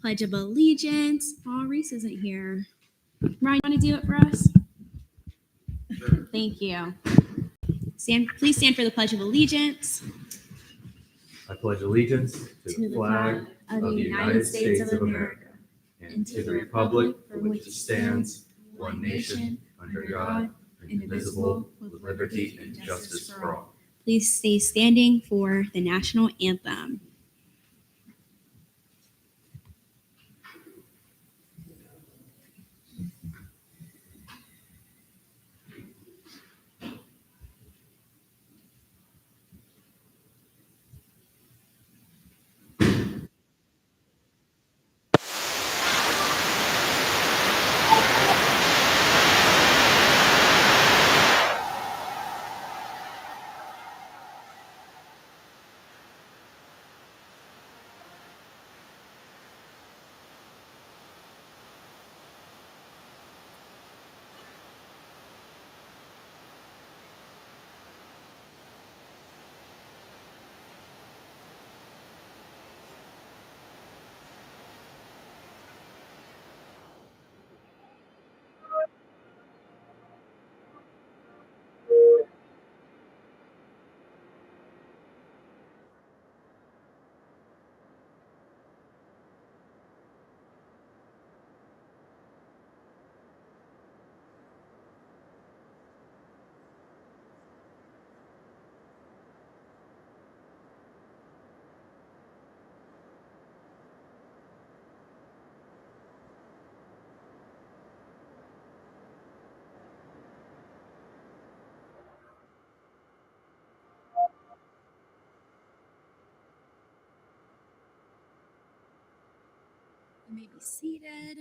Pledge of Allegiance. Oh, Reese isn't here. Ryan, you want to do it for us? Thank you. Please stand for the Pledge of Allegiance. I pledge allegiance to the flag of the United States of America and to the republic for which it stands, one nation, under God, indivisible, with liberty and justice for all. Please stay standing for the national anthem. You may be seated.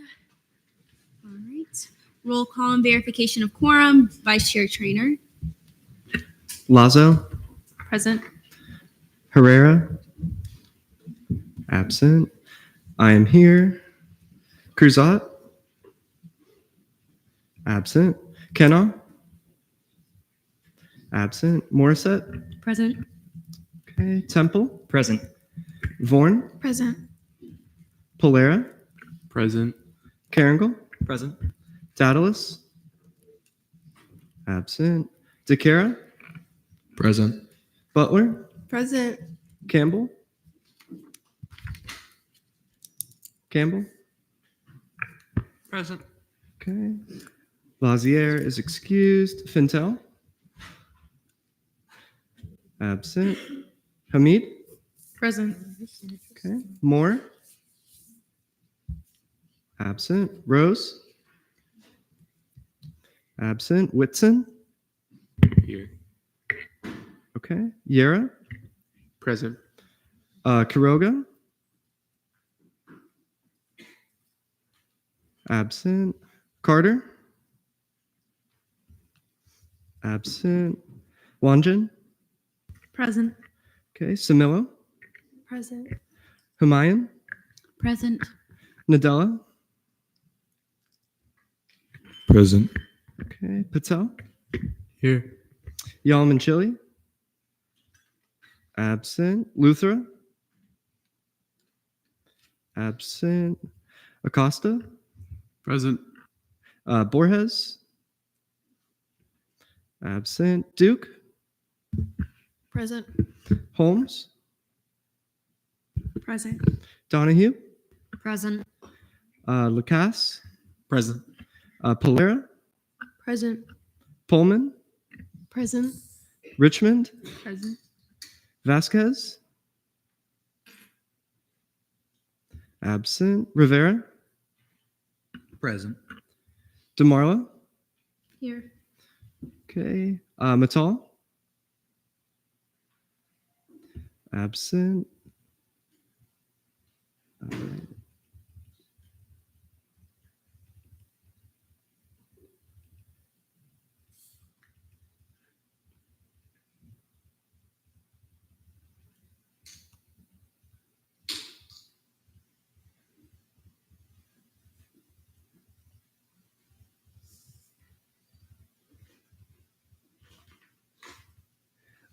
All right. Roll call and verification of quorum. Vice Chair Trainer. Lazo, Present. Herrera, absent. I am here. Cruzat, absent. Kenna, absent. Morissette, Present. okay. Temple, Present. Vorn, Present. Polera, Present. Caringle, Present. Daedalus, absent. DeCara, Present. Butler, Present. Campbell, Present. okay. Lazier is excused. Fintel, absent. Hamid, Present. okay. Moore, absent. Rose, absent. Whitson, Here. okay. Yera, Present. Quiroga, absent. Carter, absent. Wanjan, Present. okay. Samilo, Present. Humayun, Present. Nadella, Present. okay. Patel, Here. Yalman Chili, absent. Luthra, absent. Acosta, Present. Borges, absent. Duke, Present. Holmes, Present. Donahue, Present. Lacasse, Present. Polera, Present. Pullman, Present. Richmond, Present. Vasquez, absent. Rivera, Present. DeMarla, Here. okay. Matal, absent. All right.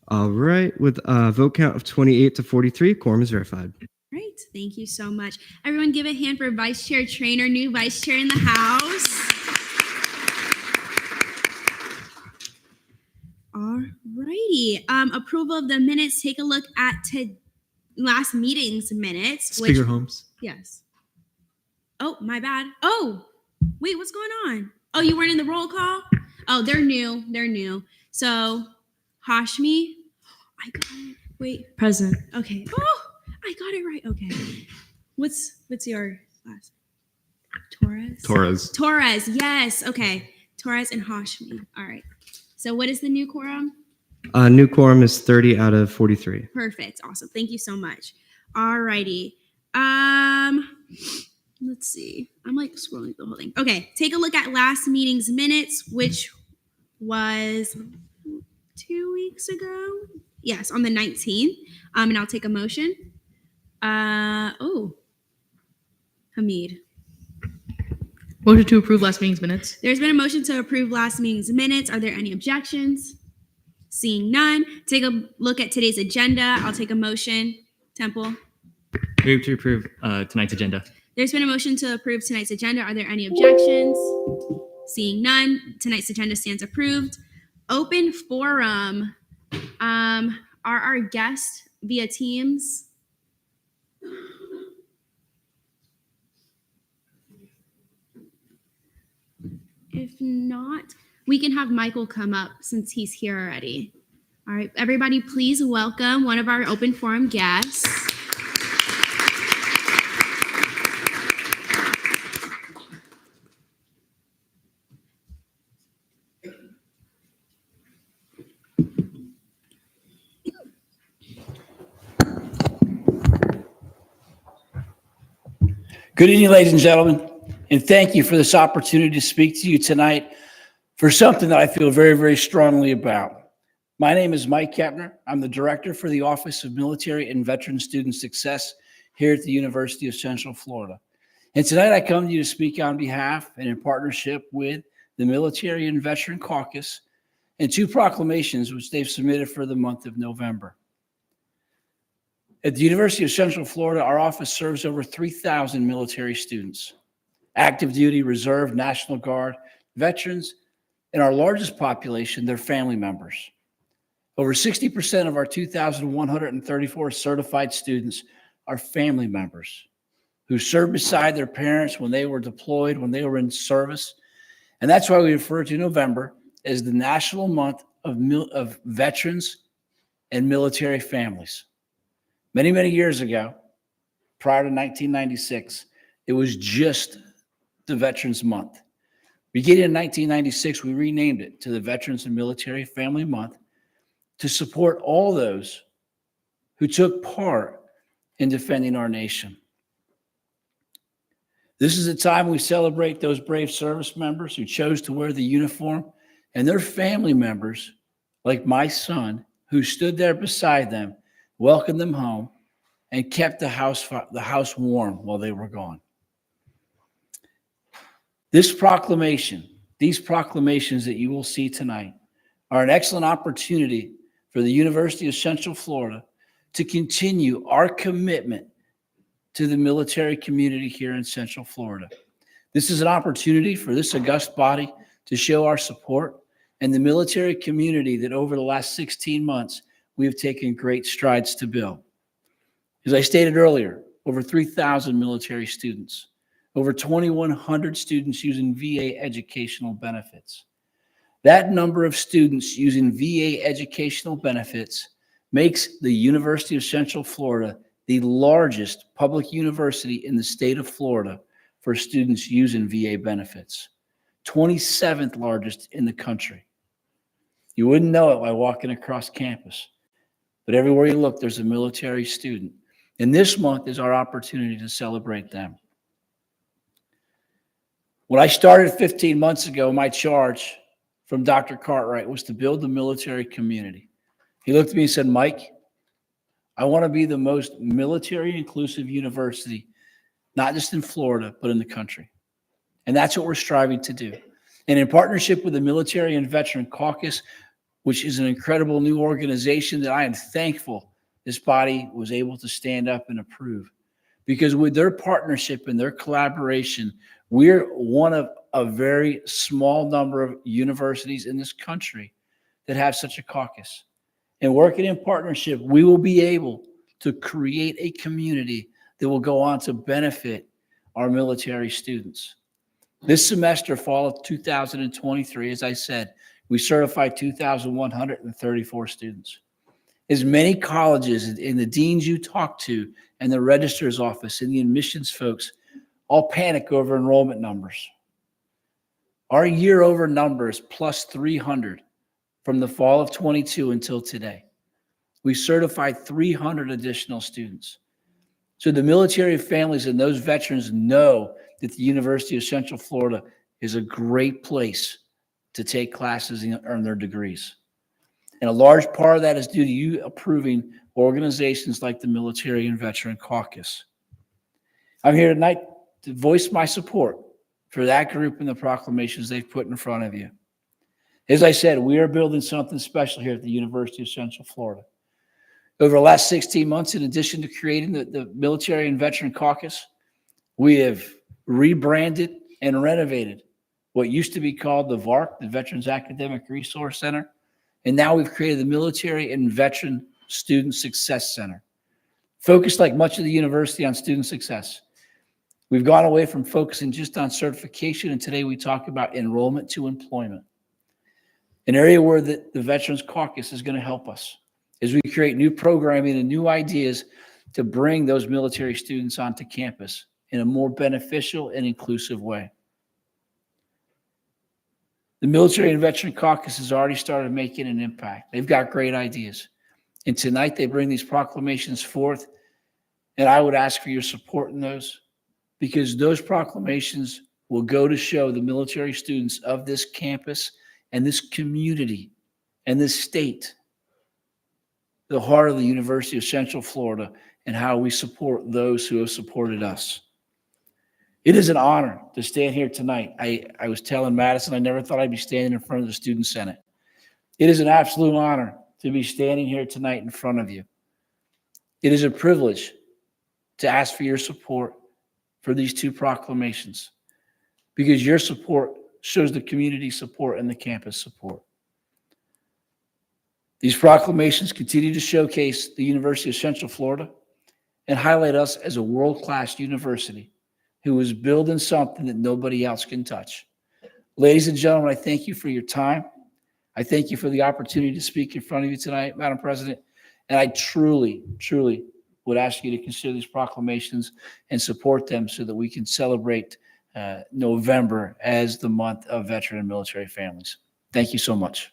All right, with a vote count of 28 to 43, quorum is verified. Right. right. Thank you so much. Everyone give a hand for Vice Chair Trainer, new Vice Chair in the house. All righty. Approval of the minutes. Take a look at last meeting's minutes. Speaker Holmes. Yes. Oh, my bad. Oh, wait, what's going on? Oh, you weren't in the roll call? Oh, they're new. They're new. So, Hashmi, I got it. Wait. Present. Okay. Oh, I got it right. Okay. What's your last? Torres? Torres. Yes. Okay. Torres and Hashmi. All right. So what is the new quorum? New quorum is 30 out of 43. Perfect. Awesome. Thank you so much. All righty. Let's see. I'm like scrolling the whole thing. Okay. Take a look at last meeting's minutes, which was 2 weeks ago. Yes, on the 19th. And I'll take a motion. Hamid. Motion to approve last meeting's minutes. There's been a motion to approve last meeting's minutes. Are there any objections? Seeing none, take a look at today's agenda. I'll take a motion. Temple. Move to approve tonight's agenda. There's been a motion to approve tonight's agenda. Are there any objections? Seeing none, tonight's agenda stands approved. Open forum. Are our guests via Teams? If not, we can have Michael come up since he's here already. All right, everybody, please welcome one of our open forum guests. Good evening, ladies and gentlemen, and thank you for this opportunity to speak to you tonight for something that I feel very, very strongly about. My name is Mike Kepner. I'm the director for the Office of Military and Veteran Student Success here at the University of Central Florida. And tonight I come to you to speak on behalf and in partnership with the Military and Veteran Caucus and two proclamations which they've submitted for the month of November. At the University of Central Florida, our office serves over 3,000 military students, active duty, reserve, National Guard, veterans, and our largest population, their family members. Over 60% of our 2,134 certified students are family members who served beside their parents when they were deployed, when they were in service. And that's why we refer to November as the National Month of Veterans and Military Families. Many, many years ago, prior to 1996, it was just the Veterans Month. Beginning in 1996, we renamed it to the Veterans and Military Family Month to support all those who took part in defending our nation. This is a time we celebrate those brave service members who chose to wear the uniform and their family members, like my son, who stood there beside them, welcomed them home, and kept the house warm while they were gone. These proclamations that you will see tonight are an excellent opportunity for the University of Central Florida to continue our commitment to the military community here in Central Florida. This is an opportunity for this august body to show our support and the military community that over the last 16 months, we have taken great strides to build. As I stated earlier, over 3,000 military students, over 2,100 students using VA educational benefits. That number of students using VA educational benefits makes the University of Central Florida the largest public university in the state of Florida for students using VA benefits, 27th largest in the country. You wouldn't know it by walking across campus, but everywhere you look, there's a military student. And this month is our opportunity to celebrate them. When I started 15 months ago, my charge from Dr. Cartwright was to build the military community. He looked at me and said, Mike, I want to be the most military inclusive university, not just in Florida, but in the country. And that's what we're striving to do. And in partnership with the Military and Veteran Caucus, which is an incredible new organization that I am thankful this body was able to stand up and approve. because with their partnership and their collaboration, we're one of a very small number of universities in this country that have such a caucus. And working in partnership, we will be able to create a community that will go on to benefit our military students. This semester, fall of 2023, as I said, we certified 2,134 students. As many colleges and the deans you talk to and the registrar's office and the admissions folks all panic over enrollment numbers. Our year over number is plus 300 from the fall of 22 until today. We certified 300 additional students. So the military families and those veterans know that the University of Central Florida is a great place to take classes and earn their degrees. And a large part of that is due to you approving organizations like the Military and Veteran Caucus. I'm here tonight to voice my support for that group and the proclamations they've put in front of you. As I said, we are building something special here at the University of Central Florida. Over the last 16 months, in addition to creating the Military and Veteran Caucus, we have rebranded and renovated what used to be called the VARC, the Veterans Academic Resource Center. And now we've created the Military and Veteran Student Success Center, focused like much of the university on student success. We've gone away from focusing just on certification, and today we talk about enrollment to employment, an area where the Veterans Caucus is going to help us as we create new programming and new ideas to bring those military students onto campus in a more beneficial and inclusive way. The Military and Veteran Caucus has already started making an impact. They've got great ideas. And tonight they bring these proclamations forth, and I would ask for your support in those, because those proclamations will go to show the military students of this campus and this community and this state the heart of the University of Central Florida and how we support those who have supported us. It is an honor to stand here tonight. I was telling Madison, I never thought I'd be standing in front of the Student Senate. It is an absolute honor to be standing here tonight in front of you. It is a privilege to ask for your support for these two proclamations, because your support shows the community support and the campus support. These proclamations continue to showcase the University of Central Florida and highlight us as a world-class university who is building something that nobody else can touch. Ladies and gentlemen, I thank you for your time. I thank you for the opportunity to speak in front of you tonight, Madam President. And I truly, truly would ask you to consider these proclamations and support them so that we can celebrate November as the month of veteran and military families. Thank you so much.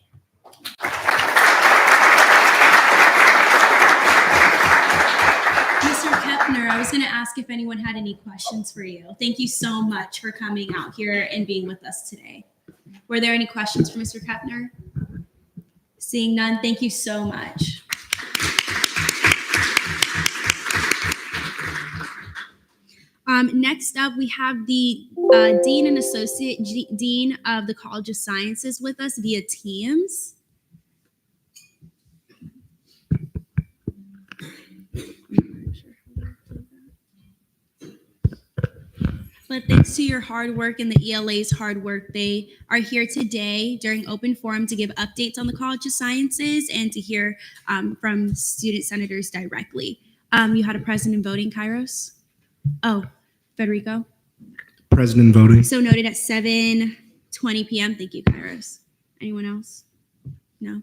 Mr. Kepner, I was going to ask if anyone had any questions for you. Thank you so much for coming out here and being with us today. Were there any questions for Mr. Kepner? Seeing none, thank you so much. Next up, we have the Dean and Associate Dean of the College of Sciences with us via Teams. But thanks to your hard work and the ELA's hard work, they are here today during open forum to give updates on the College of Sciences and to hear from student senators directly. You had a president voting, Kairos? Oh, Federico? President voting. So noted at 7:20 p.m. Thank you, Kairos. Anyone else? No?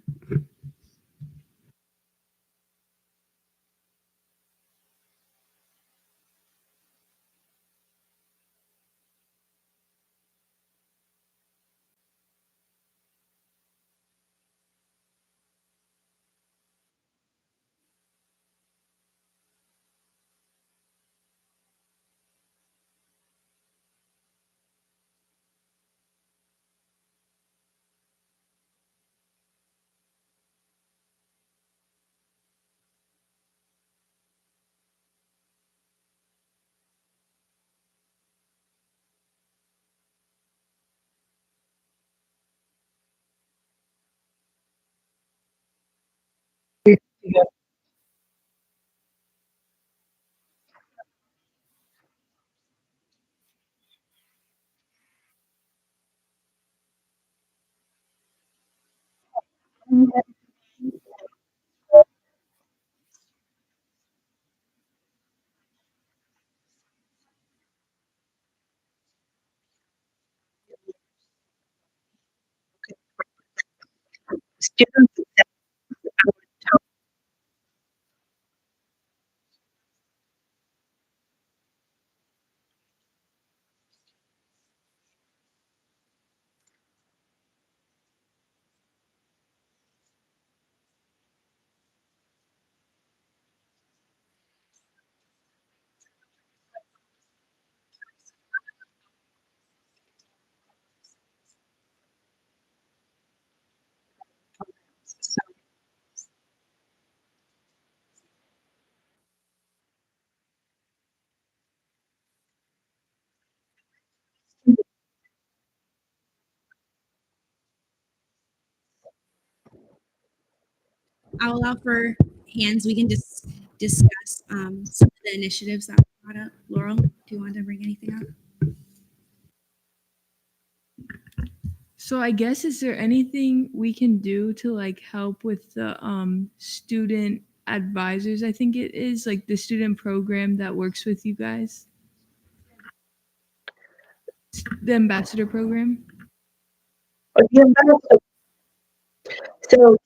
Student success is our top. So I'll allow for hands. We can just discuss some of the initiatives that were brought up. Laurel, do you want to bring anything up? So I guess is there anything we can do to like help with the student advisors? I think it is like the student program that works with you guys. The ambassador program. the ambassador. So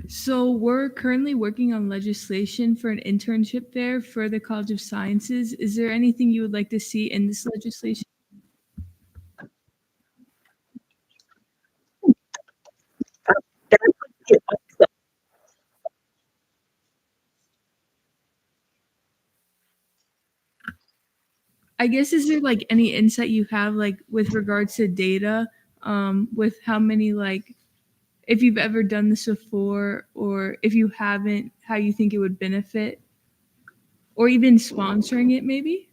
So we're currently working on legislation for an internship fair for the College of Sciences. Is there anything you would like to see in this legislation? that would be awesome. I guess is there like any insight you have like with regards to data, with how many like if you've ever done this before or if you haven't, how you think it would benefit or even sponsoring it maybe?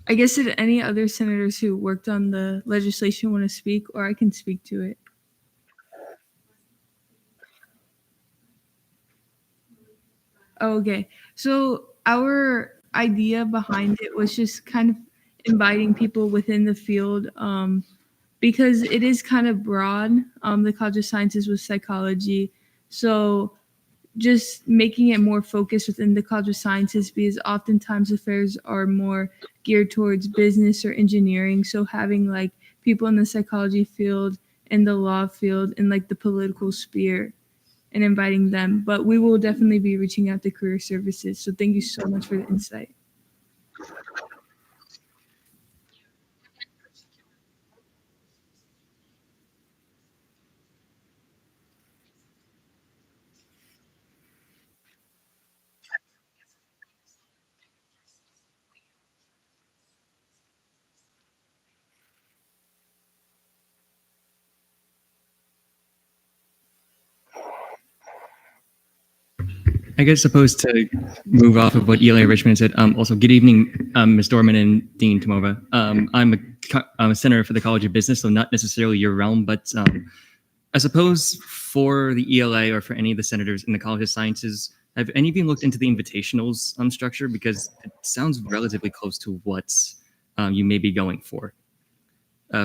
I guess did any other senators who worked on the legislation want to speak or I can speak to it? Oh, okay. So our idea behind it was just kind of inviting people within the field because it is kind of broad. The College of Sciences with psychology. So just making it more focused within the College of Sciences because oftentimes affairs are more geared towards business or engineering. So having like people in the psychology field and the law field and like the political sphere and inviting them. But we will definitely be reaching out to career services. So thank you so much for the insight. I guess supposed to move off of what Eli Richmond said. Also, good evening, Ms. Dorman and Dean Tomova. I'm a senator for the College of Business, so not necessarily your realm, but I suppose for the ELA or for any of the senators in the College of Sciences, have any of you looked into the invitationals structure? Because it sounds relatively close to what you may be going for.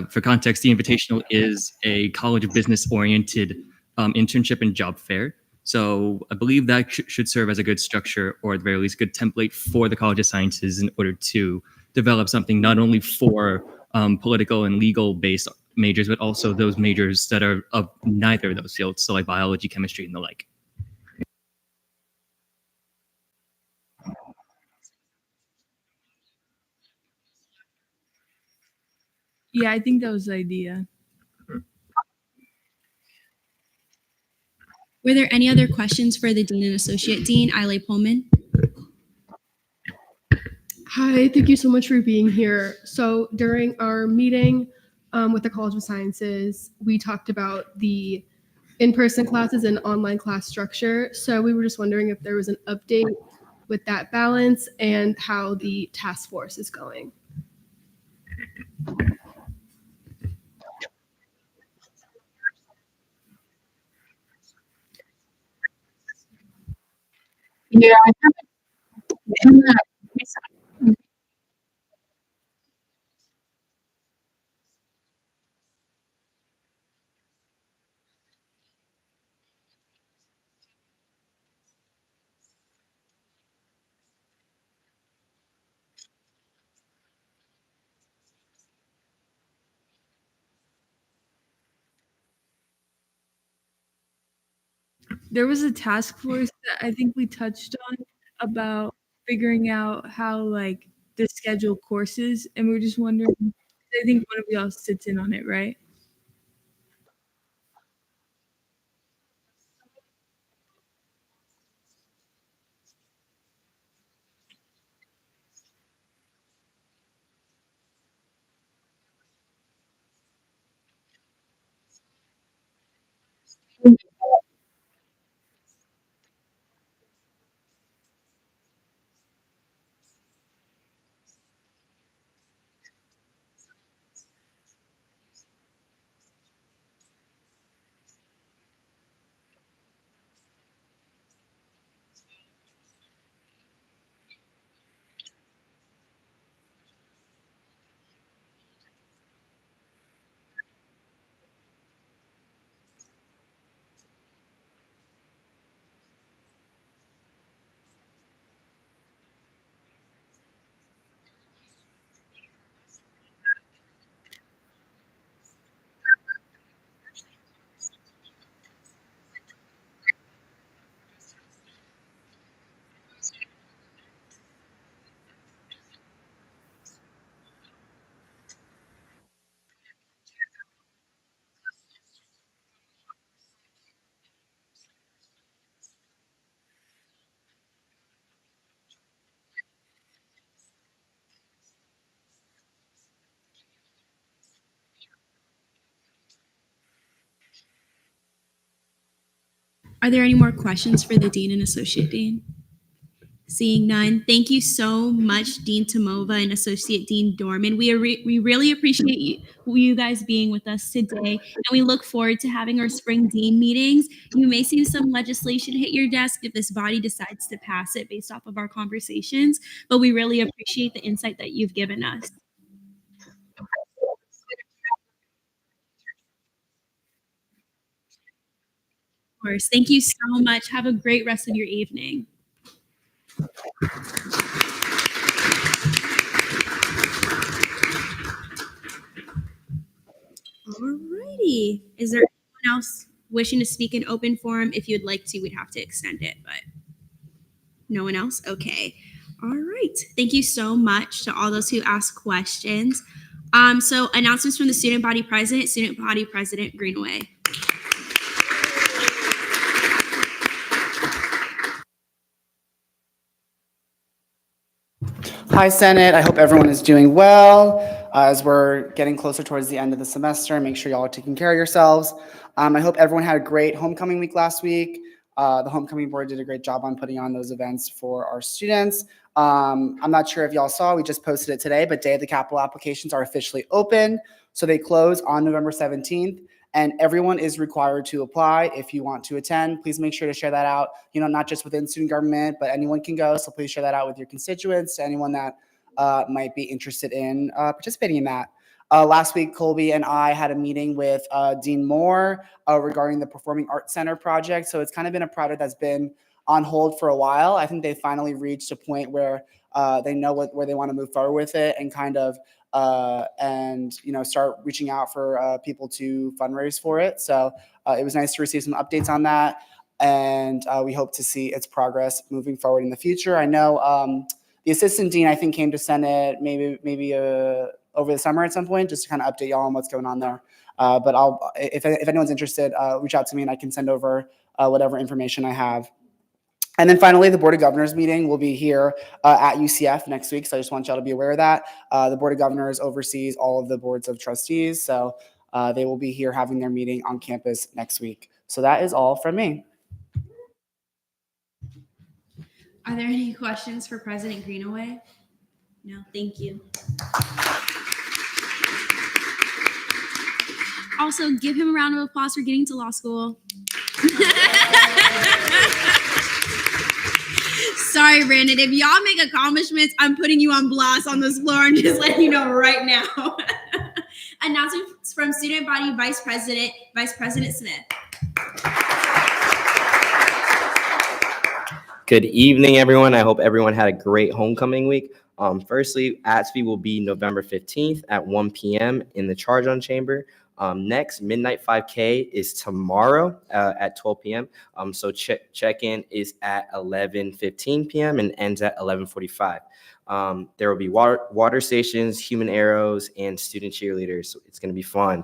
For context, the invitational is a College of Business-oriented internship and job fair. So I believe that should serve as a good structure, or at the very least, good template for the College of Sciences in order to develop something not only for political and legal-based majors, but also those majors that are of neither of those fields, so like biology, chemistry, and the like. Yeah, I think that was the idea. Were there any other questions for the Dean and Associate Dean, Ile Pullman? Hi, thank you so much for being here. So during our meeting with the College of Sciences, we talked about the in-person classes and online class structure. So we were just wondering if there was an update with that balance and how the task force is going. Yeah, I haven't done that. There was a task force that I think we touched on about figuring out how like to schedule courses, and we are just wondering. I think one of y'all sits in on it, right? Are there any more questions for the Dean and Associate Dean? Seeing none, thank you so much, Dean Tomova and Associate Dean Dorman. We really appreciate you guys being with us today, and we look forward to having our spring Dean meetings. You may see some legislation hit your desk if this body decides to pass it based off of our conversations, but we really appreciate the insight that you've given us. Of course, thank you so much. Have a great rest of your evening. Alrighty. Is there anyone else wishing to speak in open forum? If you'd like to, we'd have to extend it, but no one else? Okay. All right. Thank you so much to all those who asked questions. So announcements from the Student Body President Greenaway. Hi, Senate. I hope everyone is doing well as we're getting closer towards the end of the semester. Make sure y'all are taking care of yourselves. I hope everyone had a great homecoming week last week. The homecoming board did a great job on putting on those events for our students. I'm not sure if y'all saw, we just posted it today, but Day of the Capitol applications are officially open. So they close on November 17th. And everyone is required to apply. If you want to attend, please make sure to share that out, not just within student government, but anyone can go. So please share that out with your constituents, anyone that might be interested in participating in that. Last week, Colby and I had a meeting with Dean Moore regarding the Performing Arts Center project. So it's kind of been a project that's been on hold for a while. I think they finally reached a point where they know where they want to move forward with it and kind of start reaching out for people to fundraise for it. So it was nice to receive some updates on that. And we hope to see its progress moving forward in the future. I know the assistant dean, I think, came to Senate maybe over the summer at some point, just to kind of update y'all on what's going on there. But if anyone's interested, reach out to me and I can send over whatever information I have. And then finally, the Board of Governors meeting will be here at UCF next week. So I just want y'all to be aware of that. The Board of Governors oversees all of the boards of trustees. So they will be here having their meeting on campus next week. So that is all from me. Are there any questions for President Greenaway? No, thank you. Also, give him a round of applause for getting to law school. Sorry, Brandon. If y'all make accomplishments, I'm putting you on blast on this floor and just letting you know right now. Announcements from Student Body Vice President Smith. Good evening, everyone. I hope everyone had a great homecoming week. Firstly, ATSB will be November 15th at 1 p.m. in the Charge On Chamber. Next, Midnight 5K is tomorrow at 12 p.m. So check-in is at 11:15 p.m. and ends at 11:45. There will be water stations, human arrows, and student cheerleaders. So it's going to be fun.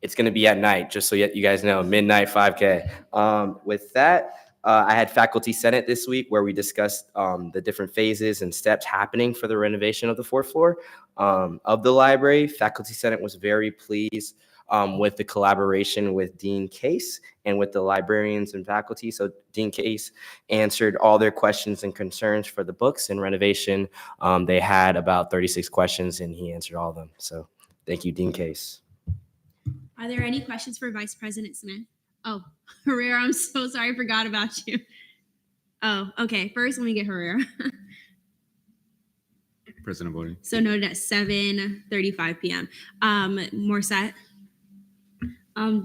It's going to be at night, just so you guys know, Midnight 5K. With that, I had Faculty Senate this week where we discussed the different phases and steps happening for the renovation of the fourth floor of the library. Faculty Senate was very pleased with the collaboration with Dean Case and with the librarians and faculty. So Dean Case answered all their questions and concerns for the books and renovation. They had about 36 questions and he answered all of them. So thank you, Dean Case. Are there any questions for Vice President Smith? Oh, Herrera, I'm so sorry, I forgot about you. Oh, okay. First, let me get Herrera. President voting. So noted at 7:35 p.m. Morset.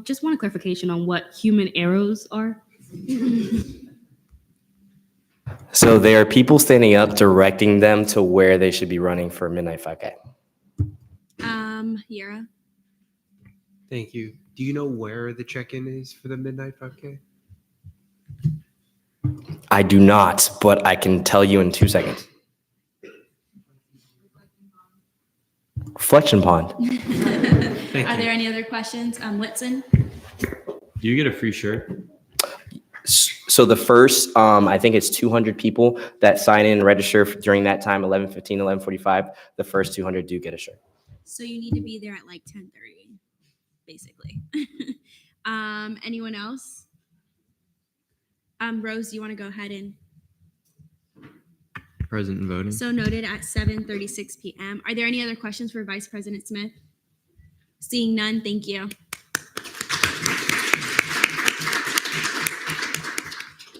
Just want a clarification on what human arrows are. So there are people standing up directing them to where they should be running for Midnight 5K. Yara. Thank you. Do you know where the check-in is for the Midnight 5K? I do not, but I can tell you in 2 seconds. Reflection Pond. Are there any other questions? Whitson. Do you get a free shirt? So the first, I think it's 200 people that sign in and register during that time, 11:15, 11:45. The first 200 do get a shirt. So you need to be there at like 10:30, basically. Anyone else? Rose, do you want to go ahead and? Present and voting. So noted at 7:36 p.m. Are there any other questions for Vice President Smith? Seeing none, thank you.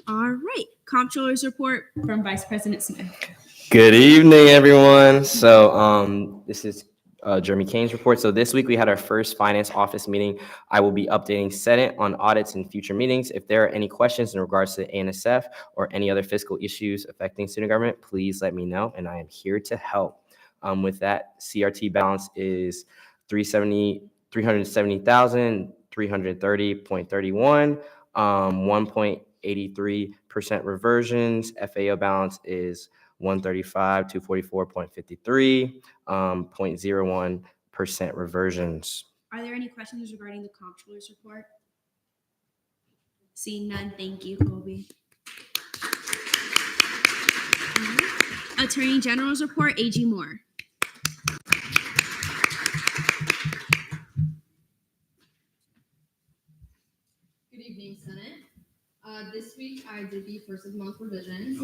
All right, Comptroller's report from Vice President Smith. Good evening, everyone. So this is Jeremy Kane's report. So this week we had our first finance office meeting. I will be updating Senate on audits in future meetings. If there are any questions in regards to ANSF or any other fiscal issues affecting student government, please let me know, and I am here to help. With that, CRT balance is $370,330.31, 1.83% reversions. FAO balance is 135 to 44.53, 0.01% reversions. Are there any questions regarding the Comptroller's report? Seeing none, thank you, Colby. Attorney General's report, A.G. Moore. Good evening, Senate. This week I did the first of the month revisions.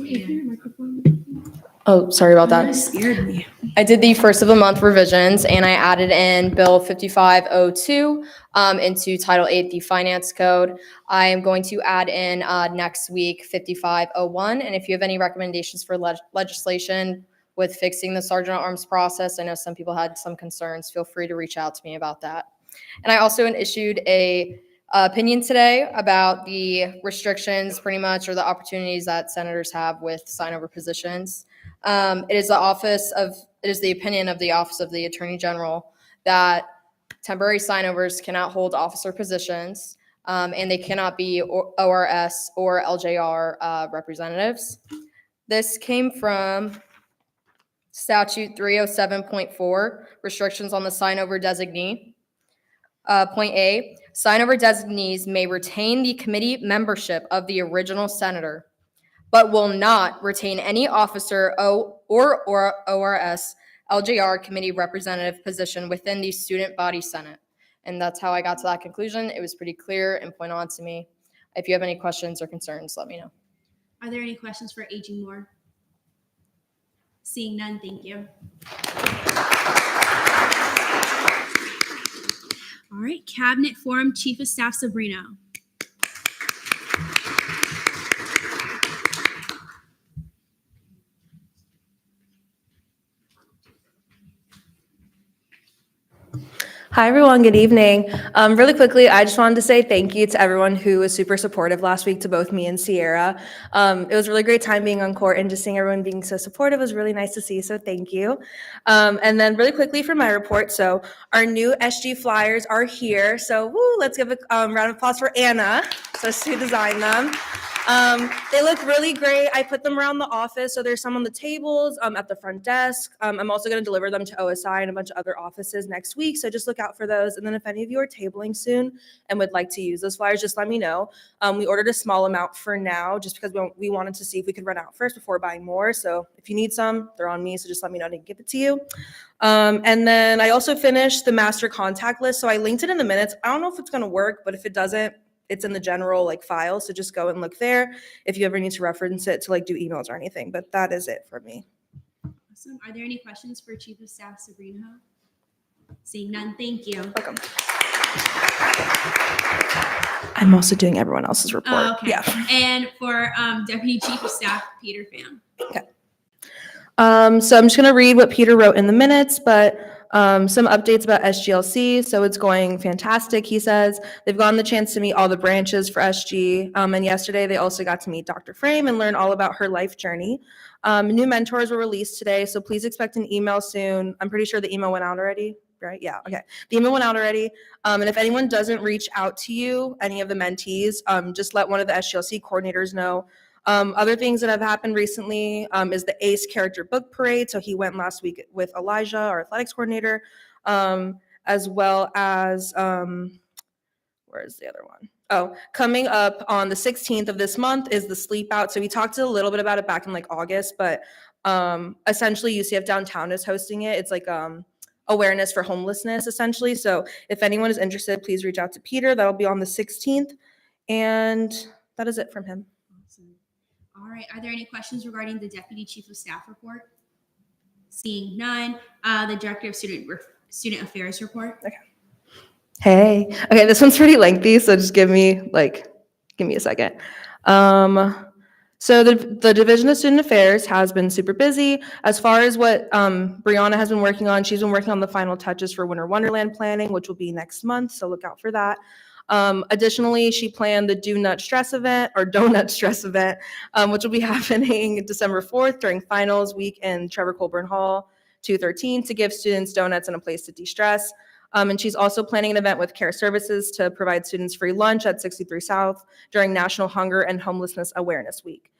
Oh, sorry about that. Scared me. I did the first of the month revisions and I added in Bill 5502 into Title 8, the Finance Code. I am going to add in next week 5501. And if you have any recommendations for legislation with fixing the Sergeant at Arms process, I know some people had some concerns. Feel free to reach out to me about that. And I also issued a opinion today about the restrictions pretty much or the opportunities that senators have with sign-over positions. It is the opinion of the Office of the Attorney General that temporary sign-overs cannot hold officer positions and they cannot be ORS or LJR representatives. This came from Statute 307.4, restrictions on the sign-over designee. Point A, sign-over designees may retain the committee membership of the original senator, but will not retain any officer or ORS LJR committee representative position within the student body senate. And that's how I got to that conclusion. It was pretty clear and point on to me. If you have any questions or concerns, let me know. Are there any questions for Aging Moore? Seeing none, thank you. All right, Cabinet Forum, Chief of Staff Sabrino. Hi, everyone. Good evening. Really quickly, I just wanted to say thank you to everyone who was super supportive last week to both me and Sierra. It was a really great time being on court and just seeing everyone being so supportive was really nice to see. So thank you. And then really quickly for my report. So our new SG flyers are here. So let's give a round of applause for Anna. So she designed them. They look really great. I put them around the office. So there's some on the tables, at the front desk. I'm also going to deliver them to OSI and a bunch of other offices next week. So just look out for those. And then if any of you are tabling soon and would like to use those flyers, just let me know. We ordered a small amount for now, just because we wanted to see if we could run out first before buying more. So if you need some, they're on me. So just let me know to give it to you. And then I also finished the master contact list. So I linked it in the minutes. I don't know if it's going to work, but if it doesn't, it's in the general file. So just go and look there if you ever need to reference it to do emails or anything. But that is it for me. Awesome. Are there any questions for Chief of Staff Sabrino? Seeing none, thank you. Welcome. I'm also doing everyone else's report. Oh, okay. Yeah. And for Deputy Chief of Staff Peter Pham. Okay. So I'm just going to read what Peter wrote in the minutes, but some updates about SGLC. So it's going fantastic, he says. They've gotten the chance to meet all the branches for SG. And yesterday they also got to meet Dr. Frame and learn all about her life journey. New mentors were released today, so please expect an email soon. I'm pretty sure the email went out already, right? Yeah, okay. The email went out already. And if anyone doesn't reach out to you, any of the mentees, just let one of the SGLC coordinators know. Other things that have happened recently is the ACE character book parade. So he went last week with Elijah, our athletics coordinator, as well as, where's the other one? Oh, coming up on the 16th of this month is the sleep out. So we talked a little bit about it back in August, but essentially UCF Downtown is hosting it. It's awareness for homelessness, essentially. So if anyone is interested, please reach out to Peter. That'll be on the 16th. And that is it from him. All right. Are there any questions regarding the Deputy Chief of Staff report? Seeing none. The Director of Student Affairs report. Okay. Hey. Okay, this one's pretty lengthy, so just give me a second. So the Division of Student Affairs has been super busy. As far as what Brianna has been working on, she's been working on the final touches for Winter Wonderland planning, which will be next month, so look out for that. Additionally, she planned the Donut Stress event, which will be happening December 4th during finals week in Trevor Colburn Hall, 213, to give students donuts and a place to de-stress. And she's also planning an event with Care Services to provide students free lunch at 63 South during National Hunger and Homelessness Awareness Week.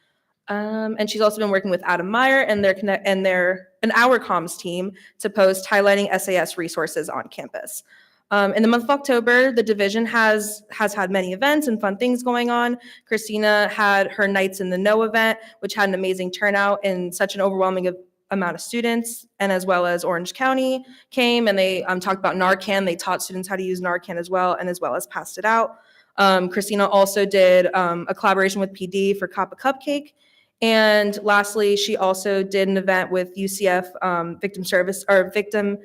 And she's also been working with Adam Meyer and our comms team to post highlighting SAS resources on campus. In the month of October, the division has had many events and fun things going on. Christina had her Nights in the Know event, which had an amazing turnout and such an overwhelming amount of students, and as well as Orange County came and they talked about Narcan. They taught students how to use Narcan as well as passed it out. Christina also did a collaboration with PD for Coppa Cupcake. And lastly, she also did an event with UCF victim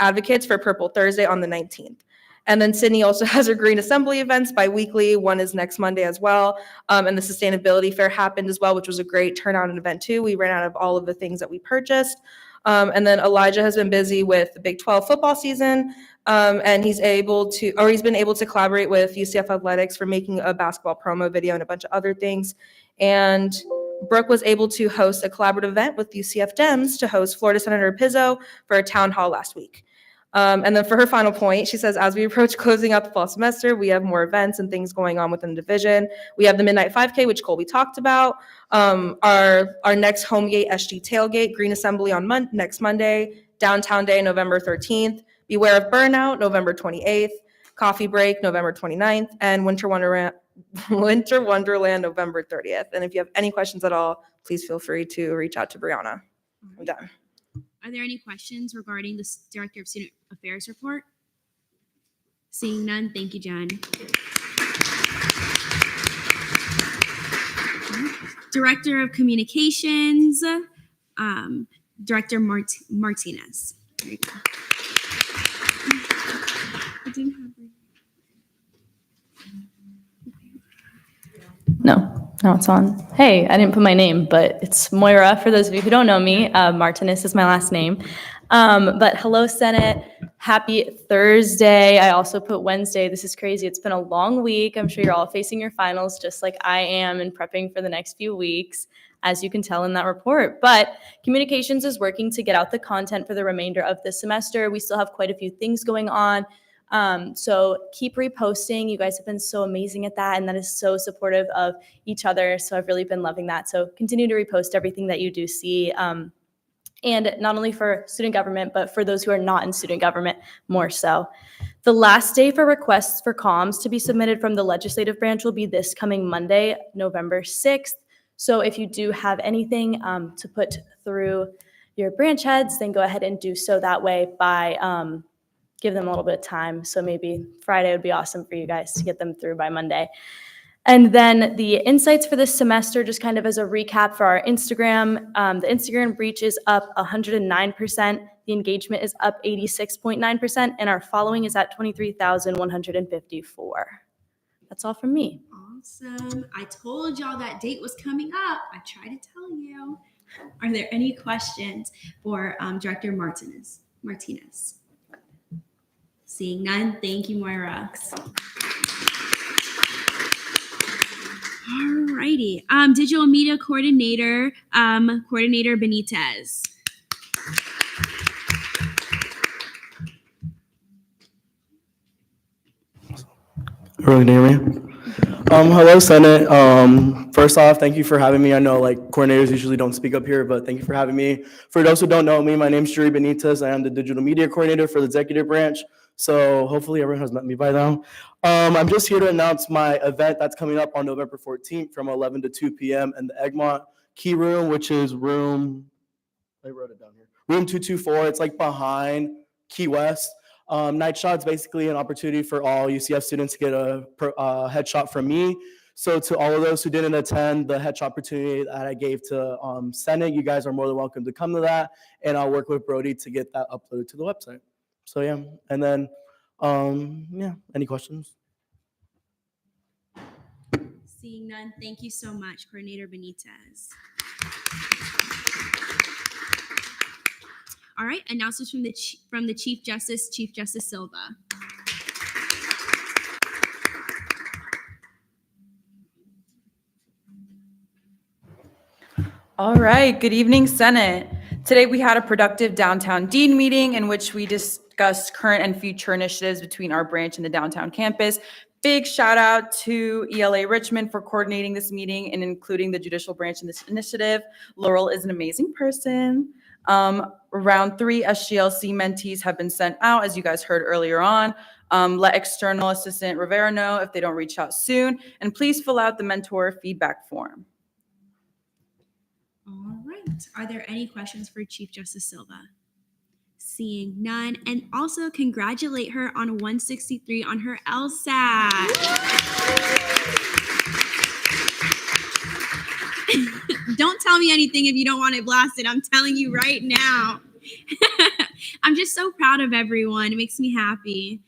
advocates for Purple Thursday on the 19th. And then Sydney also has her Green Assembly events bi-weekly. One is next Monday as well. And the Sustainability Fair happened as well, which was a great turnout and event too. We ran out of all of the things that we purchased. And then Elijah has been busy with the Big 12 football season. And he's been able to collaborate with UCF Athletics for making a basketball promo video and a bunch of other things. And Brooke was able to host a collaborative event with UCF Dems to host Florida Senator Pizzo for a town hall last week. And then for her final point, she says, as we approach closing out the fall semester, we have more events and things going on within the division. We have the Midnight 5K, which Colby talked about. Our next Homegate SG Tailgate, Green Assembly on next Monday, Downtown Day, November 13th, Beware of Burnout, November 28th, Coffee Break, November 29th, and Winter Wonderland, November 30th. And if you have any questions at all, please feel free to reach out to Brianna. I'm done. Are there any questions regarding the Director of Student Affairs report? Seeing none, thank you, Jen. Director of Communications, Director Martinez. There you go. I didn't have No, it's on. Hey, I didn't put my name, but it's Moira. For those of you who don't know me, Martinez is my last name. But hello, Senate. Happy Thursday. I also put Wednesday. This is crazy. It's been a long week. I'm sure you're all facing your finals just like I am and prepping for the next few weeks, as you can tell in that report. But communications is working to get out the content for the remainder of the semester. We still have quite a few things going on. So keep reposting. You guys have been so amazing at that, and that is so supportive of each other. So I've really been loving that. So continue to repost everything that you do see. And not only for student government, but for those who are not in student government more so. The last day for requests for comms to be submitted from the legislative branch will be this coming Monday, November 6th. So if you do have anything to put through your branch heads, then go ahead and do so that way by give them a little bit of time. So maybe Friday would be awesome for you guys to get them through by Monday. And then the insights for this semester, just kind of as a recap for our Instagram, the Instagram reach is up 109%. The engagement is up 86.9%. And our following is at 23,154. That's all from me. Awesome. I told y'all that date was coming up. I tried to tell you. Are there any questions for Director Martinez? Seeing none, thank you, Moira. Alrighty. Digital Media Coordinator, Coordinator Benitez. Everyone can hear me? Hello, Senate. First off, thank you for having me. I know coordinators usually don't speak up here, but thank you for having me. For those who don't know me, my name is Jerry Benitez. I am the Digital Media Coordinator for the Executive Branch. So hopefully everyone has met me by now. I'm just here to announce my event that's coming up on November 14th from 11 to 2 p.m. in the Egmont Key Room, which is I wrote it down here. Room 224. It's behind Key West. Night Shot's basically an opportunity for all UCF students to get a headshot from me. So to all of those who didn't attend the headshot opportunity that I gave to Senate, you guys are more than welcome to come to that, and I'll work with Brody to get that uploaded to the website. So yeah, and then any questions? Seeing none, thank you so much, Coordinator Benitez. All right, announcements from the Chief Justice Silva. All right, good evening, Senate. Today we had a productive downtown dean meeting in which we discussed current and future initiatives between our branch and the downtown campus. Big shout out to ELA Richmond for coordinating this meeting and including the judicial branch in this initiative. Laurel is an amazing person. Round 3 SGLC mentees have been sent out, as you guys heard earlier on. Let external assistant Rivera know if they don't reach out soon, and please fill out the mentor feedback form. All right. Are there any questions for Chief Justice Silva? Seeing none. And also congratulate her on 163 on her LSAT. Don't tell me anything if you don't want it blasted. I'm telling you right now. I'm just so proud of everyone. It makes me happy.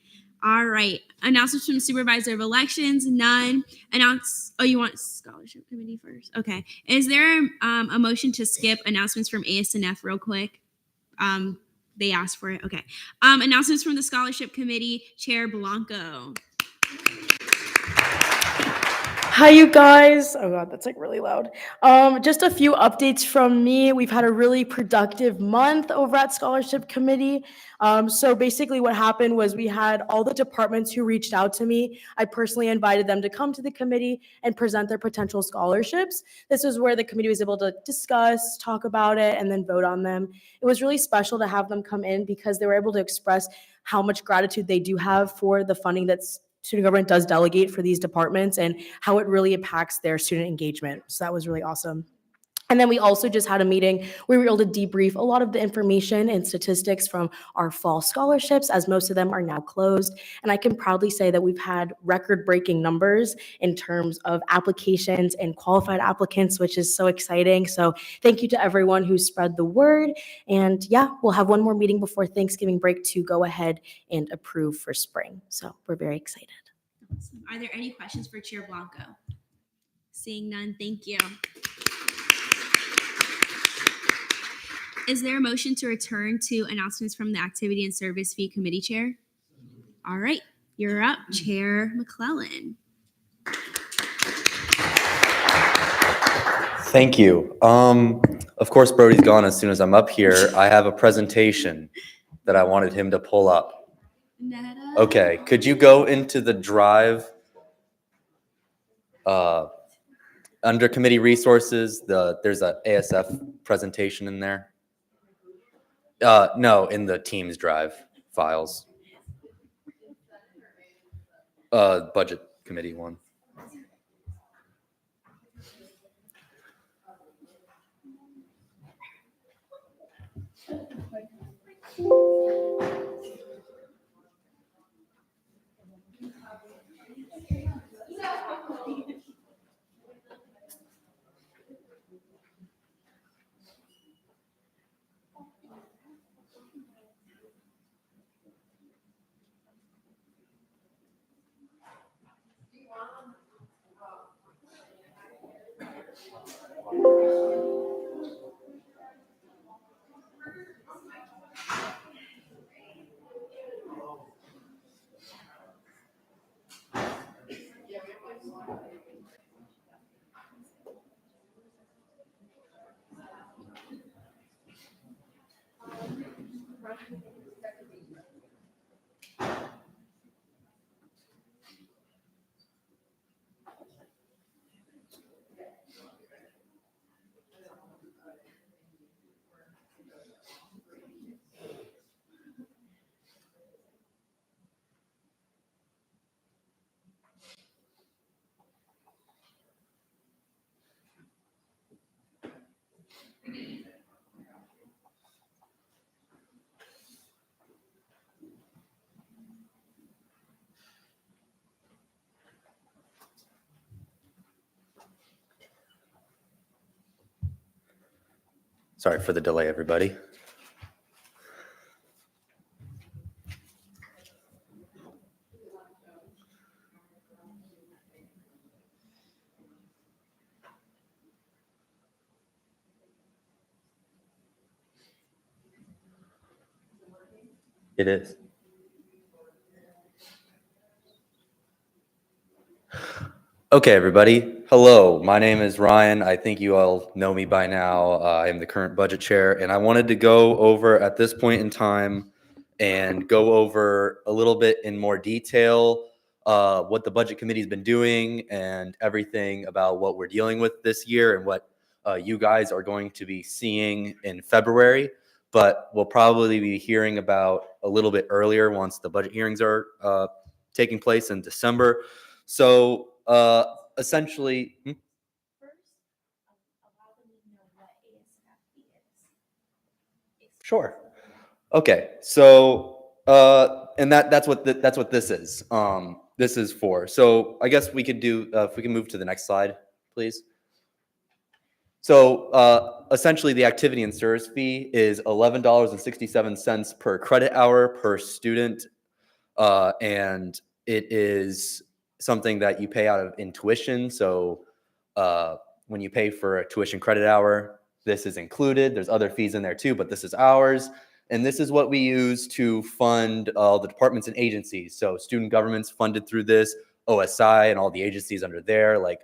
All right. Announcements from Supervisor of Elections, none. Oh, you want Scholarship Committee first? Okay. Is there a motion to skip announcements from ASNF real quick? They asked for it. Okay. Announcements from the Scholarship Committee, Chair Blanco. Hi, you guys. Oh God, that's like really loud. Just a few updates from me. We've had a really productive month over at Scholarship Committee. So basically what happened was we had all the departments who reached out to me. I personally invited them to come to the committee and present their potential scholarships. This is where the committee was able to discuss, talk about it, and then vote on them. It was really special to have them come in because they were able to express how much gratitude they do have for the funding that's student government does delegate for these departments and how it really impacts their student engagement. So that was really awesome. And then we also just had a meeting where we were able to debrief a lot of the information and statistics from our fall scholarships, as most of them are now closed. And I can proudly say that we've had record-breaking numbers in terms of applications and qualified applicants, which is so exciting. So thank you to everyone who spread the word. And yeah, we'll have one more meeting before Thanksgiving break to go ahead and approve for spring. So we're very excited. Awesome. Are there any questions for Chair Blanco? Seeing none, thank you. Is there a motion to return to announcements from the Activity and Service Fee Committee Chair? All right, you're up, Chair McClellan. Thank you. Of course, Brody's gone as soon as I'm up here. I have a presentation that I wanted him to pull up. Okay, could you go into the drive under committee resources? There's a ASF presentation in there. No, in the Teams drive files. Budget committee one. Sorry for the delay, everybody. It is. Okay, everybody. Hello, my name is Ryan. I think you all know me by now. I am the current budget chair, and I wanted to go over at this point in time and go over a little bit in more detail what the budget committee has been doing and everything about what we're dealing with this year and what you guys are going to be seeing in February. But we'll probably be hearing about a little bit earlier once the budget hearings are taking place in December. So essentially, sure. Okay, so and that's what this is. This is for. So I guess we could do if we can move to the next slide, please. So essentially, the activity and service fee is $11.67 per credit hour per student, and it is something that you pay out of in tuition. So when you pay for a tuition credit hour, this is included. There's other fees in there too, but this is ours. And this is what we use to fund all the departments and agencies. So student government's funded through this, OSI and all the agencies under there, like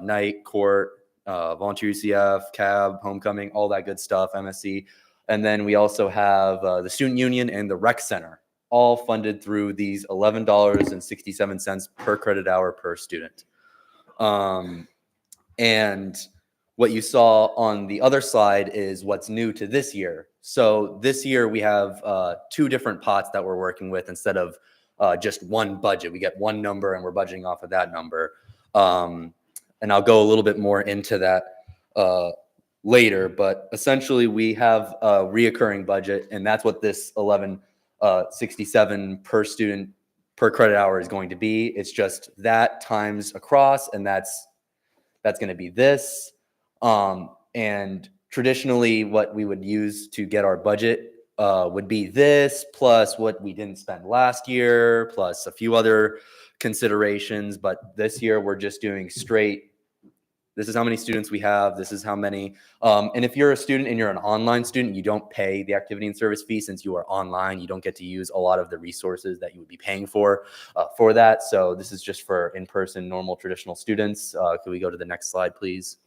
Knight, Court, Volunteer UCF, CAB, Homecoming, all that good stuff, MSC. And then we also have the Student Union and the Rec Center, all funded through these $11.67 per credit hour per student. And what you saw on the other slide is what's new to this year. So this year we have two different pots that we're working with instead of just one budget. We get one number and we're budgeting off of that number. And I'll go a little bit more into that later, but essentially we have a reoccurring budget, and that's what this $11.67 per student per credit hour is going to be. It's just that times across, and that's going to be this. And traditionally what we would use to get our budget would be this plus what we didn't spend last year plus a few other considerations. But this year we're just doing straight. This is how many students we have. This is how many. And if you're a student and you're an online student, you don't pay the activity and service fee. Since you are online, you don't get to use a lot of the resources that you would be paying for that. So this is just for in-person, normal, traditional students. Could we go to the next slide, please?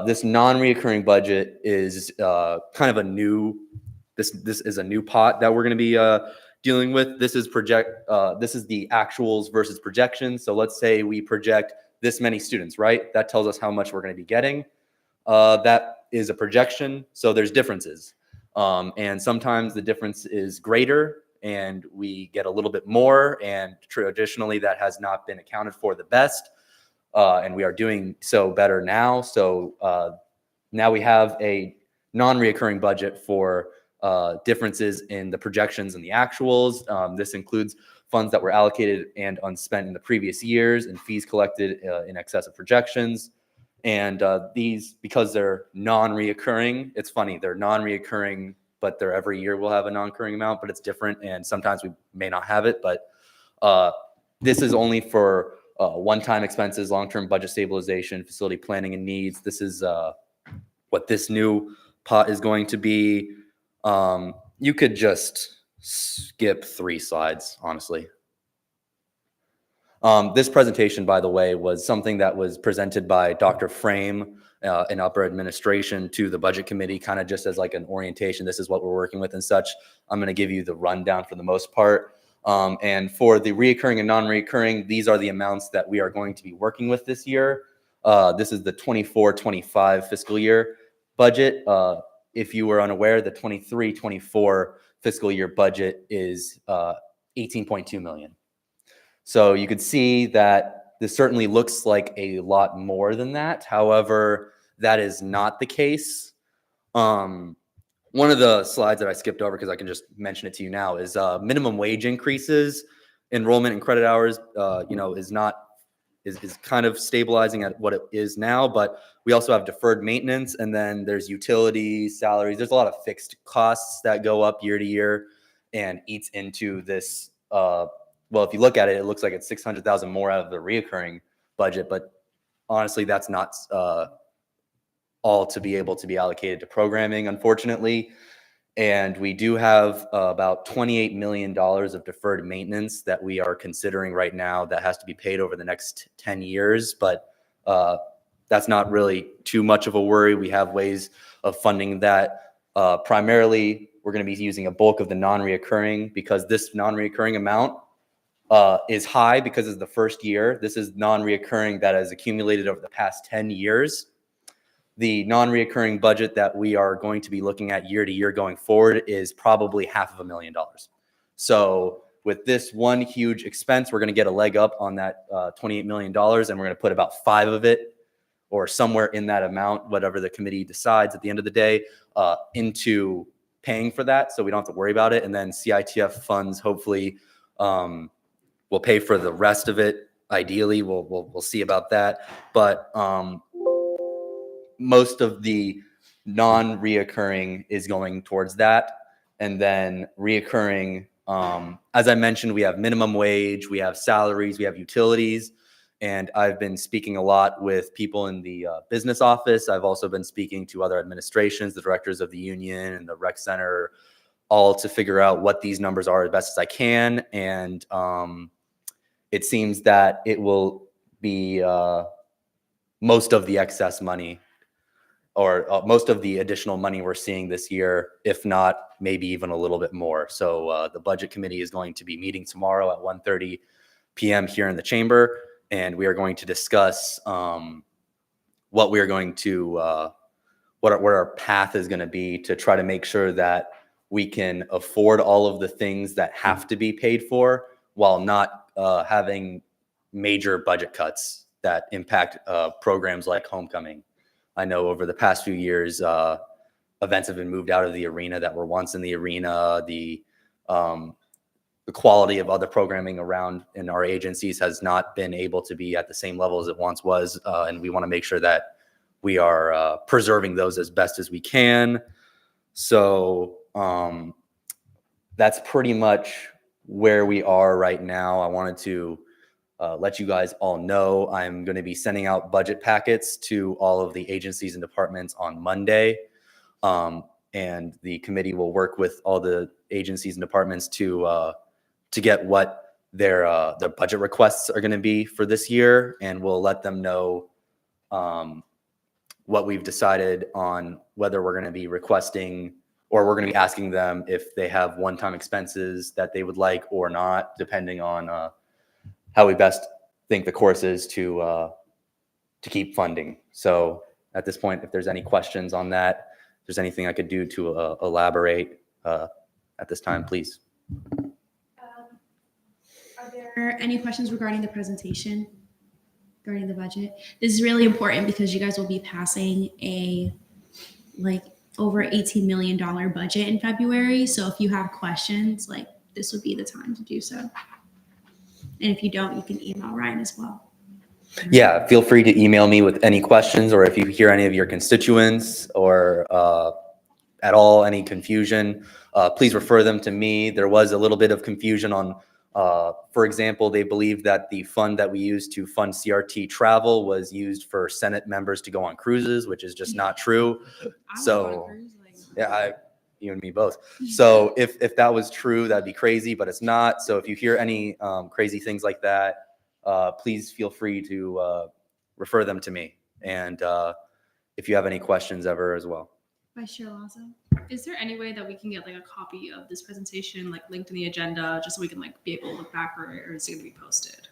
This non-reoccurring budget is kind of a new. This is a new pot that we're going to be dealing with. This is This is the actuals versus projections. So let's say we project this many students, right? That tells us how much we're going to be getting. That is a projection, so there's differences. And sometimes the difference is greater and we get a little bit more, and traditionally that has not been accounted for the best. And we are doing so better now. So now we have a non-reoccurring budget for differences in the projections and the actuals. This includes funds that were allocated and unspent in the previous years and fees collected in excess of projections. And these, because they're non-reoccurring, it's funny, they're non-reoccurring, but they're every year we'll have a non-recurring amount, but it's different. And sometimes we may not have it, but this is only for one-time expenses, long-term budget stabilization, facility planning and needs. This is what this new pot is going to be. You could just skip 3 slides, honestly. This presentation, by the way, was something that was presented by Dr. Frame in upper administration to the budget committee, kind of just as like an orientation. This is what we're working with and such. I'm going to give you the rundown for the most part. And for the reoccurring and non-reoccurring, these are the amounts that we are going to be working with this year. This is the 24-25 fiscal year budget. If you were unaware, the 23-24 fiscal year budget is $18.2 million. So you could see that this certainly looks like a lot more than that. However, that is not the case. One of the slides that I skipped over, because I can just mention it to you now, is minimum wage increases. Enrollment and credit hours, is kind of stabilizing at what it is now, but we also have deferred maintenance, and then there's utilities, salaries. There's a lot of fixed costs that go up year to year and eats into this. Well, if you look at it, it looks like it's $600,000 more out of the reoccurring budget, but honestly, that's not all to be able to be allocated to programming, unfortunately. And we do have about $28 million of deferred maintenance that we are considering right now that has to be paid over the next 10 years. But that's not really too much of a worry. We have ways of funding that. Primarily, we're going to be using a bulk of the non-reoccurring, because this non-reoccurring amount is high because it's the first year. This is non-reoccurring that has accumulated over the past 10 years. The non-reoccurring budget that we are going to be looking at year to year going forward is probably $500,000. So with this one huge expense, we're going to get a leg up on that $28 million, and we're going to put about 5 of it, or somewhere in that amount, whatever the committee decides at the end of the day, into paying for that, so we don't have to worry about it. And then CITF funds hopefully will pay for the rest of it. Ideally, we'll see about that. But most of the non-reoccurring is going towards that. And then reoccurring, as I mentioned, we have minimum wage, we have salaries, we have utilities. And I've been speaking a lot with people in the business office. I've also been speaking to other administrations, the directors of the union and the rec center, all to figure out what these numbers are as best as I can. And it seems that it will be most of the excess money, or most of the additional money we're seeing this year, if not maybe even a little bit more. So the budget committee is going to be meeting tomorrow at 1:30 p.m. here in the chamber, and we are going to discuss what we are going to, what our path is going to be to try to make sure that we can afford all of the things that have to be paid for while not having major budget cuts that impact programs like homecoming. I know over the past few years, events have been moved out of the arena that were once in the arena. The quality of other programming around in our agencies has not been able to be at the same level as it once was. And we want to make sure that we are preserving those as best as we can. So that's pretty much where we are right now. I wanted to let you guys all know I'm going to be sending out budget packets to all of the agencies and departments on Monday. And the committee will work with all the agencies and departments to get what their budget requests are going to be for this year. And we'll let them know what we've decided on whether we're going to be requesting, or we're going to be asking them if they have one-time expenses that they would like or not, depending on how we best think the course is to keep funding. So at this point, if there's any questions on that, if there's anything I could do to elaborate at this time, please. Are there any questions regarding the presentation, regarding the budget? This is really important because you guys will be passing a over $18 million budget in February. So if you have questions, this would be the time to do so. And if you don't, you can email Ryan as well. Yeah, feel free to email me with any questions, or if you hear any of your constituents or at all any confusion, please refer them to me. There was a little bit of confusion on, for example, they believe that the fund that we used to fund CRT travel was used for Senate members to go on cruises, which is just not true. So yeah, you and me both. So if that was true, that'd be crazy, but it's not. So if you hear any crazy things like that, please feel free to refer them to me. And if you have any questions ever as well. Vice Chair Lazo. Is there any way that we can get a copy of this presentation linked in the agenda, just so we can be able to look back, or is it going to be posted?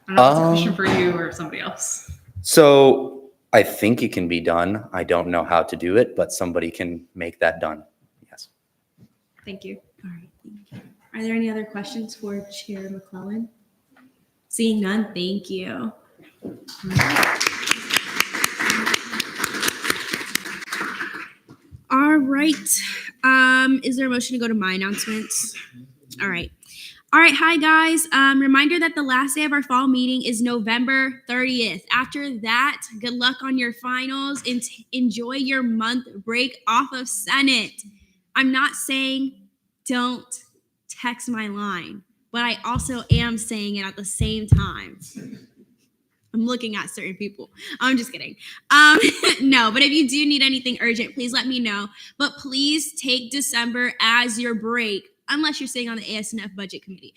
I don't know if it's a question for you or somebody else. So I think it can be done. I don't know how to do it, but somebody can make that done. Yes. Thank you. All right. Thank you. Are there any other questions for Chair McClellan? Seeing none, thank you. All right. Is there a motion to go to my announcements? All right. All right. Hi, guys. Reminder that the last day of our fall meeting is November 30th. After that, good luck on your finals and enjoy your month break off of Senate. I'm not saying don't text my line, but I also am saying it at the same time. I'm looking at certain people. I'm just kidding. No, but if you do need anything urgent, please let me know. But please take December as your break, unless you're sitting on the ASNF budget committee.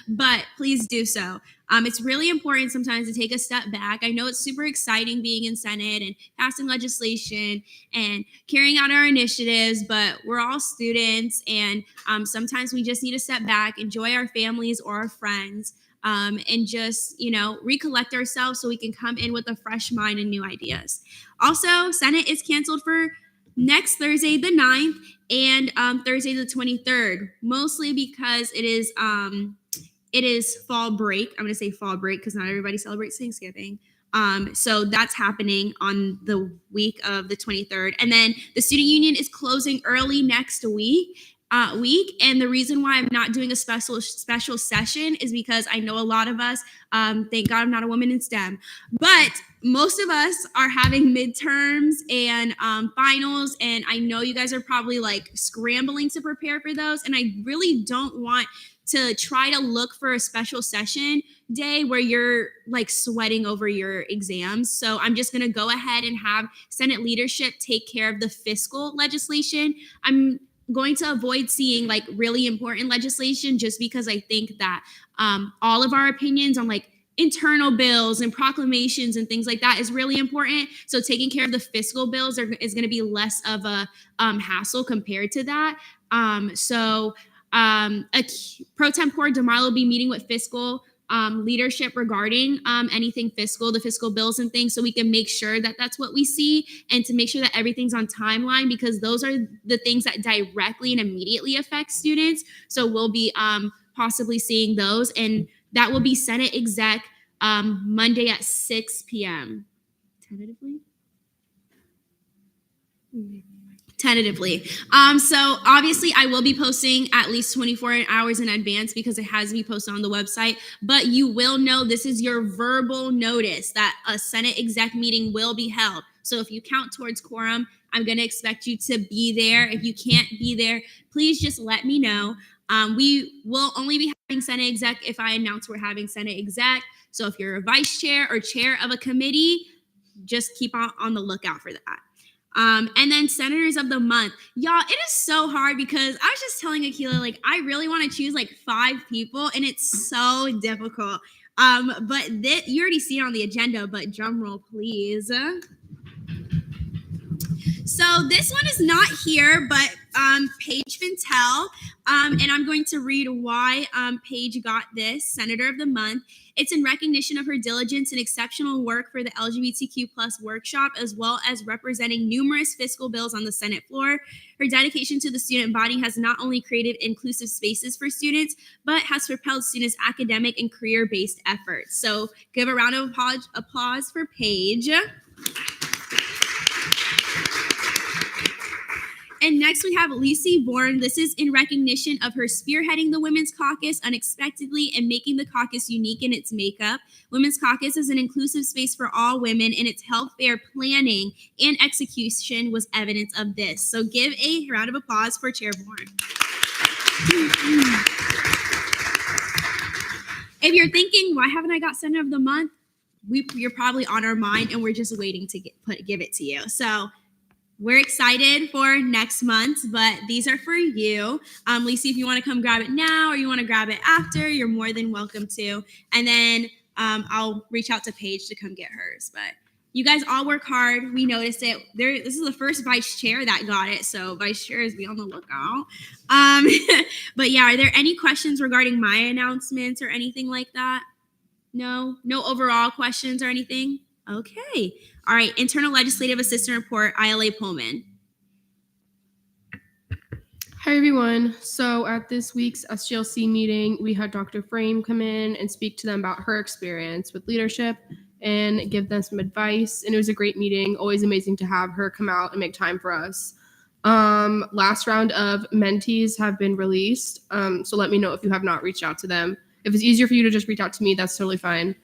But please do so. It's really important sometimes to take a step back. I know it's super exciting being in Senate and passing legislation and carrying out our initiatives, but we're all students, and sometimes we just need to step back, enjoy our families or our friends, and just, recollect ourselves so we can come in with a fresh mind and new ideas. Also, Senate is canceled for next Thursday, the 9th, and Thursday, the 23rd, mostly because it is fall break. I'm going to say fall break because not everybody celebrates Thanksgiving. So that's happening on the week of the 23rd. And then the student union is closing early next week. And the reason why I'm not doing a special session is because I know a lot of us, thank God I'm not a woman in STEM, but most of us are having midterms and finals, and I know you guys are probably like scrambling to prepare for those, and I really don't want to try to look for a special session day where you're like sweating over your exams. So I'm just going to go ahead and have Senate leadership take care of the fiscal legislation. I'm going to avoid seeing like really important legislation just because I think that all of our opinions on like internal bills and proclamations and things like that is really important. So taking care of the fiscal bills is going to be less of a hassle compared to that. Pro Tempore DeMarlo will be meeting with fiscal leadership regarding anything fiscal, the fiscal bills and things, so we can make sure that that's what we see and to make sure that everything's on timeline, because those are the things that directly and immediately affect students. So we'll be possibly seeing those, and that will be Senate Exec Monday at 6 p.m. Tentatively. So obviously I will be posting at least 24 hours in advance because it has to be posted on the website, but you will know this is your verbal notice that a Senate exec meeting will be held. So if you count towards quorum, I'm going to expect you to be there. If you can't be there, please just let me know. We will only be having Senate exec if I announce we're having Senate exec. So if you're a vice chair or chair of a committee, just keep on the lookout for that. And then Senators of the Month. Y'all, it is so hard because I was just telling Akila, like, I really want to choose like 5 people and it's so difficult. But you already see it on the agenda, but drum roll, please. So this one is not here, but Paige Fintel, and I'm going to read why Paige got this Senator of the Month. It's in recognition of her diligence and exceptional work for the LGBTQ+ workshop, as well as representing numerous fiscal bills on the Senate floor. Her dedication to the student body has not only created inclusive spaces for students, but has propelled students' academic and career-based efforts. So give a round of applause for Paige. And next we have Lisi Bourne. This is in recognition of her spearheading the Women's Caucus unexpectedly and making the caucus unique in its makeup. Women's Caucus is an inclusive space for all women, and its health fair planning and execution was evidence of this. So give a round of applause for Chair Bourne. If you're thinking, why haven't I got Senator of the Month? You're probably on our mind, and we're just waiting to give it to you. So we're excited for next month, but these are for you. Lisa, if you want to come grab it now or you want to grab it after, you're more than welcome to. And then I'll reach out to Paige to come get hers. But you guys all work hard. We noticed it. This is the first vice chair that got it, so vice chairs, be on the lookout. But yeah, are there any questions regarding my announcements or anything like that? No overall questions or anything? Okay. All right. Internal Legislative Assistant Report, ILA Pullman. Hi, everyone. So at this week's SGLC meeting, we had Dr. Frame come in and speak to them about her experience with leadership and give them some advice. And it was a great meeting. Always amazing to have her come out and make time for us. Last round of mentees have been released. So let me know if you have not reached out to them. If it's easier for you to just reach out to me, that's totally fine.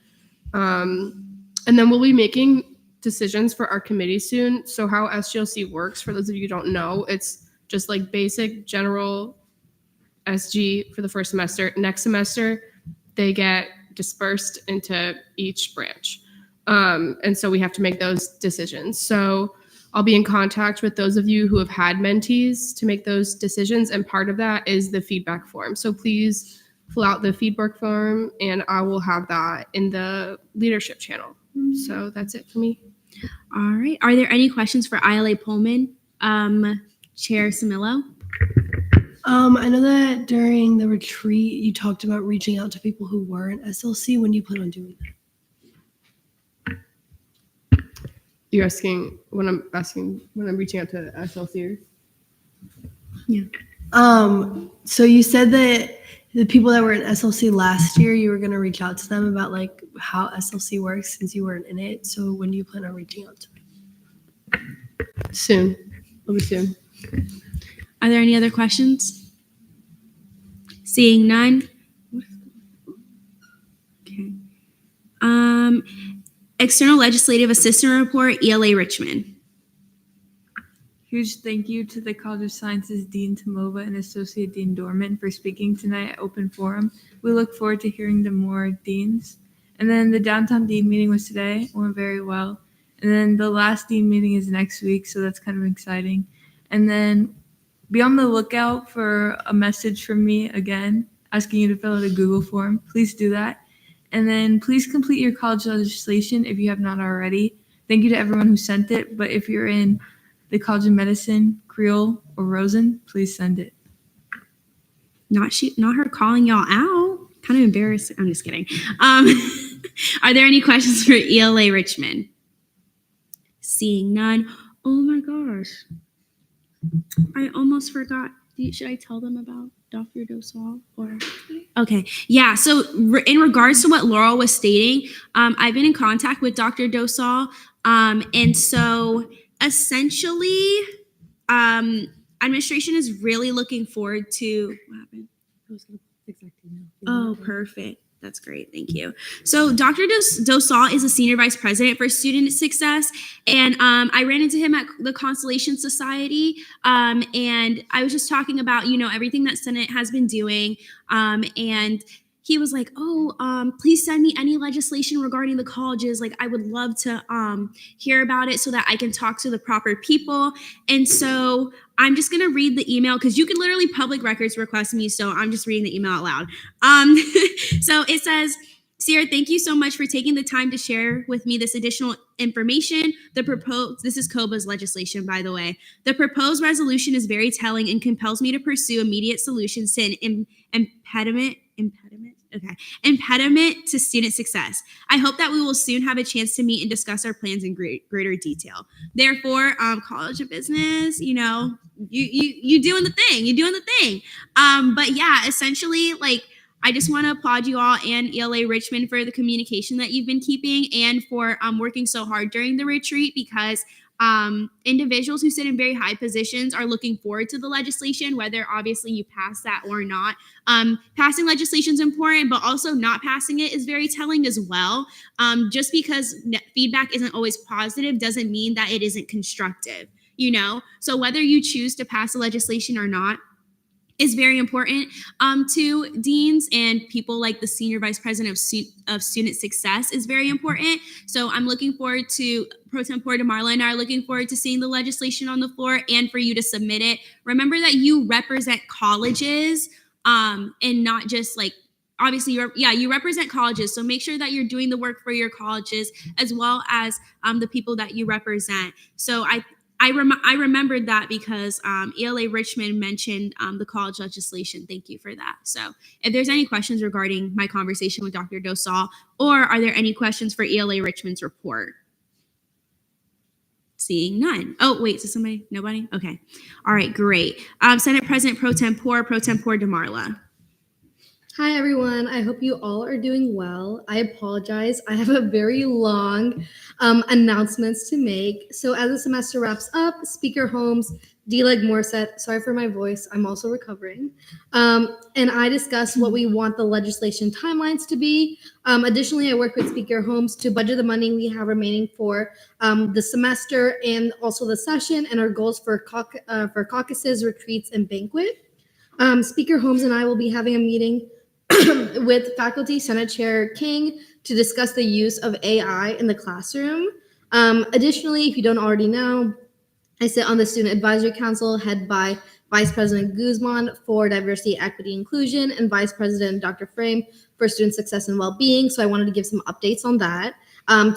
And then we'll be making decisions for our committee soon. So how SGLC works, for those of you who don't know, it's just like basic general SG for the first semester. Next semester, they get dispersed into each branch. And so we have to make those decisions. So I'll be in contact with those of you who have had mentees to make those decisions. And part of that is the feedback form. So please fill out the feedback form and I will have that in the leadership channel. So that's it for me. All right. Are there any questions for ILA Pullman? Chair Samillo? I know that during the retreat, you talked about reaching out to people who weren't SLC. When do you plan on doing that? You're asking when I'm reaching out to SLCers? Yeah. So you said that the people that were in SLC last year, you were going to reach out to them about like how SLC works since you weren't in it. So when do you plan on reaching out to them? Soon. It'll be soon. Are there any other questions? Seeing none. Okay. External Legislative Assistant Report, ELA Richmond. Huge thank you to the College of Sciences Dean Tomova and Associate Dean Dorman for speaking tonight at Open Forum. We look forward to hearing the more deans. And then the downtown dean meeting was today, went very well. And then the last dean meeting is next week, so that's kind of exciting. And then be on the lookout for a message from me again, asking you to fill out a Google form. Please do that. And then please complete your college legislation if you have not already. Thank you to everyone who sent it, but if you're in the College of Medicine, Creole, or Rosen, please send it. Not her calling y'all out. Kind of embarrassing. I'm just kidding. Are there any questions for ELA Richmond? Seeing none. Oh my gosh. I almost forgot. Should I tell them about Dr. Dosal? Or okay. Yeah. So in regards to what Laurel was stating, I've been in contact with Dr. Dosal. And so essentially, administration is really looking forward to what happened. Oh, perfect. That's great. Thank you. So Dr. Dosal is a senior vice president for student success. And I ran into him at the Constellation Society. And I was just talking about, everything that Senate has been doing. And he was like, please send me any legislation regarding the colleges. Like, I would love to hear about it so that I can talk to the proper people. And so I'm just going to read the email because you can literally public records request me. So I'm just reading the email out loud. So it says, Sierra, thank you so much for taking the time to share with me this additional information. This is COBA's legislation, by the way. The proposed resolution is very telling and compels me to pursue immediate solutions to an impediment to student success. I hope that we will soon have a chance to meet and discuss our plans in greater detail. Therefore, College of Business, you doing the thing. But yeah, essentially, like, I just want to applaud you all and ELA Richmond for the communication that you've been keeping and for working so hard during the retreat, because individuals who sit in very high positions are looking forward to the legislation, whether obviously you pass that or not. Passing legislation is important, but also not passing it is very telling as well. Just because feedback isn't always positive doesn't mean that it isn't constructive, So whether you choose to pass the legislation or not is very important to deans, and people like the senior vice president of student success is very important. So I'm looking forward to Pro Tempore DeMarla and I are looking forward to seeing the legislation on the floor and for you to submit it. Remember that you represent colleges and not just like, obviously you represent colleges. So make sure that you're doing the work for your colleges as well as the people that you represent. So I remembered that because ELA Richmond mentioned the college legislation. Thank you for that. So if there's any questions regarding my conversation with Dr. Dosal, or are there any questions for ELA Richmond's report? Seeing none. Oh, wait, so somebody, nobody? Okay. All right, great. Senate President Pro Tempore DeMarla. Hi, everyone. I hope you all are doing well. I apologize. I have a very long announcements to make. So as the semester wraps up, Speaker Holmes, D-Leg Morissette, sorry for my voice, I'm also recovering, and I discussed what we want the legislation timelines to be. Additionally, I worked with Speaker Holmes to budget the money we have remaining for the semester and also the session and our goals for caucuses, retreats, and banquet. Speaker Holmes and I will be having a meeting with faculty, Senate Chair King, to discuss the use of AI in the classroom. Additionally, if you don't already know, I sit on the Student Advisory Council head by Vice President Guzman for Diversity, Equity, Inclusion, and Vice President Dr. Frame for Student Success and Wellbeing. So I wanted to give some updates on that.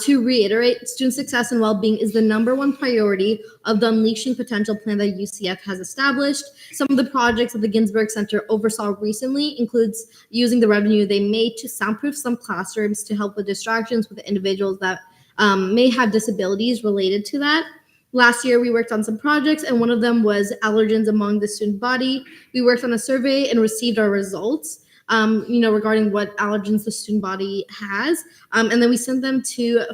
To reiterate, student success and well-being is the #1 priority of the Unleashing Potential plan that UCF has established. Some of the projects that the Ginsburg Center oversaw recently includes using the revenue they made to soundproof some classrooms to help with distractions with individuals that may have disabilities related to that. Last year, we worked on some projects, and one of them was allergens among the student body. We worked on a survey and received our results. regarding what allergens the student body has. And then we sent them to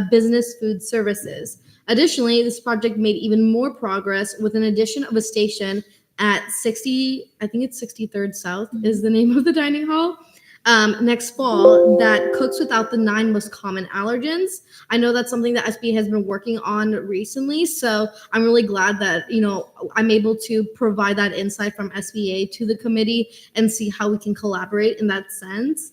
business food services. Additionally, this project made even more progress with an addition of a station at 63rd South is the name of the dining hall. Next fall, that cooks without the 9 most common allergens. I know that's something that SBA has been working on recently, so I'm really glad that I'm able to provide that insight from SBA to the committee and see how we can collaborate in that sense.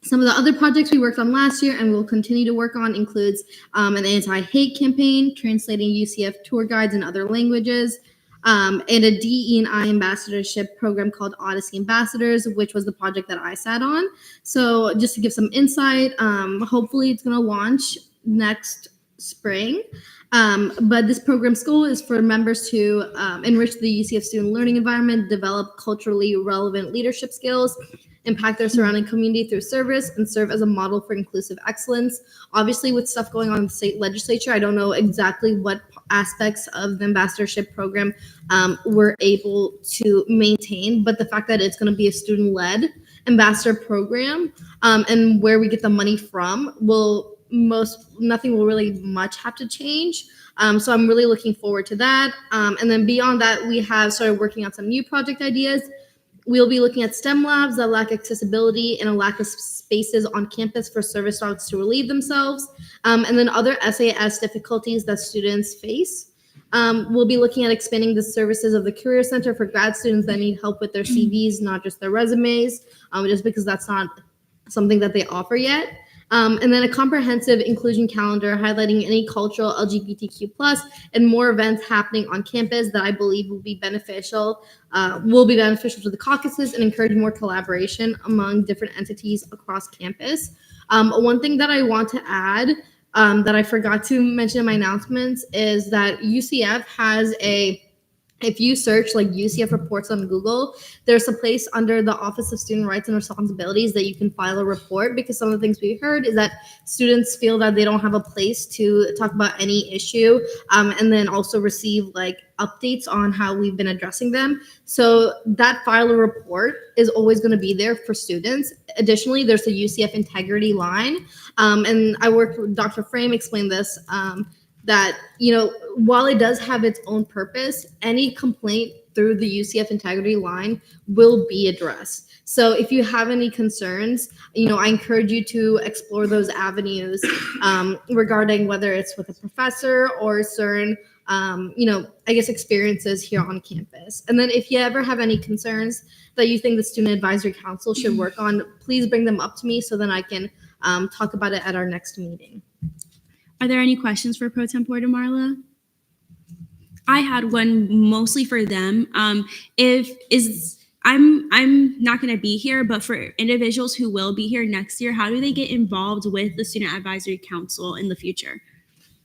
Some of the other projects we worked on last year and will continue to work on includes an anti-hate campaign, translating UCF tour guides in other languages, and a DE&I ambassadorship program called Odyssey Ambassadors, which was the project that I sat on. So just to give some insight, hopefully it's going to launch next spring. But this program's goal is for members to enrich the UCF student learning environment, develop culturally relevant leadership skills, impact their surrounding community through service, and serve as a model for inclusive excellence. Obviously, with stuff going on in the state legislature, I don't know exactly what aspects of the ambassadorship program we're able to maintain, but the fact that it's going to be a student-led ambassador program and where we get the money from nothing will really much have to change. So I'm really looking forward to that. And then beyond that, we have started working on some new project ideas. We'll be looking at STEM labs that lack accessibility and a lack of spaces on campus for service dogs to relieve themselves, and then other SAS difficulties that students face. We'll be looking at expanding the services of the Career Center for grad students that need help with their CVs, not just their resumes, just because that's not something that they offer yet. And then a comprehensive inclusion calendar highlighting any cultural LGBTQ+ and more events happening on campus that I believe will be beneficial to the caucuses and encourage more collaboration among different entities across campus. One thing that I want to add that I forgot to mention in my announcements is that UCF has if you search like UCF reports on Google, there's a place under the Office of Student Rights and Responsibilities that you can file a report, because some of the things we heard is that students feel that they don't have a place to talk about any issue, and then also receive like updates on how we've been addressing them. So that file a report is always going to be there for students. Additionally, there's a UCF integrity line, and I worked with Dr. Frame explained this, that, while it does have its own purpose, any complaint through the UCF integrity line will be addressed. So if you have any concerns, I encourage you to explore those avenues regarding whether it's with a professor or certain, experiences here on campus. And then if you ever have any concerns that you think the Student Advisory Council should work on, please bring them up to me so then I can talk about it at our next meeting. Are there any questions for Pro Tempore Marla? I had one mostly for them. I'm not going to be here, but for individuals who will be here next year, how do they get involved with the Student Advisory Council in the future?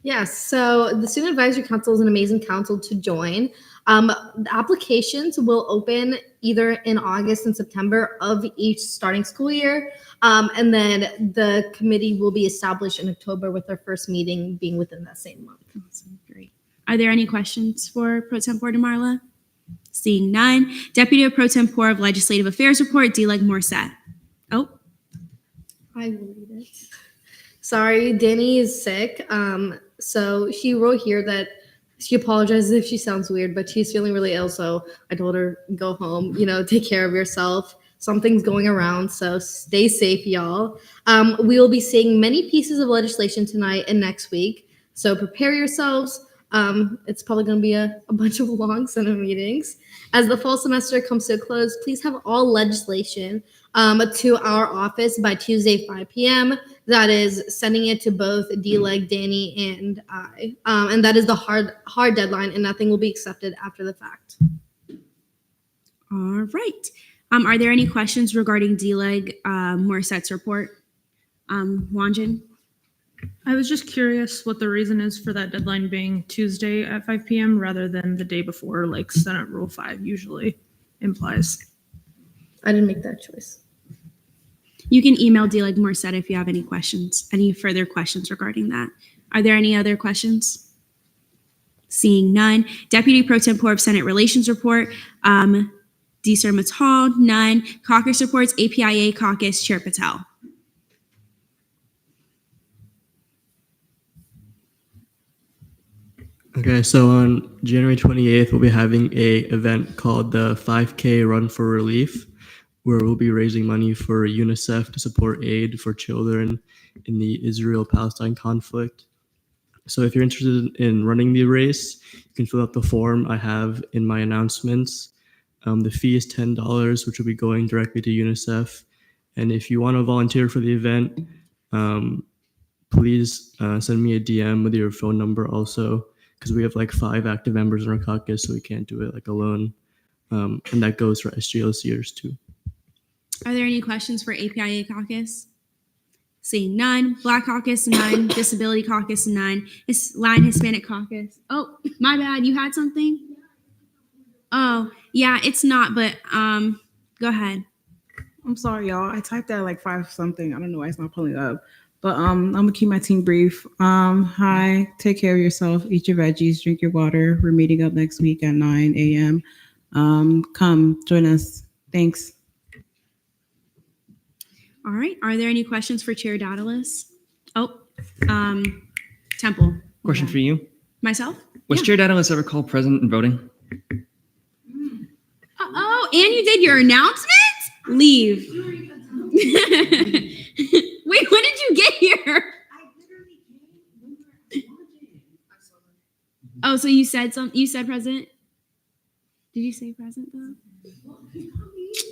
Yes, so the Student Advisory Council is an amazing council to join. The applications will open either in August and September of each starting school year. And then the committee will be established in October with their first meeting being within that same month. Awesome, great. Are there any questions for Pro Tempore Marla? Seeing none. Deputy Pro Tempore of Legislative Affairs Report, D-Leg Morissette. Oh. I will read it. Sorry, Danny is sick. So she wrote here that she apologizes if she sounds weird, but she's feeling really ill. So I told her, go home, take care of yourself. Something's going around, so stay safe, y'all. We will be seeing many pieces of legislation tonight and next week, so prepare yourselves. It's probably going to be a bunch of long Senate meetings. As the fall semester comes to a close, please have all legislation to our office by Tuesday, 5 p.m. That is sending it to both D-Leg, Danny, and I. And that is the hard deadline, and nothing will be accepted after the fact. All right. Are there any questions regarding D-Leg Morissette's report? Wanjin? I was just curious what the reason is for that deadline being Tuesday at 5 p.m. rather than the day before, like Senate Rule 5 usually implies. I didn't make that choice. You can email D-Leg Morissette if you have any questions, any further questions regarding that. Are there any other questions? Seeing none. Deputy Pro Tempore of Senate Relations Report, D. Hall, none. Caucus reports, APIA caucus, Chair Patel. Okay, so on January 28th, we'll be having a event called the 5K Run for Relief, where we'll be raising money for UNICEF to support aid for children in the Israel-Palestine conflict. So if you're interested in running the race, you can fill out the form I have in my announcements. The fee is $10, which will be going directly to UNICEF. And if you want to volunteer for the event, please send me a DM with your phone number also, because we have like 5 active members in our caucus, so we can't do it like alone. And that goes for SGLCers too. Are there any questions for APIA caucus? Seeing none. Black caucus, none. Disability caucus, none. Line Hispanic caucus. Oh, my bad. You had something? Oh, yeah, it's not, but go ahead. I'm sorry, y'all. I typed that like 5 something. I don't know why it's not pulling up. But I'm gonna keep my team brief. Hi, take care of yourself, eat your veggies, drink your water. We're meeting up next week at 9 a.m. Come join us. Thanks. All right. Are there any questions for Chair Daedalus? Oh, Temple. Question for you. Myself? Was Chair Daedalus ever called present in voting? Oh, and you did your announcement? Leave. Wait, when did you get here? Oh, so you said you said present? Did you say present though?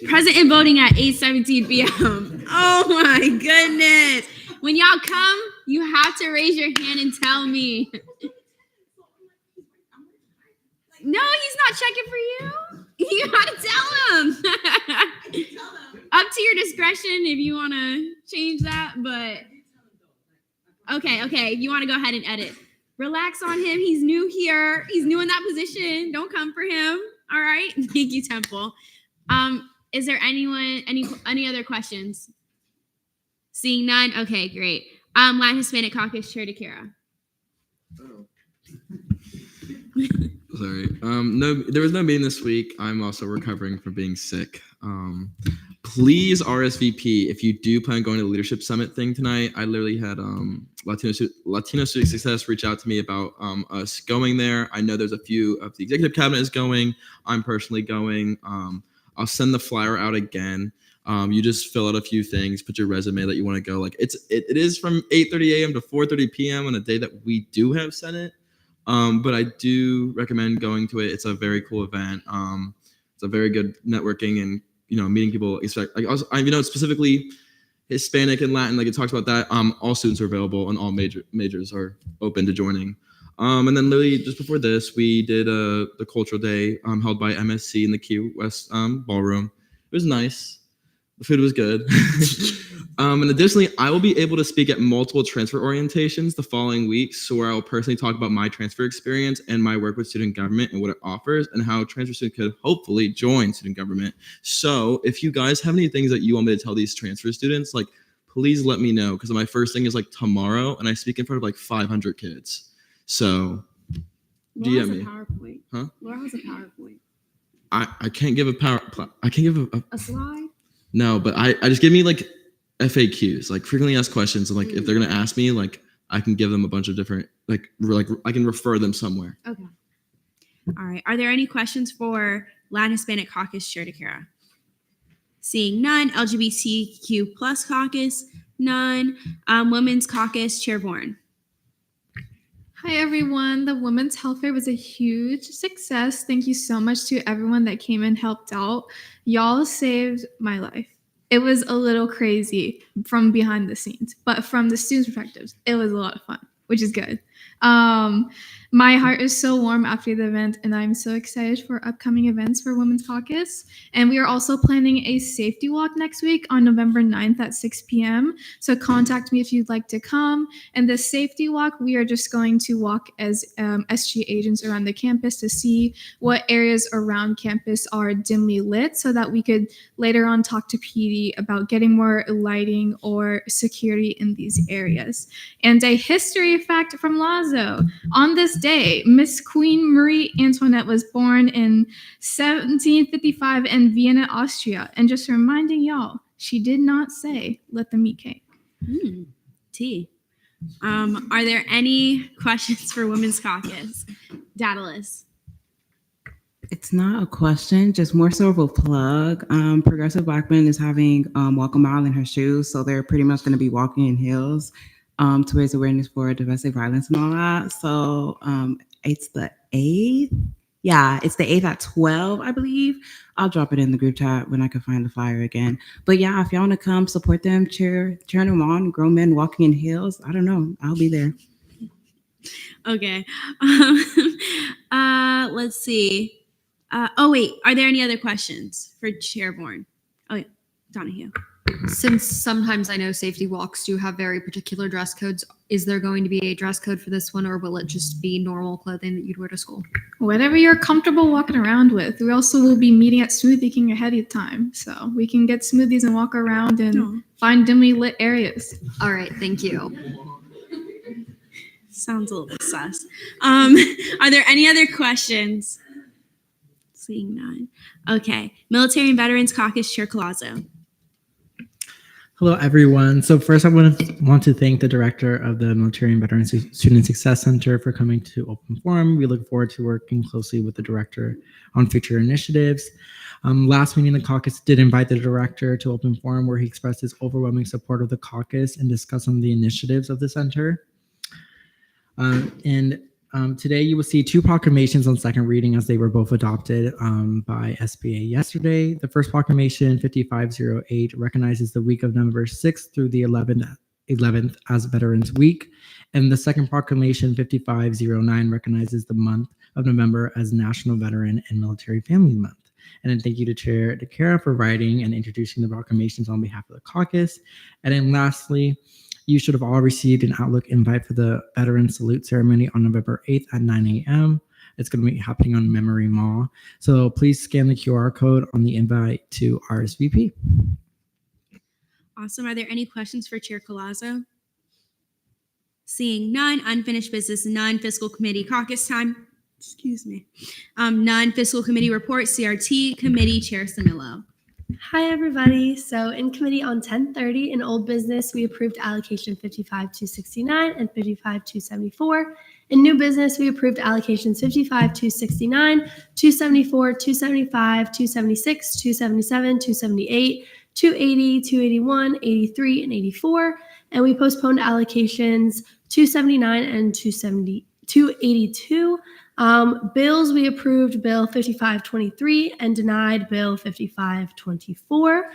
Present and voting at 8:17 p.m. Oh my goodness. When y'all come, you have to raise your hand and tell me. No, he's not checking for you. You gotta tell him. Up to your discretion if you want to change that, but okay. You want to go ahead and edit. Relax on him. He's new here. He's new in that position. Don't come for him. All right. Thank you, Temple. Is there any other questions? Seeing none. Okay, great. Line Hispanic Caucus, Chair DeCara. Sorry. No, there was no meeting this week. I'm also recovering from being sick. Please RSVP if you do plan on going to the leadership summit thing tonight. I literally had Latino Student Success reach out to me about us going there. I know there's a few of the executive cabinet is going. I'm personally going. I'll send the flyer out again. You just fill out a few things, put your resume that you want to go. Like it is from 8:30 a.m. to 4:30 p.m. on a day that we do have Senate. But I do recommend going to it. It's a very cool event. It's a very good networking and meeting people. Specifically Hispanic and Latin. Like it talks about that. All students are available and all majors are open to joining. And then literally just before this, we did the cultural day held by MSC in the Key West ballroom. It was nice. The food was good. And additionally, I will be able to speak at multiple transfer orientations the following weeks, so where I will personally talk about my transfer experience and my work with student government and what it offers and how transfer students could hopefully join student government. So if you guys have any things that you want me to tell these transfer students, like please let me know, because my first thing is like tomorrow and I speak in front of like 500 kids. So Laura has DM a me. PowerPoint. Huh? Laura has a PowerPoint. I can't give A slide? No, but I just give me like FAQs, like frequently asked questions, and like if they're gonna ask me, like I can give them a bunch of different like I can refer them somewhere. Okay. All right. Are there any questions for Latin Hispanic Caucus, Chair DeCara? Seeing none. LGBTQ plus caucus, none. Women's Caucus, Chair Bourne. Hi, everyone. The Women's Health Fair was a huge success. Thank you so much to everyone that came and helped out. Y'all saved my life. It was a little crazy from behind the scenes, but from the students' perspectives, it was a lot of fun, which is good. My heart is so warm after the event, and I'm so excited for upcoming events for Women's Caucus. And we are also planning a safety walk next week on November 9th at 6 p.m. So contact me if you'd like to come. And the safety walk, we are just going to walk as SG agents around the campus to see what areas around campus are dimly lit so that we could later on talk to PD about getting more lighting or security in these areas. And a history fact from Law Colazo. On this day, Miss Queen Marie Antoinette was born in 1755 in Vienna, Austria. And just reminding y'all, she did not say, let them eat cake. Tea. Are there any questions for Women's Caucus? Daedalus. It's not a question, just more so of a plug. Progressive Black Men is having Walk a Mile in Her Shoes. So they're pretty much going to be walking in heels to raise awareness for domestic violence and all that. So it's the 8th. Yeah, it's the 8th at 12, I believe. I'll drop it in the group chat when I can find the flyer again. But yeah, if y'all want to come support them, cheer them on, grown men walking in heels, I don't know. I'll be there. Okay. Let's see. Oh, wait. Are there any other questions for Chairborne? Oh, yeah. Donahue. Since sometimes I know safety walks do have very particular dress codes, is there going to be a dress code for this one, or will it just be normal clothing that you'd wear to school? Whatever you're comfortable walking around with. We also will be meeting at Smoothie King ahead of time, so we can get smoothies and walk around and find dimly lit areas. All right, thank you. Sounds a little sus. Are there any other questions? Seeing none. Okay. Military and Veterans Caucus, Chair Colazo. Hello, everyone. So first, I want to thank the director of the Military and Veterans Student Success Center for coming to Open Forum. We look forward to working closely with the director on future initiatives. Last meeting, the caucus did invite the director to Open Forum, where he expressed his overwhelming support of the caucus and discussed some of the initiatives of the center. Today, you will see two proclamations on second reading as they were both adopted by SBA yesterday. The first proclamation, 5508, recognizes the week of November 6th through the 11th as Veterans Week. And the second proclamation, 5509, recognizes the month of November as National Veteran and Military Family Month. And then thank you to Chair DeCara for writing and introducing the proclamations on behalf of the caucus. And then lastly, you should have all received an Outlook invite for the Veteran Salute Ceremony on November 8th at 9 a.m. It's going to be happening on Memory Mall. So please scan the QR code on the invite to RSVP. Awesome. Are there any questions for Chair Colazo? Seeing none. Unfinished business, none. Fiscal Committee caucus time. Excuse me. None. Fiscal Committee report, CRT Committee Chair Samillo. Hi, everybody. So in committee on 1030 in old business, we approved allocation 55269 and 55274. In new business, we approved allocations 55269, 274, 275, 276, 277, 278, 280, 281, 83, and 84. And we postponed allocations 279 and 282. Bills, we approved Bill 5523 and denied Bill 5524.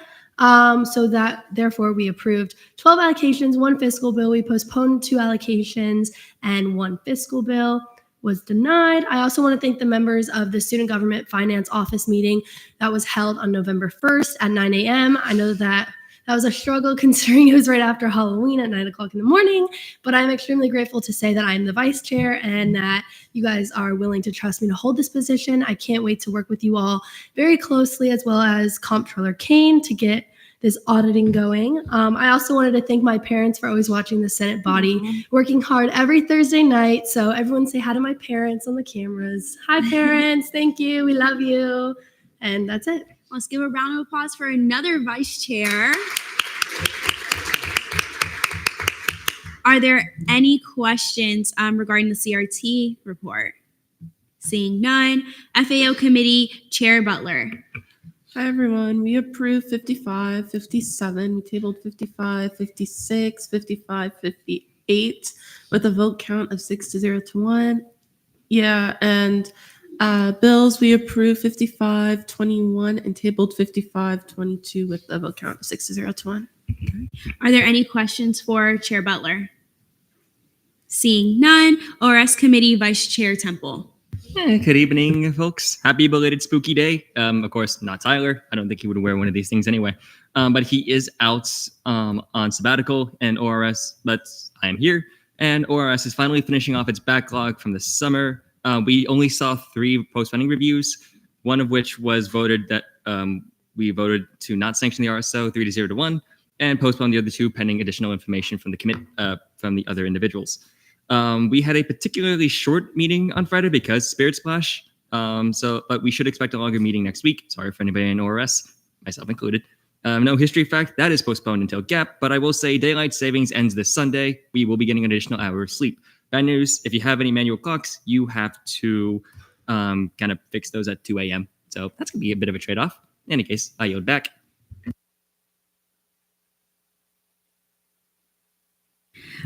So that therefore we approved 12 allocations, one fiscal bill. We postponed 2 allocations and 1 fiscal bill was denied. I also want to thank the members of the Student Government Finance Office meeting that was held on November 1st at 9 a.m. I know that was a struggle considering it was right after Halloween at 9 o'clock in the morning, but I'm extremely grateful to say that I'm the vice chair and that you guys are willing to trust me to hold this position. I can't wait to work with you all very closely, as well as Comptroller Kane, to get this auditing going. I also wanted to thank my parents for always watching the Senate body, working hard every Thursday night. So everyone say hi to my parents on the cameras. Hi, parents. Thank you. We love you. And that's it. Let's give a round of applause for another vice chair. Are there any questions regarding the CRT report? Seeing none. FAO Committee, Chair Butler. Hi, everyone. We approved 55, 57. We tabled 55, 56, 55, 58 with a vote count of 6-0 to 1. Yeah, and bills, we approved 55, 21 and tabled 55, 22 with a vote count of 6-0 to 1. Are there any questions for Chair Butler? Seeing none. ORS Committee, Vice Chair Temple. Good evening, folks. Happy belated spooky day. Of course, not Tyler. I don't think he would wear one of these things anyway. But he is out on sabbatical, and ORS, I am here. And ORS is finally finishing off its backlog from the summer. We only saw 3 post-funding reviews, one of which was voted that we voted to not sanction the RSO 3-0 to 1, and postpone the other 2 pending additional information from the from the other individuals. We had a particularly short meeting on Friday because Spirit Splash. But we should expect a longer meeting next week. Sorry for anybody in ORS, myself included. No history fact, that is postponed until GAP, but I will say daylight savings ends this Sunday. We will be getting an additional hour of sleep. Bad news, if you have any manual clocks, you have to kind of fix those at 2 a.m. So that's going to be a bit of a trade-off. In any case, I yield back.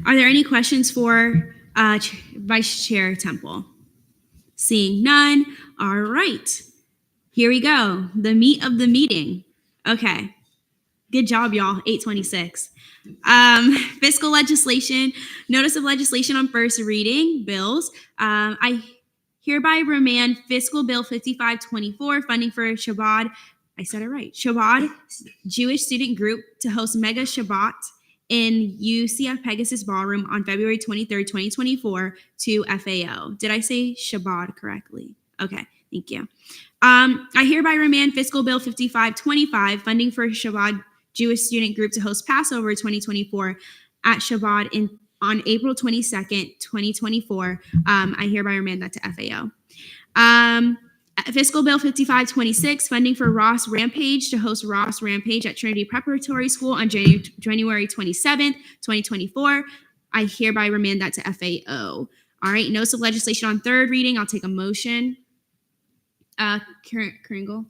Are there any questions for Vice Chair Temple? Seeing none. All right. Here we go. The meat of the meeting. Okay. Good job, y'all. 8:26. Fiscal legislation. Notice of legislation on first reading. Bills. I hereby remand Fiscal Bill 5524, funding for Shabbat. I said it right. Shabbat Jewish Student Group to host Mega Shabbat in UCF Pegasus Ballroom on February 23rd, 2024 to FAO. Did I say Shabbat correctly? Okay, thank you. I hereby remand Fiscal Bill 5525, funding for Shabbat Jewish Student Group to host Passover 2024 at Shabbat on April 22nd, 2024. I hereby remand that to FAO. Fiscal Bill 5526, funding for Ross Rampage to host Ross Rampage at Trinity Preparatory School on January 27th, 2024. I hereby remand that to FAO. All right, notice of legislation on third reading. I'll take a motion. Kringle.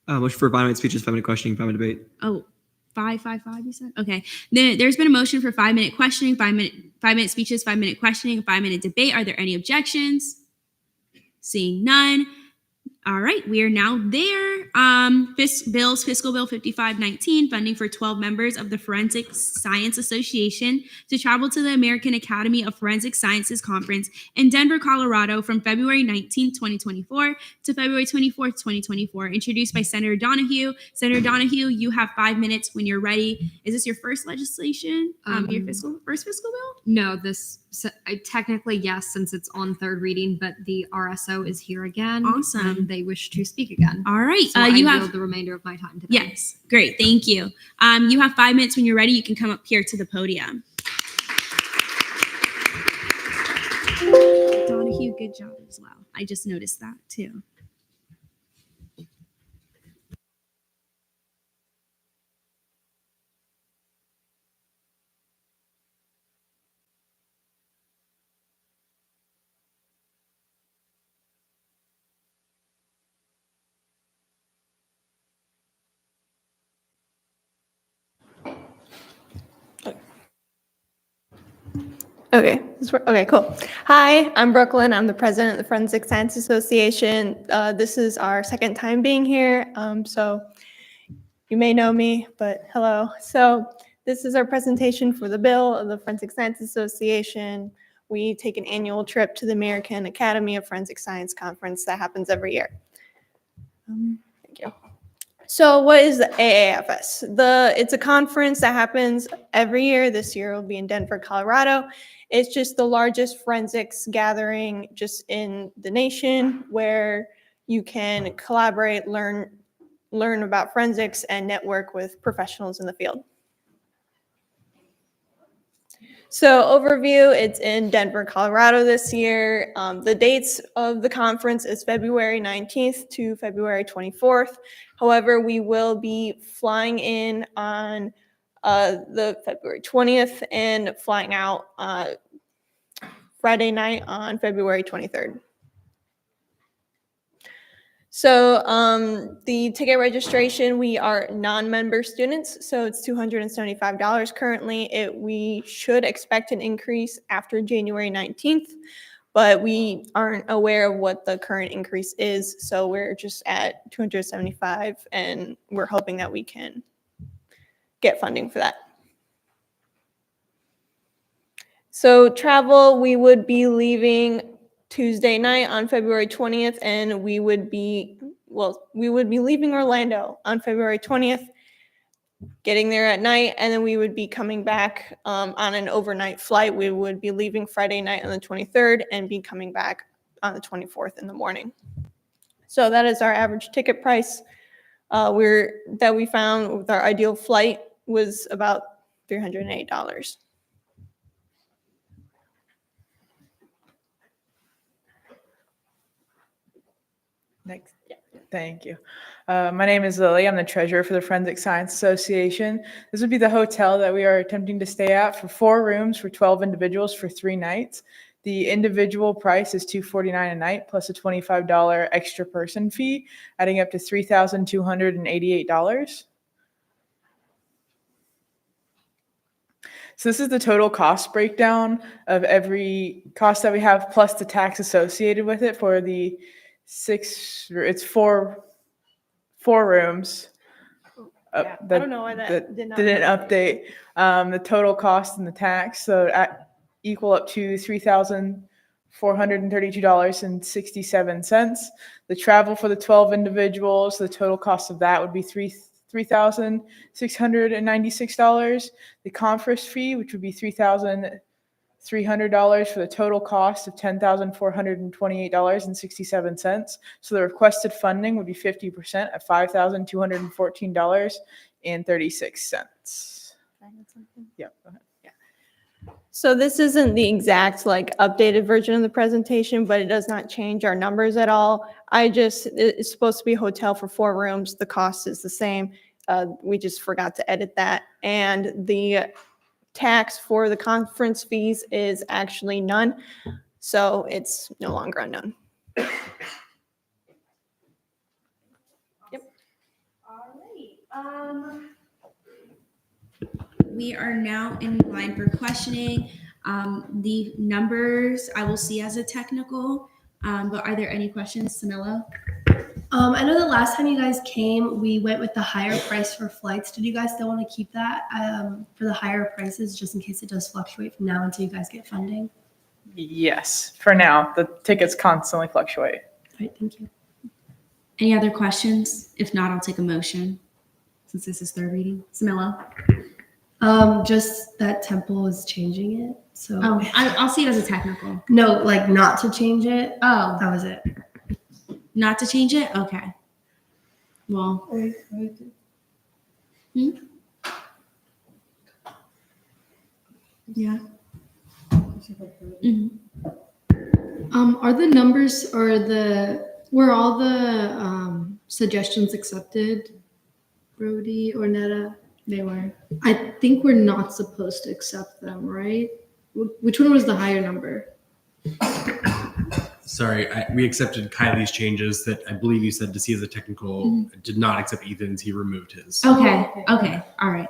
Motion for 5-minute speeches, 5-minute questioning, 5-minute debate. Oh, 555, you said? Okay. There's been a motion for 5-minute questioning, 5-minute speeches, 5-minute questioning, and 5-minute debate. Are there any objections? Seeing none. All right, we are now there. Fiscal Bill 5519, funding for 12 members of the Forensic Science Association to travel to the American Academy of Forensic Sciences Conference in Denver, Colorado from February 19th, 2024 to February 24th, 2024, introduced by Senator Donahue. Senator Donahue, you have 5 minutes when you're ready. Is this your first legislation? Your first fiscal bill? No, technically yes, since it's on third reading, but the RSO is here again. Awesome. And they wish to speak again. All right. So You I have yield the remainder of my time today. Yes, great. Thank you. You have 5 minutes when you're ready. You can come up here to the podium. Donahue, good job as well. I just noticed that too. Okay, cool. Hi, I'm Brooklyn. I'm the president of the Forensic Science Association. This is our second time being here, so you may know me, but hello. So this is our presentation for the bill of the Forensic Science Association. We take an annual trip to the American Academy of Forensic Science Conference that happens every year. Thank you. So what is the AAFS? It's a conference that happens every year. This year it will be in Denver, Colorado. It's just the largest forensics gathering just in the nation where you can collaborate, learn about forensics, and network with professionals in the field. So overview, it's in Denver, Colorado this year. The dates of the conference is February 19th to February 24th. However, we will be flying in on the February 20th and flying out Friday night on February 23rd. So the ticket registration, we are non-member students, so it's $275 currently. We should expect an increase after January 19th, but we aren't aware of what the current increase is, so we're just at $275, and we're hoping that we can get funding for that. So travel, we would be leaving Tuesday night on February 20th, and we would be leaving Orlando on February 20th, getting there at night, and then we would be coming back on an overnight flight. We would be leaving Friday night on the 23rd and be coming back on the 24th in the morning. So that is our average ticket price that we found with our ideal flight was about $308. Next. Thank you. My name is Lily. I'm the treasurer for the Forensic Science Association. This would be the hotel that we are attempting to stay at for 4 rooms for 12 individuals for 3 nights. The individual price is $249 a night plus a $25 extra person fee, adding up to $3,288. So this is the total cost breakdown of every cost that we have plus the tax associated with it for the it's four rooms. Yeah, I don't know why that did not didn't update the total cost and the tax. So equal up to $3,432.67. The travel for the 12 individuals, the total cost of that would be $3,696. The conference fee, which would be $3,300 for the total cost of $10,428.67. So the requested funding would be 50% at $5,214.36. Yep. Go ahead. So this isn't the exact updated version of the presentation, but it does not change our numbers at all. It's supposed to be a hotel for 4 rooms. The cost is the same. We just forgot to edit that. And the tax for the conference fees is actually none. So it's no longer unknown. All right. We are now in line for questioning. The numbers I will see as a technical, but are there any questions, Samilla? I know the last time you guys came, we went with the higher price for flights. Did you guys still want to keep that for the higher prices, just in case it does fluctuate from now until you guys get funding? Yes, for now. The tickets constantly fluctuate. All right, thank you. Any other questions? If not, I'll take a motion since this is 3rd reading. Samilla? Just that Temple is changing it. So I'll see it as a technical. No, not to change it. Oh, that was it. Not to change it? Okay. Well. Yeah. Are the numbers or were all the suggestions accepted, Brody or Netta? They were. I think we're not supposed to accept them, right? Which one was the higher number? Sorry, we accepted Kylie's changes that I believe you said to see as a technical. Did not accept Ethan's. He removed his. Okay. All right.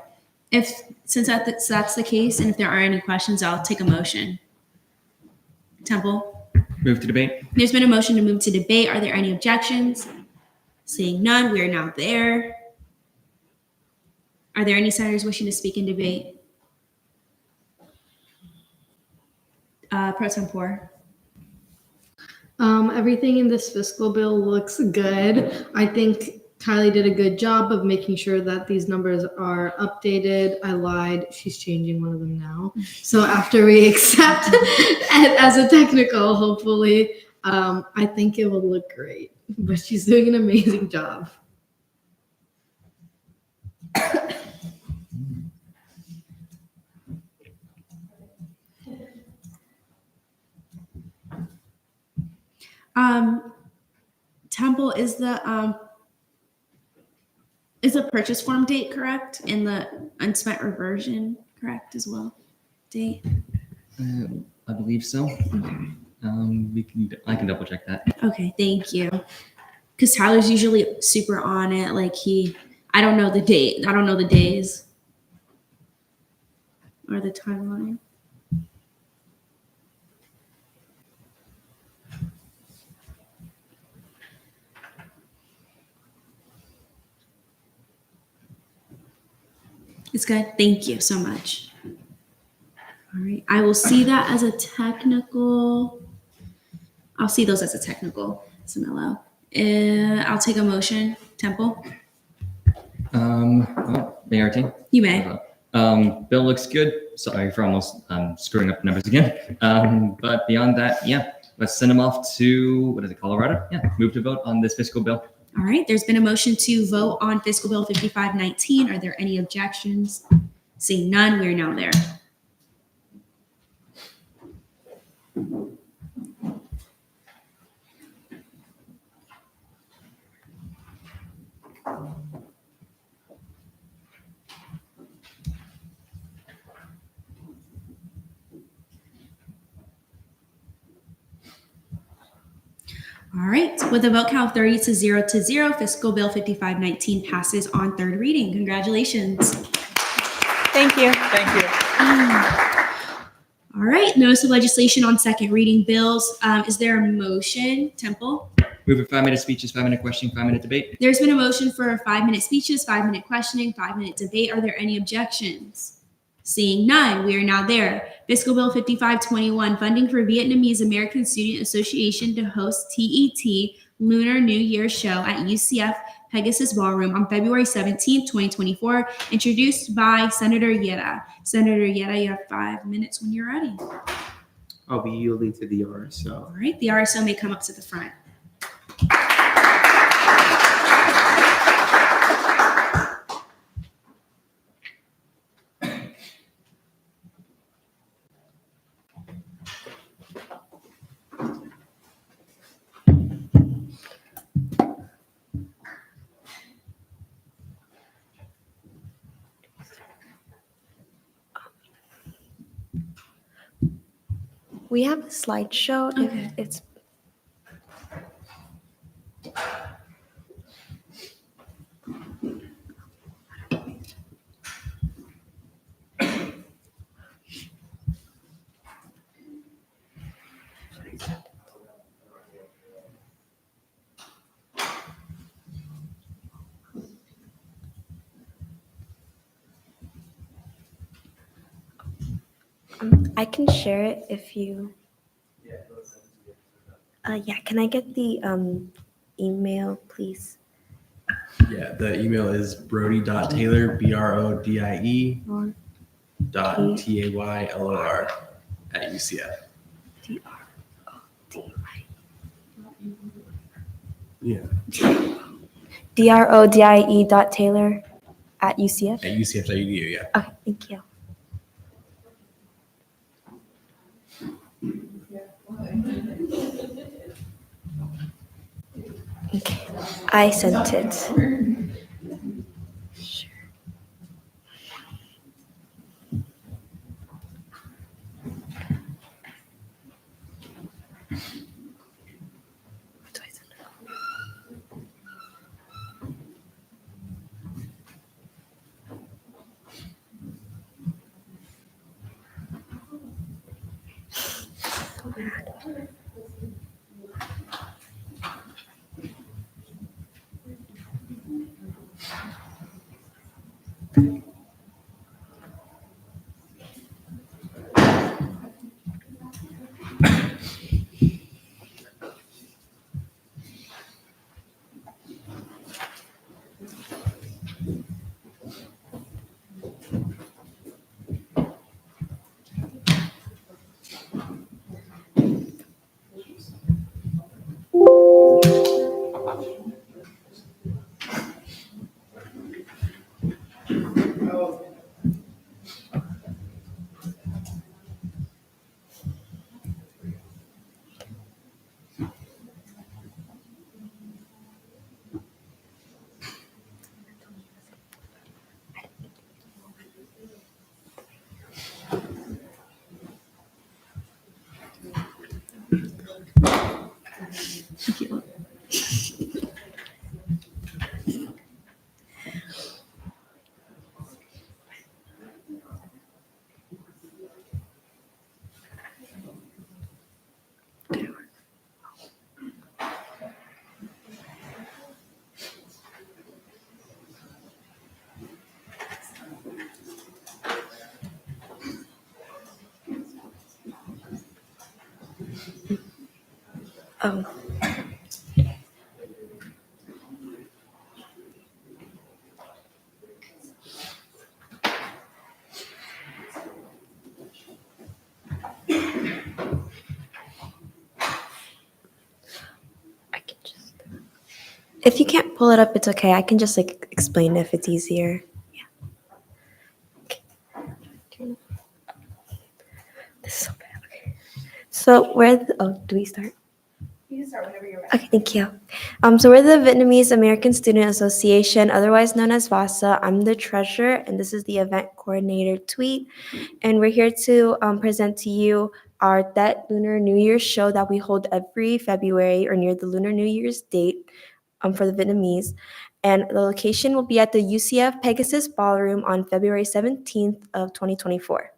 Since that's the case, and if there are any questions, I'll take a motion. Temple? Move to debate. There's been a motion to move to debate. Are there any objections? Seeing none, we are now there. Are there any senators wishing to speak in debate? Pro Tempore. Everything in this fiscal bill looks good. I think Kylie did a good job of making sure that these numbers are updated. I lied. She's changing one of them now. So after we accept it as a technical, hopefully, I think it will look great. But she's doing an amazing job. Temple, is the purchase form date correct and the unspent reversion correct as well? Date? I believe so. I can double check that. Okay, thank you. Because Tyler's usually super on it. I don't know the date. I don't know the days or the timeline. It's good. Thank you so much. All right. I will see that as a technical. I'll see those as a technical, Samillo. I'll take a motion. Temple? Mayor T? You may. Bill looks good. Sorry for almost screwing up the numbers again. But beyond that, yeah, let's send them off to, Colorado? Yeah, move to vote on this fiscal bill. All right, there's been a motion to vote on Fiscal Bill 5519. Are there any objections? Seeing none, we are now there. All right, with a vote count of 30 to 0, Fiscal Bill 5519 passes on third reading. Congratulations. Thank you. Thank you. All right, notice of legislation on second reading bills. Is there a motion, Temple? Move for 5-minute speeches, 5-minute questioning, 5-minute debate. There's been a motion for 5-minute speeches, 5-minute questioning, 5-minute debate. Are there any objections? Seeing none, we are now there. Fiscal Bill 5521, funding for Vietnamese American Student Association to host TET Lunar New Year show at UCF Pegasus Ballroom on February 17, 2024, introduced by Senator Yetta. Senator Yetta, you have 5 minutes when you're ready. I'll be yielding to the RSO. All right, the RSO may come up to the front. We have a slideshow. Okay. If it's I can share it if you. Yeah, can I get the email, please? Yeah, the email is brody.taylor, BRODIE .TAYLOR at UCF. Yeah, DRODIE.Taylor at UCF. at UCF.edu, yeah. Okay, thank you. Okay, I sent it. Oh. If you can't pull it up, it's okay. I can just like explain if it's easier. Yeah. Okay. This is so bad. Okay. So do we start? You can start whenever you're ready. Okay, thank you. So we're the Vietnamese American Student Association, otherwise known as VASA. I'm the treasurer, and this is the event coordinator tweet. And we're here to present to you our Tet Lunar New Year show that we hold every February or near the Lunar New Year's date for the Vietnamese. And the location will be at the UCF Pegasus Ballroom on February 17th of 2024.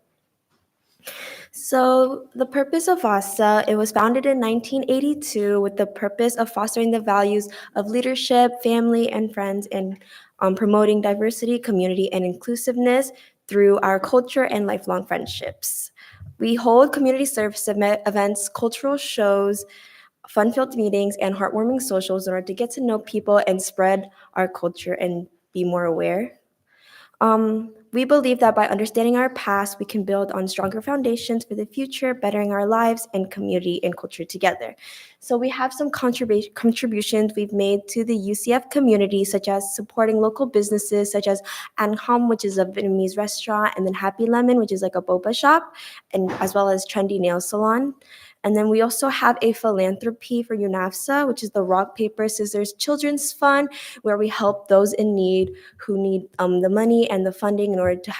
So the purpose of VASA, it was founded in 1982 with the purpose of fostering the values of leadership, family, and friends, and promoting diversity, community, and inclusiveness through our culture and lifelong friendships. We hold community service events, cultural shows, fun-filled meetings, and heartwarming socials in order to get to know people and spread our culture and be more aware. We believe that by understanding our past, we can build on stronger foundations for the future, bettering our lives and community and culture together. So we have some contributions we've made to the UCF community, such as supporting local businesses such as An Hom, which is a Vietnamese restaurant, and then Happy Lemon, which is like a boba shop, and as well as Trendy Nail Salon. And then we also have a philanthropy for UNAFSA, which is the Rock, Paper, Scissors Children's Fund, where we help those in need who need the money and the funding in order to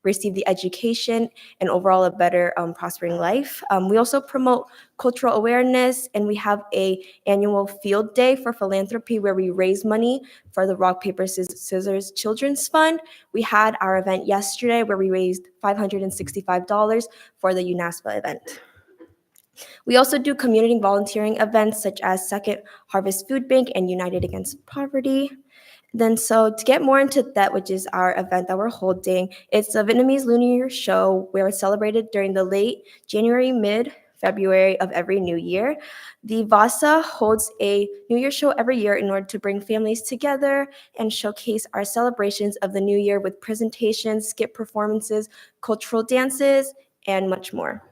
receive the education and overall a better prospering life. We also promote cultural awareness, and we have a annual field day for philanthropy where we raise money for the Rock, Paper, Scissors Children's Fund. We had our event yesterday where we raised $565 for the UNASPA event. We also do community volunteering events such as Second Harvest Food Bank and United Against Poverty. Then so to get more into that, which is our event that we're holding, it's a Vietnamese Lunar Year show where it's celebrated during the late January, mid-February of every new year. The VASA holds a New Year show every year in order to bring families together and showcase our celebrations of the new year with presentations, skit performances, cultural dances, and much more.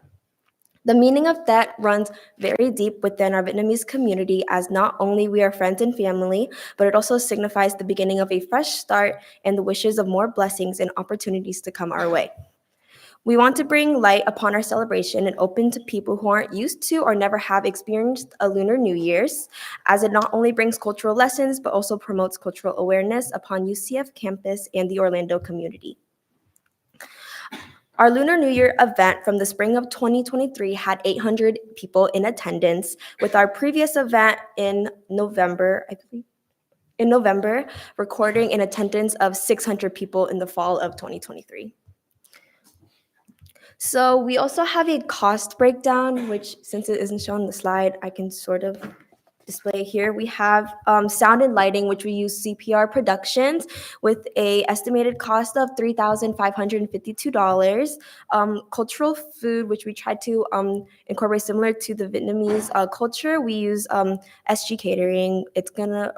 The meaning of that runs very deep within our Vietnamese community, as not only we are friends and family, but it also signifies the beginning of a fresh start and the wishes of more blessings and opportunities to come our way. We want to bring light upon our celebration and open to people who aren't used to or never have experienced a Lunar New Year's, as it not only brings cultural lessons, but also promotes cultural awareness upon UCF campus and the Orlando community. Our Lunar New Year event from the spring of 2023 had 800 people in attendance, with our previous event in November, recording an attendance of 600 people in the fall of 2023. So we also have a cost breakdown, which since it isn't shown on the slide, I can sort of display here. We have sound and lighting, which we use CPR Productions with a estimated cost of $3,552. Cultural food, which we try to incorporate similar to the Vietnamese culture. We use SG Catering. It's gonna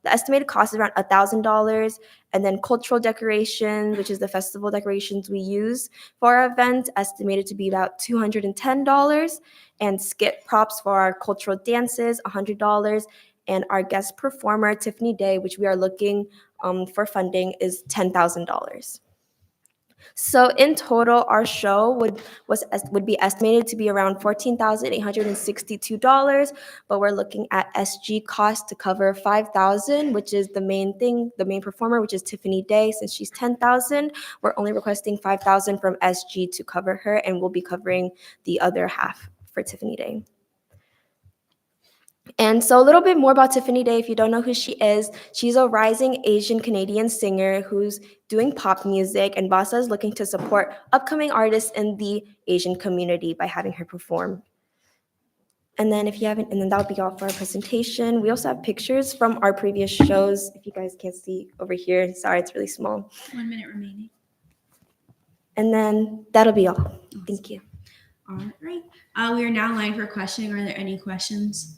the estimated cost is around $1,000. And then cultural decoration, which is the festival decorations we use for our event, estimated to be about $210. And skit props for our cultural dances, $100. And our guest performer, Tiffany Day, which we are looking for funding, is $10,000. So in total, our show would be estimated to be around $14,862, but we're looking at SG costs to cover $5,000, which is the main performer, which is Tiffany Day. Since she's $10,000, we're only requesting $5,000 from SG to cover her, and we'll be covering the other half for Tiffany Day. And so a little bit more about Tiffany Day, if you don't know who she is. She's a rising Asian Canadian singer who's doing pop music, and VASA is looking to support upcoming artists in the Asian community by having her perform. And then that'll be all for our presentation. We also have pictures from our previous shows. If you guys can't see over here, sorry, it's really small. 1 minute remaining. And then that'll be all. Thank you. All right. We are now live for questioning. Are there any questions?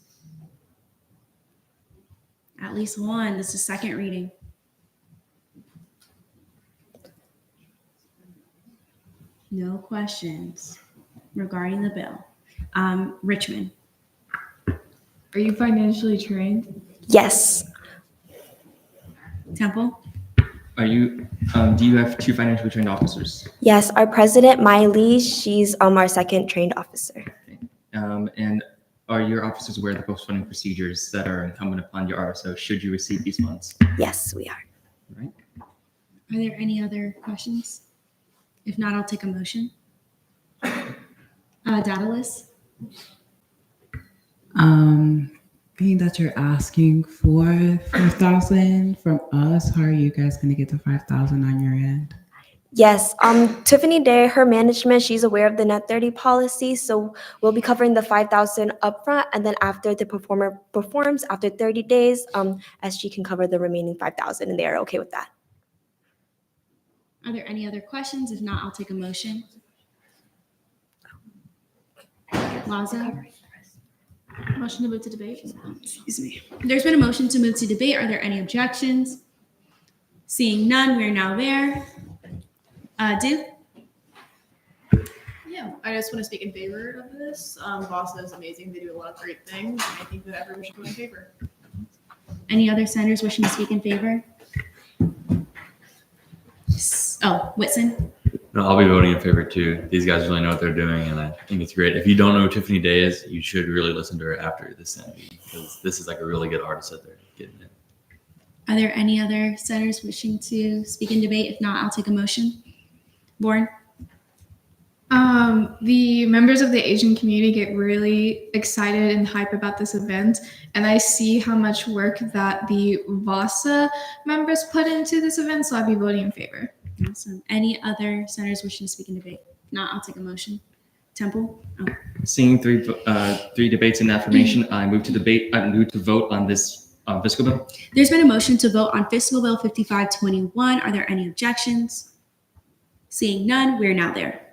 At least one. This is second reading. No questions regarding the bill. Richmond. Are you financially trained? Yes. Temple. Are you? Do you have two financially trained officers? Yes, our president, Miley, she's our second trained officer. And are your officers aware of the post-funding procedures that are incumbent upon your RSO should you receive these funds? Yes, we are. Right. Are there any other questions? If not, I'll take a motion. Daedalus? Being that you're asking for 5,000 from us, how are you guys gonna get the 5,000 on your end? Yes, Tiffany Day, her management, she's aware of the Net 30 policy, so we'll be covering the 5,000 upfront, and then after the performer performs, after 30 days, SG can cover the remaining 5,000, and they are okay with that. Are there any other questions? If not, I'll take a motion. Laza? Motion to move to debate. Excuse me. There's been a motion to move to debate. Are there any objections? Seeing none, we're now there. Duke? Yeah, I just want to speak in favor of this. VASA is amazing. They do a lot of great things. And I think that everyone should go in favor. Any other senators wishing to speak in favor? Oh, Whitson? No, I'll be voting in favor too. These guys really know what they're doing, and I think it's great. If you don't know who Tiffany Day is, you should really listen to her after the Senate meeting, because this is like a really good artist that they're getting in. Are there any other senators wishing to speak in debate? If not, I'll take a motion. Lauren? The members of the Asian community get really excited and hype about this event, and I see how much work that the VASA members put into this event, so I'll be voting in favor. Awesome. Any other senators wishing to speak in debate? If not, I'll take a motion. Temple? Oh. Seeing three debates in affirmation, I move to vote on this fiscal bill. There's been a motion to vote on Fiscal Bill 5521. Are there any objections? Seeing none, we're now there.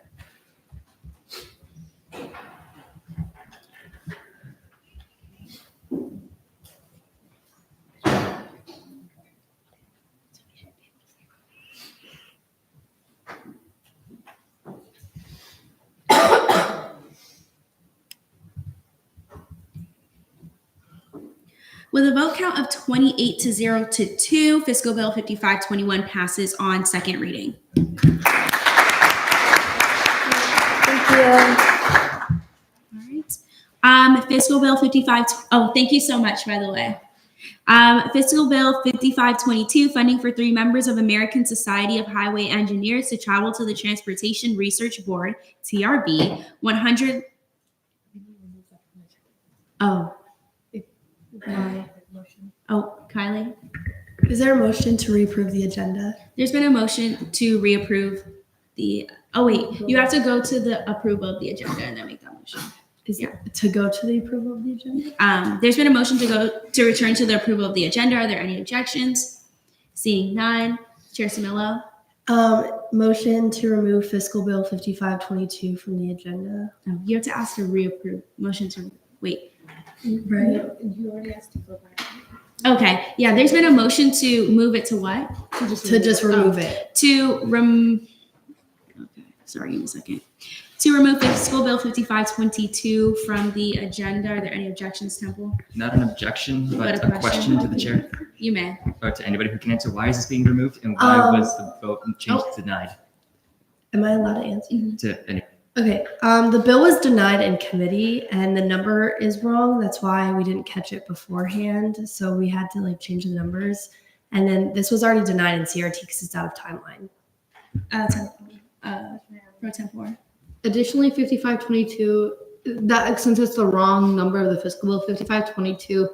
With a vote count of 28-0 to 2, Fiscal Bill 5521 passes on second reading. Thank you. All right. Fiscal Bill 55. Oh, thank you so much, by the way. Fiscal Bill 5522, funding for 3 members of American Society of Highway Engineers to travel to the Transportation Research Board, TRB, 100. Oh. Oh, Kylie? Is there a motion to reapprove the agenda? There's been a motion to reapprove the, oh wait, you have to go to the approval of the agenda and then make that motion. Is it to go to the approval of the agenda? There's been a motion to return to the approval of the agenda. Are there any objections? Seeing none, Chair Samillo? Motion to remove Fiscal Bill 5522 from the agenda. No, you have to ask to reapprove. Motion to, wait. Right. You already asked to go back. Okay, yeah, there's been a motion to move it to what? To just remove it. Okay, sorry, give me a second. To remove Fiscal Bill 5522 from the agenda. Are there any objections, Temple? Not an objection, but But a question to the chair, You may. or to anybody who can answer. Why is this being removed, and why was the vote changed denied? Am I allowed to answer? To any. Okay. The bill was denied in committee and the number is wrong. That's why we didn't catch it beforehand. So we had to change the numbers. And then this was already denied in CRT because it's out of timeline. Pro Tempore. Additionally, 5522, that since it's the wrong number of the fiscal bill, 5522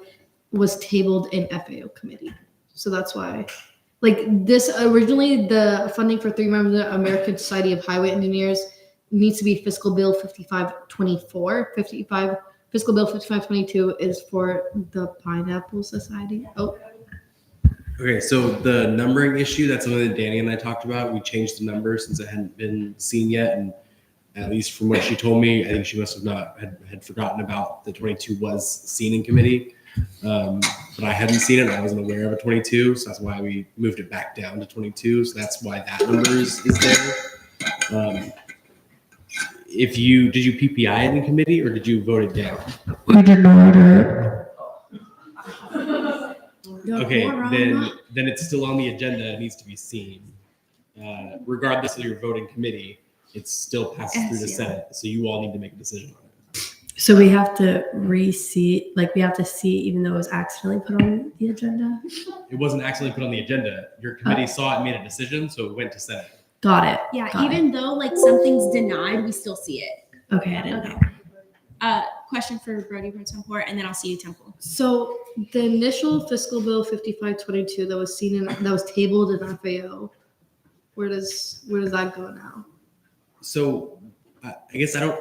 was tabled in FAO committee. So that's why, this originally the funding for 3 members of the American Society of Highway Engineers needs to be Fiscal Bill 5524. Fiscal Bill 5522 is for the Pineapple Society. Oh. Okay, so the numbering issue, that's something that Danny and I talked about. We changed the number since it hadn't been seen yet. And at least from what she told me, I think she must have not had forgotten about the 22 was seen in committee. But I hadn't seen it. I wasn't aware of a 22. So that's why we moved it back down to 22. So that's why that number is there. Did you PPI it in committee or did you vote it down? We didn't order. Okay, then it's still on the agenda. It needs to be seen. Regardless of your voting committee, it still passes through the Senate. So you all need to make a decision on it. So we have to re-see, we have to see even though it was accidentally put on the agenda? It wasn't accidentally put on the agenda. Your committee saw it and made a decision, so it went to Senate. Got it. Yeah, Got even though something's denied, we still see it. Okay, I didn't know. Question for Brody Pro Tempore, and then I'll see you, Temple. So the initial fiscal bill 5522 that was tabled in FAO, where does that go now? So I guess I'm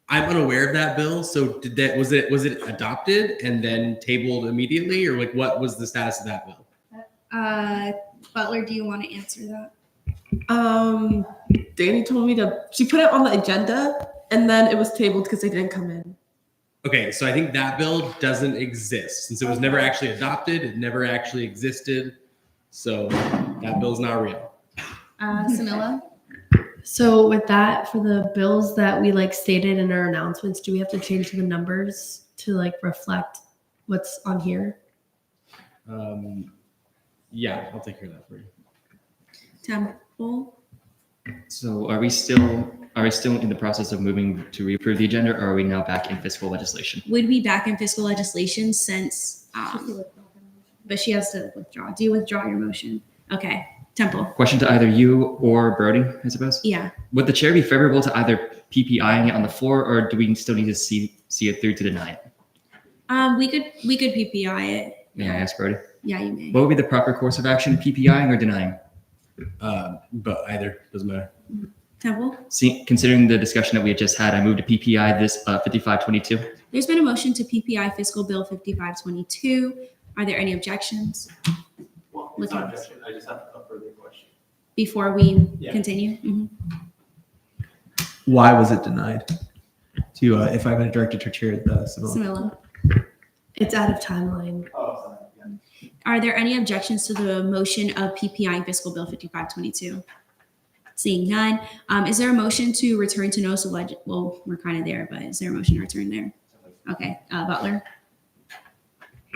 unaware of that bill. So was it adopted and then tabled immediately, or like what was the status of that bill? Butler, do you want to answer that? Danny told me she put it on the agenda and then it was tabled because they didn't come in. Okay, so I think that bill doesn't exist since it was never actually adopted. It never actually existed. So that bill's not real. Samila? So with that, for the bills that we stated in our announcements, do we have to change the numbers to reflect what's on here? Yeah, I'll take care of that for you. Temple? So are we still in the process of moving to reapprove the agenda, or are we now back in fiscal legislation? Would be back in fiscal legislation since, but she has to withdraw. Do you withdraw your motion? Okay, Temple. Question to either you or Brody, I suppose. Yeah. Would the chair be favorable to either PPIing it on the floor, or do we still need to see it through to deny it? We could PPI it. May I ask Brody? Yeah, you may. What would be the proper course of action, PPIing or denying? But either doesn't matter. Temple? Considering the discussion that we had just had, I moved to PPI this 5522. There's been a motion to PPI fiscal bill 5522. Are there any objections? Well, it's not objection. I just have a further question. Before we continue? Mhm. Why was it denied? To if I'm going to direct it to Chair Samila? It's out of timeline. Oh, sorry. Yeah. Are there any objections to the motion of PPI fiscal bill 5522? Seeing none, is there a motion to return to notice of well, we're kind of there, but is there a motion to return there? Okay, Butler.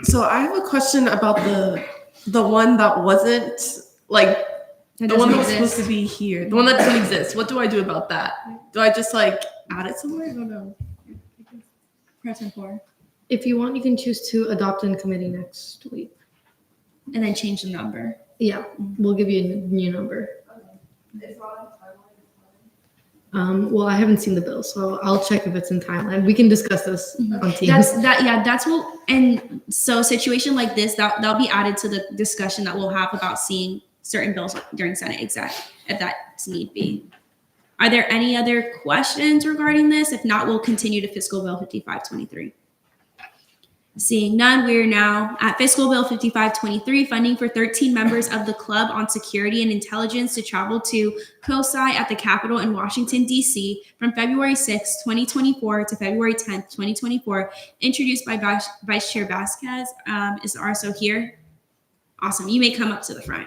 So I have a question about the one that wasn't the one that was supposed to be here, the one that doesn't exist. What do I do about that? Do I just add it somewhere? I don't know. President Four. If you want, you can choose to adopt in committee next week. And then change the number. Yeah, we'll give you a new number. Well, I haven't seen the bill, so I'll check if it's in timeline. We can discuss this on Teams. That's what, and so a situation like this, that'll be added to the discussion that we'll have about seeing certain bills during Senate exec, if that's need be. Are there any other questions regarding this? If not, we'll continue to fiscal bill 5523. Seeing none, we are now at fiscal bill 5523, funding for 13 members of the Club on Security and Intelligence to travel to COSI at the Capitol in Washington, D.C. from February 6, 2024 to February 10th, 2024, introduced by Vice Chair Vasquez. Is RSO here? Awesome. You may come up to the front.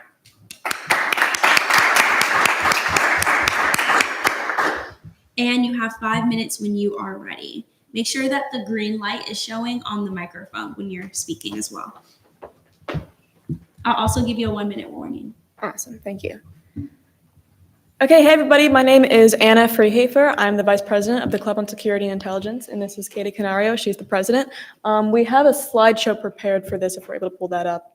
And you have 5 minutes when you are ready. Make sure that the green light is showing on the microphone when you're speaking as well. I'll also give you a 1 minute warning. Awesome, thank you. Okay, hey everybody, my name is Anna Freehafer. I'm the Vice President of the Club on Security and Intelligence, and this is Katie Canario, she's the President. We have a slideshow prepared for this if we're able to pull that up.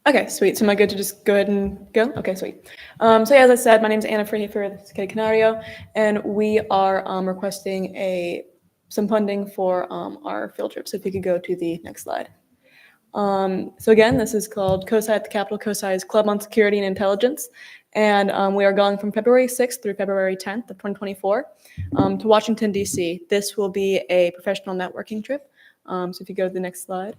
Okay, sweet. So am I good to just go ahead and go? Okay, sweet. So yeah, as I said, my name is Anna Freehafer, this is Katie Canario, and we are requesting some funding for our field trip. So if you could go to the next slide. So again, this is called COSI at the Capitol. COSI is Club on Security and Intelligence. And we are going from February 6th through February 10th of 2024 to Washington, D.C. This will be a professional networking trip. So if you go to the next slide.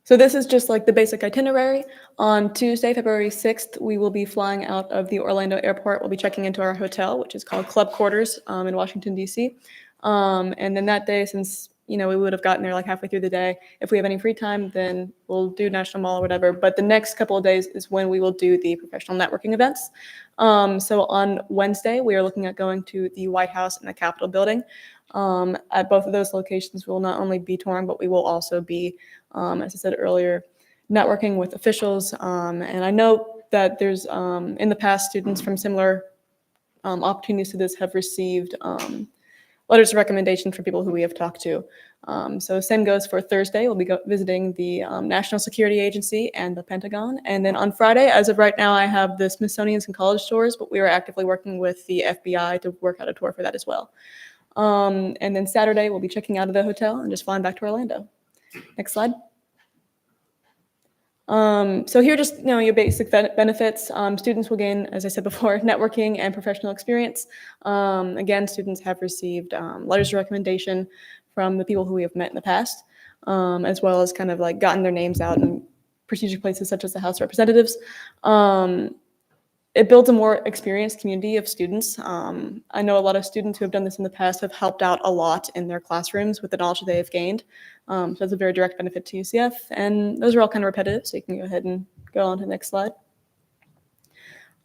So this is just like the basic itinerary. On Tuesday, February 6th, we will be flying out of the Orlando airport. We'll be checking into our hotel, which is called Club Quarters in Washington, D.C. And then that day, since we would have gotten there like halfway through the day, if we have any free time, then we'll do National Mall or whatever. But the next couple of days is when we will do the professional networking events. So on Wednesday, we are looking at going to the White House and the Capitol building. At both of those locations, we will not only be touring, but we will also be, as I said earlier, networking with officials. And I know that there's, in the past, students from similar opportunities to this have received letters of recommendation from people who we have talked to. So same goes for Thursday. We'll be visiting the National Security Agency and the Pentagon. And then on Friday, as of right now, I have the Smithsonian's and college tours, but we are actively working with the FBI to work out a tour for that as well. And then Saturday, we'll be checking out of the hotel and just flying back to Orlando. Next slide. So here, just your basic benefits. Students will gain, as I said before, networking and professional experience. Again, students have received letters of recommendation from the people who we have met in the past, as well as kind of like gotten their names out in prestigious places such as the House of Representatives. It builds a more experienced community of students. I know a lot of students who have done this in the past have helped out a lot in their classrooms with the knowledge that they have gained. So that's a very direct benefit to UCF. And those are all kind of repetitive, so you can go ahead and go on to the next slide.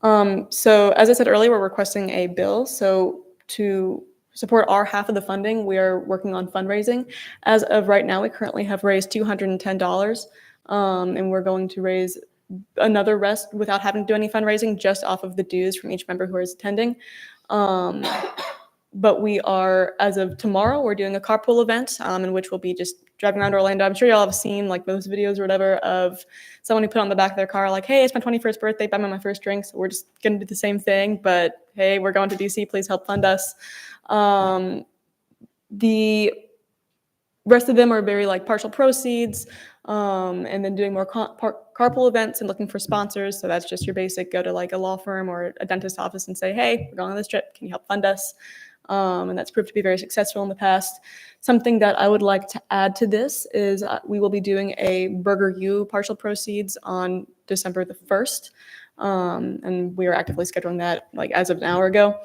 So as I said earlier, we're requesting a bill. So to support our half of the funding, we are working on fundraising. As of right now, we currently have raised $210, and we're going to raise another rest without having to do any fundraising, just off of the dues from each member who is attending. But we are, as of tomorrow, we're doing a carpool event in which we'll be just driving around Orlando. I'm sure y'all have seen like those videos or whatever of someone who put on the back of their car like, hey, it's my 21st birthday, buy me my first drink. So we're just gonna do the same thing, but hey, we're going to DC, please help fund us. The rest of them are very like partial proceeds, and then doing more carpool events and looking for sponsors. So that's just your basic go to like a law firm or a dentist office and say, hey, we're going on this trip, can you help fund us? And that's proved to be very successful in the past. Something that I would like to add to this is we will be doing a Burger U partial proceeds on December the 1st. And we are actively scheduling that like as of an hour ago.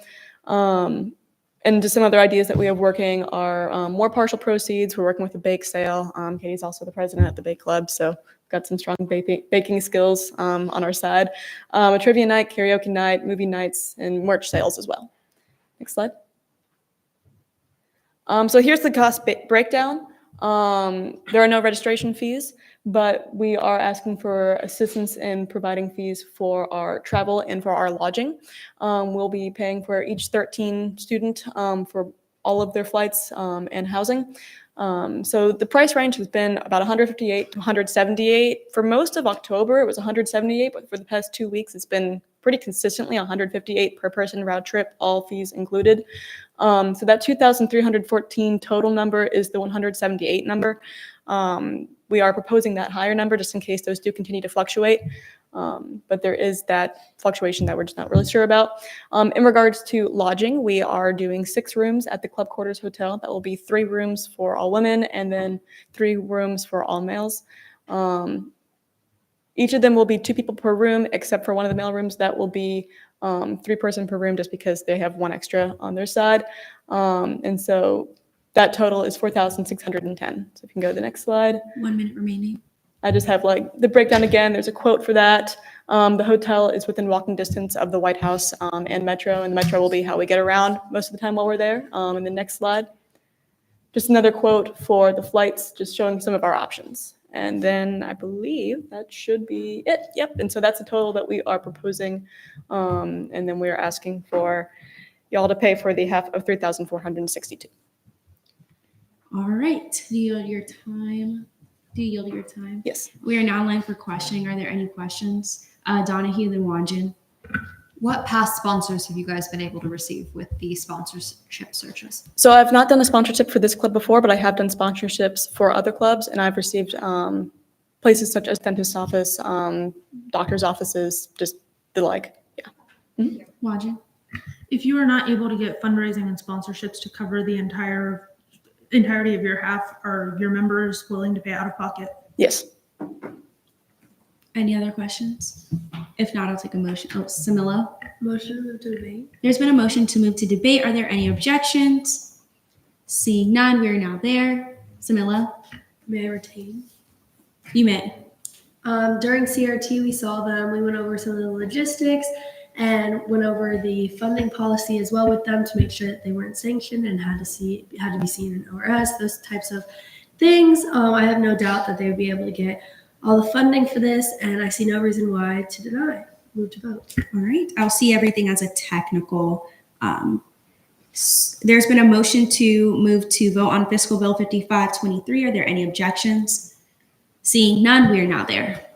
And just some other ideas that we have working are more partial proceeds. We're working with a bake sale. Katie's also the president at the Bake Club, so got some strong baking skills on our side. A trivia night, karaoke night, movie nights, and merch sales as well. Next slide. So here's the cost breakdown. There are no registration fees, but we are asking for assistance in providing fees for our travel and for our lodging. We'll be paying for each 13 student for all of their flights and housing. So the price range has been about $158 to $178. For most of October, it was $178, but for the past 2 weeks, it's been pretty consistently $158 per person round trip, all fees included. So that 2,314 total number is the 178 number. We are proposing that higher number just in case those do continue to fluctuate. But there is that fluctuation that we're just not really sure about. In regards to lodging, we are doing 6 rooms at the Club Quarters Hotel. That will be 3 rooms for all women and then 3 rooms for all males. Each of them will be 2 people per room, except for one of the male rooms that will be 3 person per room just because they have 1 extra on their side. And so that total is $4,610. So if you can go to the next slide. 1 minute remaining. I just have like the breakdown again. There's a quote for that. The hotel is within walking distance of the White House and Metro, and the Metro will be how we get around most of the time while we're there. In the next slide, just another quote for the flights, just showing some of our options. And then I believe that should be it. Yep. And so that's the total that we are proposing. And then we are asking for y'all to pay for the half of $3,462. All right. Do you yield your time? Yes. We are now live for questioning. Are there any questions? Donahue, then Wanjin. What past sponsors have you guys been able to receive with the sponsorship searches? So I've not done a sponsorship for this club before, but I have done sponsorships for other clubs, and I've received places such as dentist's office, doctor's offices, just the like. Yeah. Wanjin. If you are not able to get fundraising and sponsorships to cover the entirety of your half, are your members willing to pay out of pocket? Yes. Any other questions? If not, I'll take a motion. Oh, Samila. Motion to move to debate. There's been a motion to move to debate. Are there any objections? Seeing none, we are now there. Samila. May I retain? You may. During CRT, we saw them. We went over some of the logistics and went over the funding policy as well with them to make sure that they weren't sanctioned and had to be seen in ORS, those types of things. I have no doubt that they would be able to get all the funding for this, and I see no reason why to deny. Move to vote. All right. I'll see everything as a technical. There's been a motion to move to vote on fiscal bill 5523. Are there any objections? Seeing none, we are now there.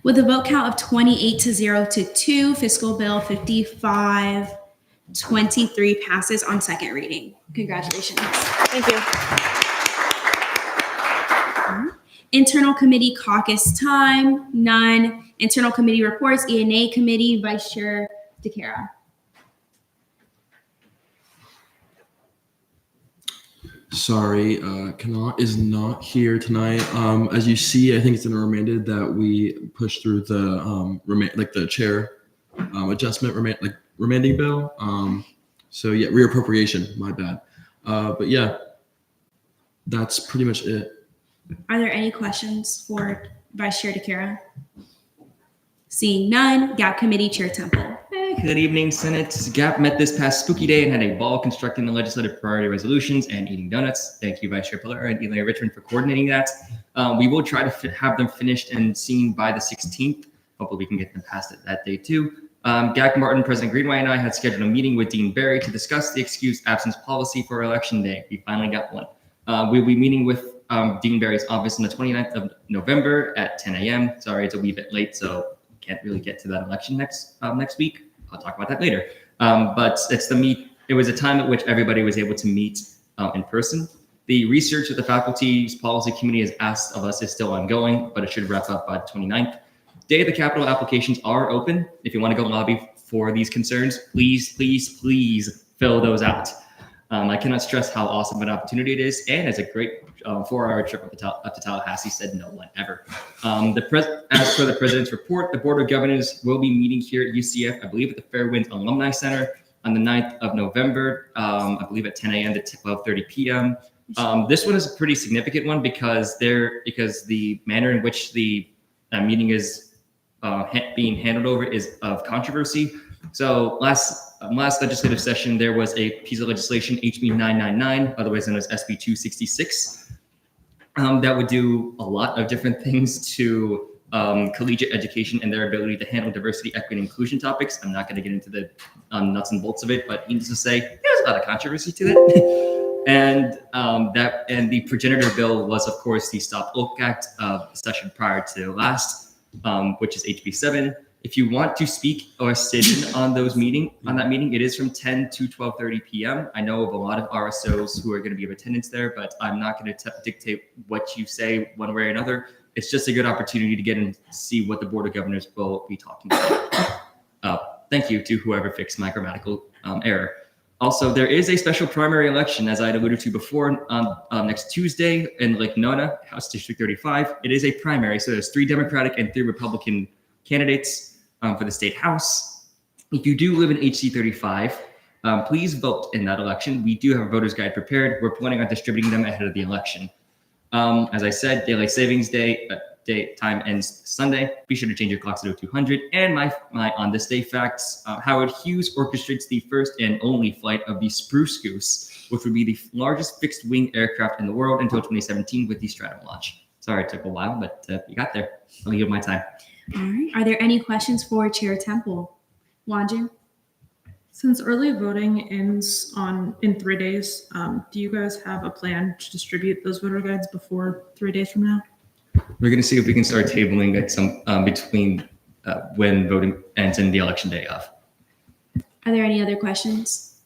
With a vote count of 28-0 to 2, fiscal bill 5523 passes on second reading. Congratulations. Thank you. Internal committee caucus time, none. Internal committee reports, ENA committee, Vice Chair DeCara. Sorry, Kanat is not here tonight. As you see, I think it's in a remanded that we push through the the chair adjustment remanding bill. So yeah, reappropriation. My bad. But yeah, that's pretty much it. Are there any questions for Vice Chair DeCara? Seeing none, GAP committee Chair Temple. Good evening, Senate. GAP met this past spooky day and had a ball constructing the legislative priority resolutions and eating donuts. Thank you, Vice Chair Pallera and Eli Richmond, for coordinating that. We will try to have them finished and seen by the 16th. Hopefully we can get them passed it that day too. GAC Martin, President Greenway, and I had scheduled a meeting with Dean Barry to discuss the excused absence policy for Election Day. We finally got one. We'll be meeting with Dean Barry's office on the 29th of November at 10 a.m. Sorry, it's a wee bit late, so can't really get to that election next week. I'll talk about that later. But it was a time at which everybody was able to meet in person. The research that the faculty's policy committee has asked of us is still ongoing, but it should wrap up by the 29th. Day of the Capitol applications are open. If you want to go lobby for these concerns, please, please, please fill those out. I cannot stress how awesome an opportunity it is, and it's a great 4-hour trip up to Tallahassee, said no one ever. As per the president's report, the Board of Governors will be meeting here at UCF, I believe at the Fairwinds Alumni Center on the 9th of November, I believe at 10 a.m. to 12:30 p.m. This one is a pretty significant one because the manner in which the meeting is being handled over is of controversy. So last legislative session, there was a piece of legislation, HB 999, otherwise known as SB 266, that would do a lot of different things to collegiate education and their ability to handle diversity, equity, and inclusion topics. I'm not going to get into the nuts and bolts of it, but needless to say, there's a lot of controversy to it. And the progenitor bill was, of course, the Stop Woke Act session prior to last, which is HB 7. If you want to speak or sit in on that meeting, it is from 10 to 12:30 p.m. I know of a lot of RSOs who are going to be of attendance there, but I'm not going to dictate what you say one way or another. It's just a good opportunity to get and see what the Board of Governors will be talking about. Thank you to whoever fixed my grammatical error. Also, there is a special primary election, as I had alluded to before, on next Tuesday in Lake Nona, House District 35. It is a primary, so there's 3 Democratic and 3 Republican candidates for the state house. If you do live in HC 35, please vote in that election. We do have a voter's guide prepared. We're planning on distributing them ahead of the election. As I said, daylight savings day time ends Sunday. Be sure to change your clocks to 0200. And my on this day facts: Howard Hughes orchestrates the first and only flight of the Spruce Goose, which would be the largest fixed-wing aircraft in the world until 2017 with the Stratum launch. Sorry, it took a while, but you got there. I'll yield my time. All right. Are there any questions for Chair Temple? Wanjin? Since early voting ends in 3 days, do you guys have a plan to distribute those voter guides before 3 days from now? We're going to see if we can start tabling at some between when voting ends and the election day of. Are there any other questions?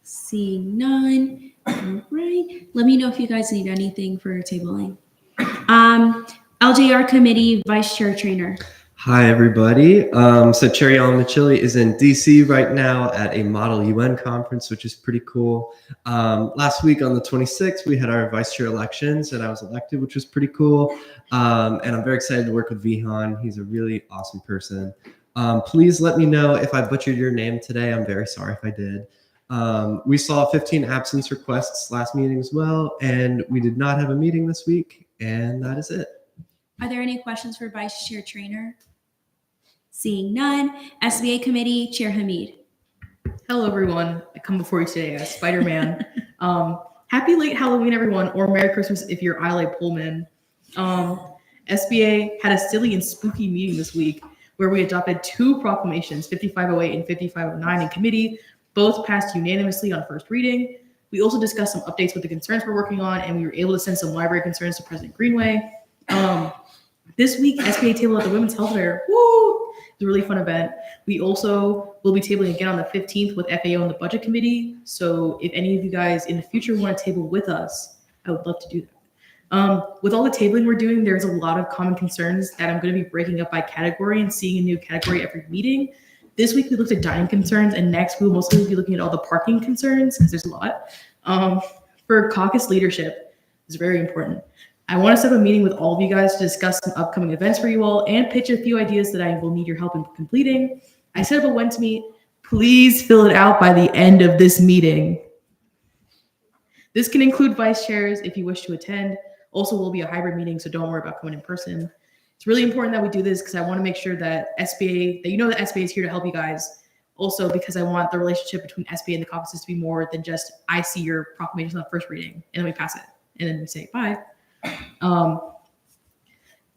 Seeing none. All right. Let me know if you guys need anything for tabling. LJR Committee Vice Chair Trainer. Hi, everybody. So Cherry Machili is in DC right now at a Model UN conference, which is pretty cool. Last week on the 26th, we had our vice chair elections and I was elected, which was pretty cool. And I'm very excited to work with Vihan. He's a really awesome person. Please let me know if I butchered your name today. I'm very sorry if I did. We saw 15 absence requests last meeting as well, and we did not have a meeting this week, and that is it. Are there any questions for Vice Chair Trainer? Seeing none. SBA Committee, Chair Hamid. Hello, everyone. I come before you today as Spider-Man. Happy late Halloween, everyone, or Merry Christmas if you're Isle Pullman. SBA had a silly and spooky meeting this week where we adopted 2 proclamations, 5508 and 5509 in committee. Both passed unanimously on first reading. We also discussed some updates with the concerns we're working on, and we were able to send some library concerns to President Greenway. This week, SBA tabled at the Women's Health Fair. Woo! It's a really fun event. We also will be tabling again on the 15th with FAO and the Budget Committee. So if any of you guys in the future want to table with us, I would love to do that. With all the tabling we're doing, there's a lot of common concerns that I'm going to be breaking up by category and seeing a new category every meeting. This week, we looked at dining concerns, and next we'll mostly be looking at all the parking concerns because there's a lot. For caucus leadership, it's very important. I want to set up a meeting with all of you guys to discuss some upcoming events for you all and pitch a few ideas that I will need your help in completing. I set up a when to meet. Please fill it out by the end of this meeting. This can include vice chairs if you wish to attend. Also, will be a hybrid meeting, so don't worry about coming in person. It's really important that we do this because I want to make sure that SBA, that you know that SBA is here to help you guys. Also, because I want the relationship between SBA and the caucuses to be more than just I see your proclamation on the first reading and then we pass it and then we say bye.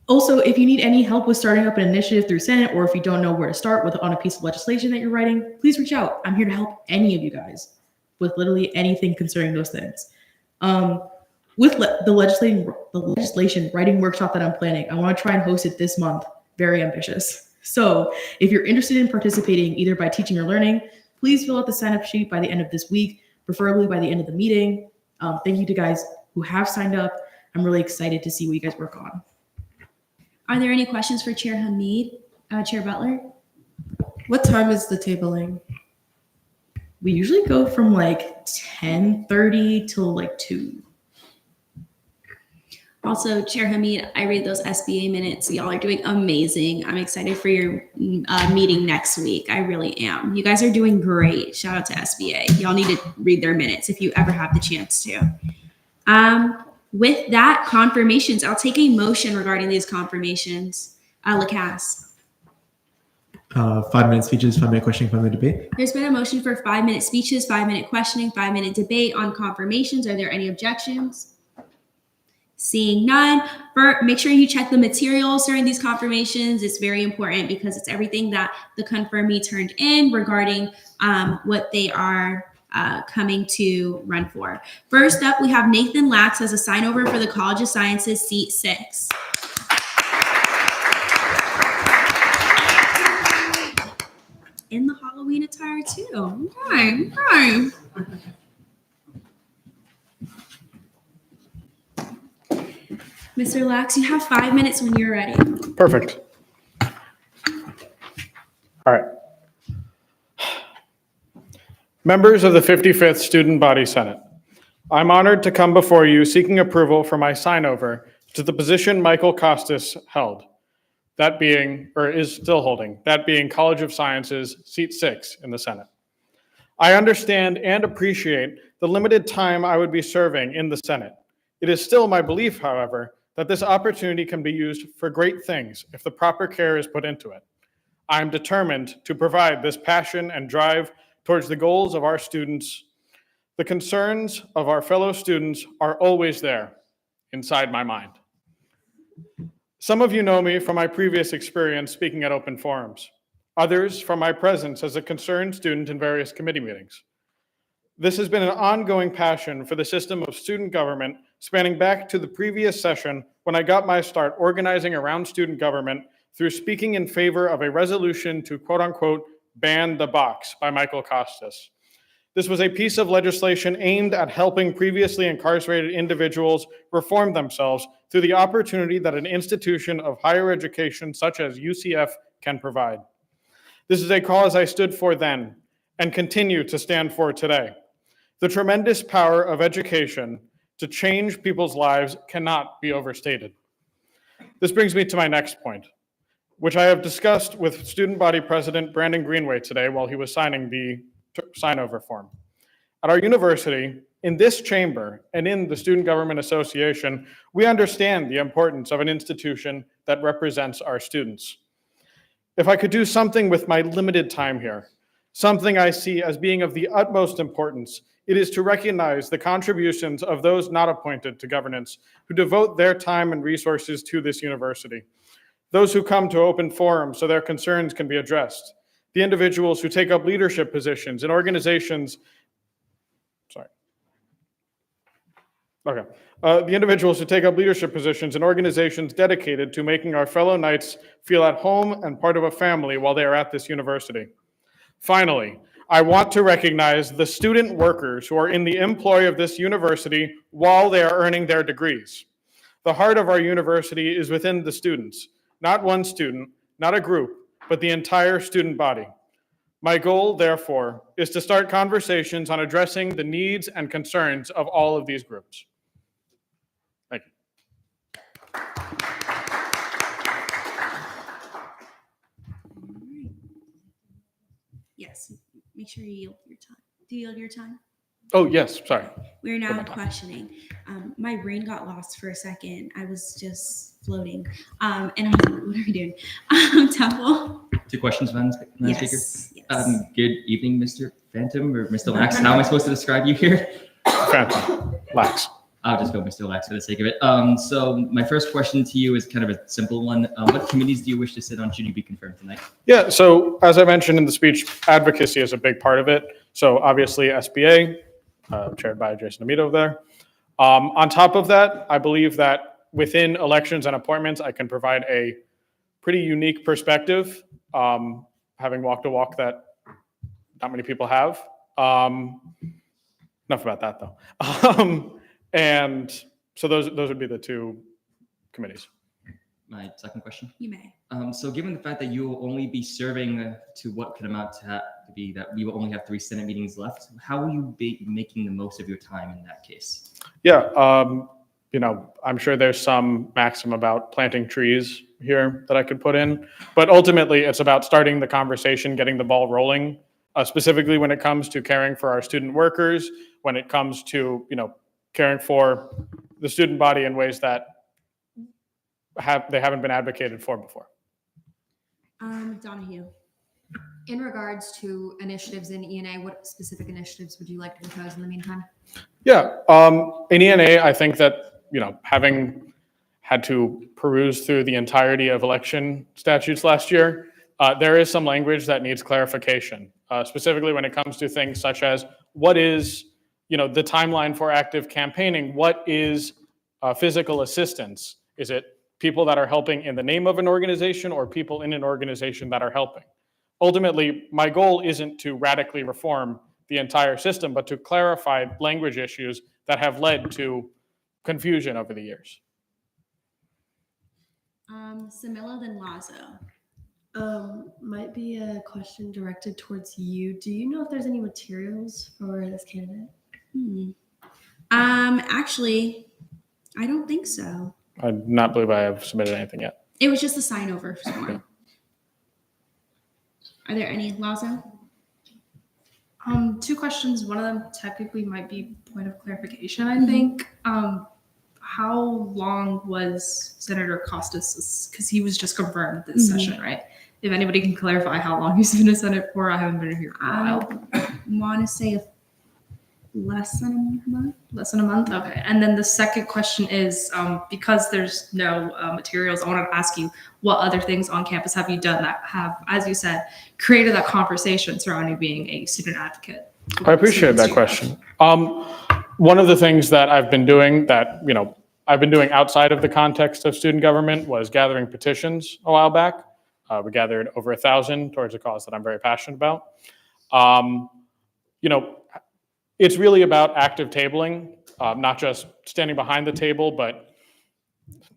Also, if you need any help with starting up an initiative through Senate, or if you don't know where to start with on a piece of legislation that you're writing, please reach out. I'm here to help any of you guys with literally anything concerning those things. With the legislation writing workshop that I'm planning, I want to try and host it this month. Very ambitious. So if you're interested in participating either by teaching or learning, please fill out the sign-up sheet by the end of this week, preferably by the end of the meeting. Thank you to guys who have signed up. I'm really excited to see what you guys work on. Are there any questions for Chair Hamid? Chair Butler? What time is the tabling? We usually go from like 10:30 till like 2. Also, Chair Hamid, I read those SBA minutes. Y'all are doing amazing. I'm excited for your meeting next week. I really am. You guys are doing great. Shout out to SBA. Y'all need to read their minutes if you ever have the chance to. With that, confirmations. I'll take a motion regarding these confirmations. Lacasse. 5-minute speeches, 5-minute questioning, 5-minute debate. There's been a motion for 5-minute speeches, 5-minute questioning, 5-minute debate on confirmations. Are there any objections? Seeing none. Make sure you check the materials during these confirmations. It's very important because it's everything that the confirmee turned in regarding what they are coming to run for. First up, we have Nathan Lax as a sign over for the College of Sciences, seat 6. In the Halloween attire too. Okay. Mr. Lax, you have 5 minutes when you're ready. Perfect. All right. Members of the 55th Student Body Senate, I'm honored to come before you seeking approval for my sign-over to the position Michael Costas held, that being, or is still holding, that being College of Sciences, seat 6 in the Senate. I understand and appreciate the limited time I would be serving in the Senate. It is still my belief, however, that this opportunity can be used for great things if the proper care is put into it. I am determined to provide this passion and drive towards the goals of our students. The concerns of our fellow students are always there inside my mind. Some of you know me from my previous experience speaking at open forums, others from my presence as a concerned student in various committee meetings. This has been an ongoing passion for the system of student government spanning back to the previous session when I got my start organizing around student government through speaking in favor of a resolution to quote unquote ban the box by Michael Costas. This was a piece of legislation aimed at helping previously incarcerated individuals reform themselves through the opportunity that an institution of higher education such as UCF can provide. This is a cause I stood for then and continue to stand for today. The tremendous power of education to change people's lives cannot be overstated. This brings me to my next point, which I have discussed with Student Body President Brandon Greenway today while he was signing the sign-over form. At our university, in this chamber, and in the Student Government Association, we understand the importance of an institution that represents our students. If I could do something with my limited time here, something I see as being of the utmost importance, it is to recognize the contributions of those not appointed to governance who devote their time and resources to this university, those who come to open forums so their concerns can be addressed, the individuals who take up leadership positions in organizations, the individuals who take up leadership positions in organizations dedicated to making our fellow Knights feel at home and part of a family while they are at this university. Finally, I want to recognize the student workers who are in the employ of this university while they are earning their degrees. The heart of our university is within the students, not one student, not a group, but the entire student body. My goal, therefore, is to start conversations on addressing the needs and concerns of all of these groups. Thank you. Yes, make sure you yield your time. Do you yield your time? Oh, yes, sorry. We're now questioning. My brain got lost for a second. I was just floating. And I was like, what are we doing? Temple? 2 questions, Madam Speaker. Yes. Good evening, Mr. Phantom or Mr. Lax. How am I supposed to describe you here? Phantom. Lax. I'll just go Mr. Lax for the sake of it. So my first question to you is kind of a simple one. What committees do you wish to sit on should you be confirmed tonight? Yeah, so as I mentioned in the speech, advocacy is a big part of it. So obviously SBA, chaired by Jason Amito there. On top of that, I believe that within elections and appointments, I can provide a pretty unique perspective, having walked a walk that not many people have. Enough about that though. And so those would be the 2 committees. My second question. You may. So given the fact that you will only be serving to what could amount to be that we will only have 3 Senate meetings left, how will you be making the most of your time in that case? Yeah, I'm sure there's some maxim about planting trees here that I could put in, but ultimately it's about starting the conversation, getting the ball rolling, specifically when it comes to caring for our student workers, when it comes to, caring for the student body in ways that they haven't been advocated for before. Donahue. In regards to initiatives in ENA, what specific initiatives would you like to propose in the meantime? Yeah, in ENA, I think that, having had to peruse through the entirety of election statutes last year, there is some language that needs clarification, specifically when it comes to things such as what is, the timeline for active campaigning, what is physical assistance? Is it people that are helping in the name of an organization or people in an organization that are helping? Ultimately, my goal isn't to radically reform the entire system, but to clarify language issues that have led to confusion over the years. Samila then Lazo. Might be a question directed towards you. Do you know if there's any materials for this candidate? Actually, I don't think so. I do not believe I have submitted anything yet. It was just a sign over form. Are there any, Lazo? Two questions. One of them technically might be point of clarification, I think. How long was Senator Costas? Because he was just confirmed this session, right? If anybody can clarify how long he's been in Senate for, I haven't been here for a while. I want to say less than a month. Less than a month? Okay. And then the second question is, because there's no materials, I wanted to ask you, what other things on campus have you done that have, as you said, created that conversation surrounding being a student advocate? I appreciate that question. One of the things that I've been doing that, I've been doing outside of the context of student government was gathering petitions a while back. We gathered over 1,000 towards a cause that I'm very passionate about. It's really about active tabling, not just standing behind the table, but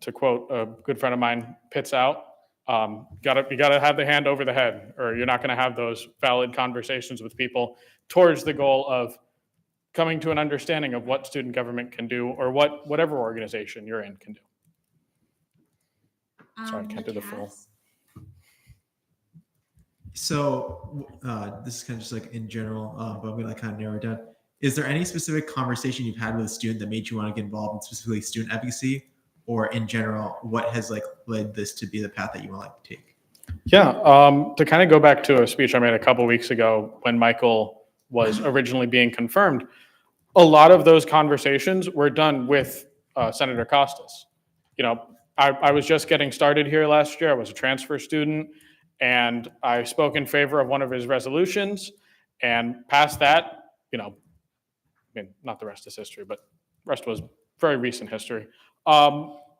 to quote a good friend of mine, pits out. You gotta have the hand over the head, or you're not gonna have those valid conversations with people towards the goal of coming to an understanding of what student government can do, or whatever organization you're in can do. Sorry, I can't do the full. So this is kind of just like in general, but I'm gonna kind of narrow it down. Is there any specific conversation you've had with a student that made you want to get involved in specifically student advocacy, or in general, what has led this to be the path that you want to take? Yeah, to kind of go back to a speech I made a couple weeks ago when Michael was originally being confirmed, a lot of those conversations were done with Senator Costas. I was just getting started here last year. I was a transfer student, and I spoke in favor of one of his resolutions, and past that, not the rest is history, but the rest was very recent history.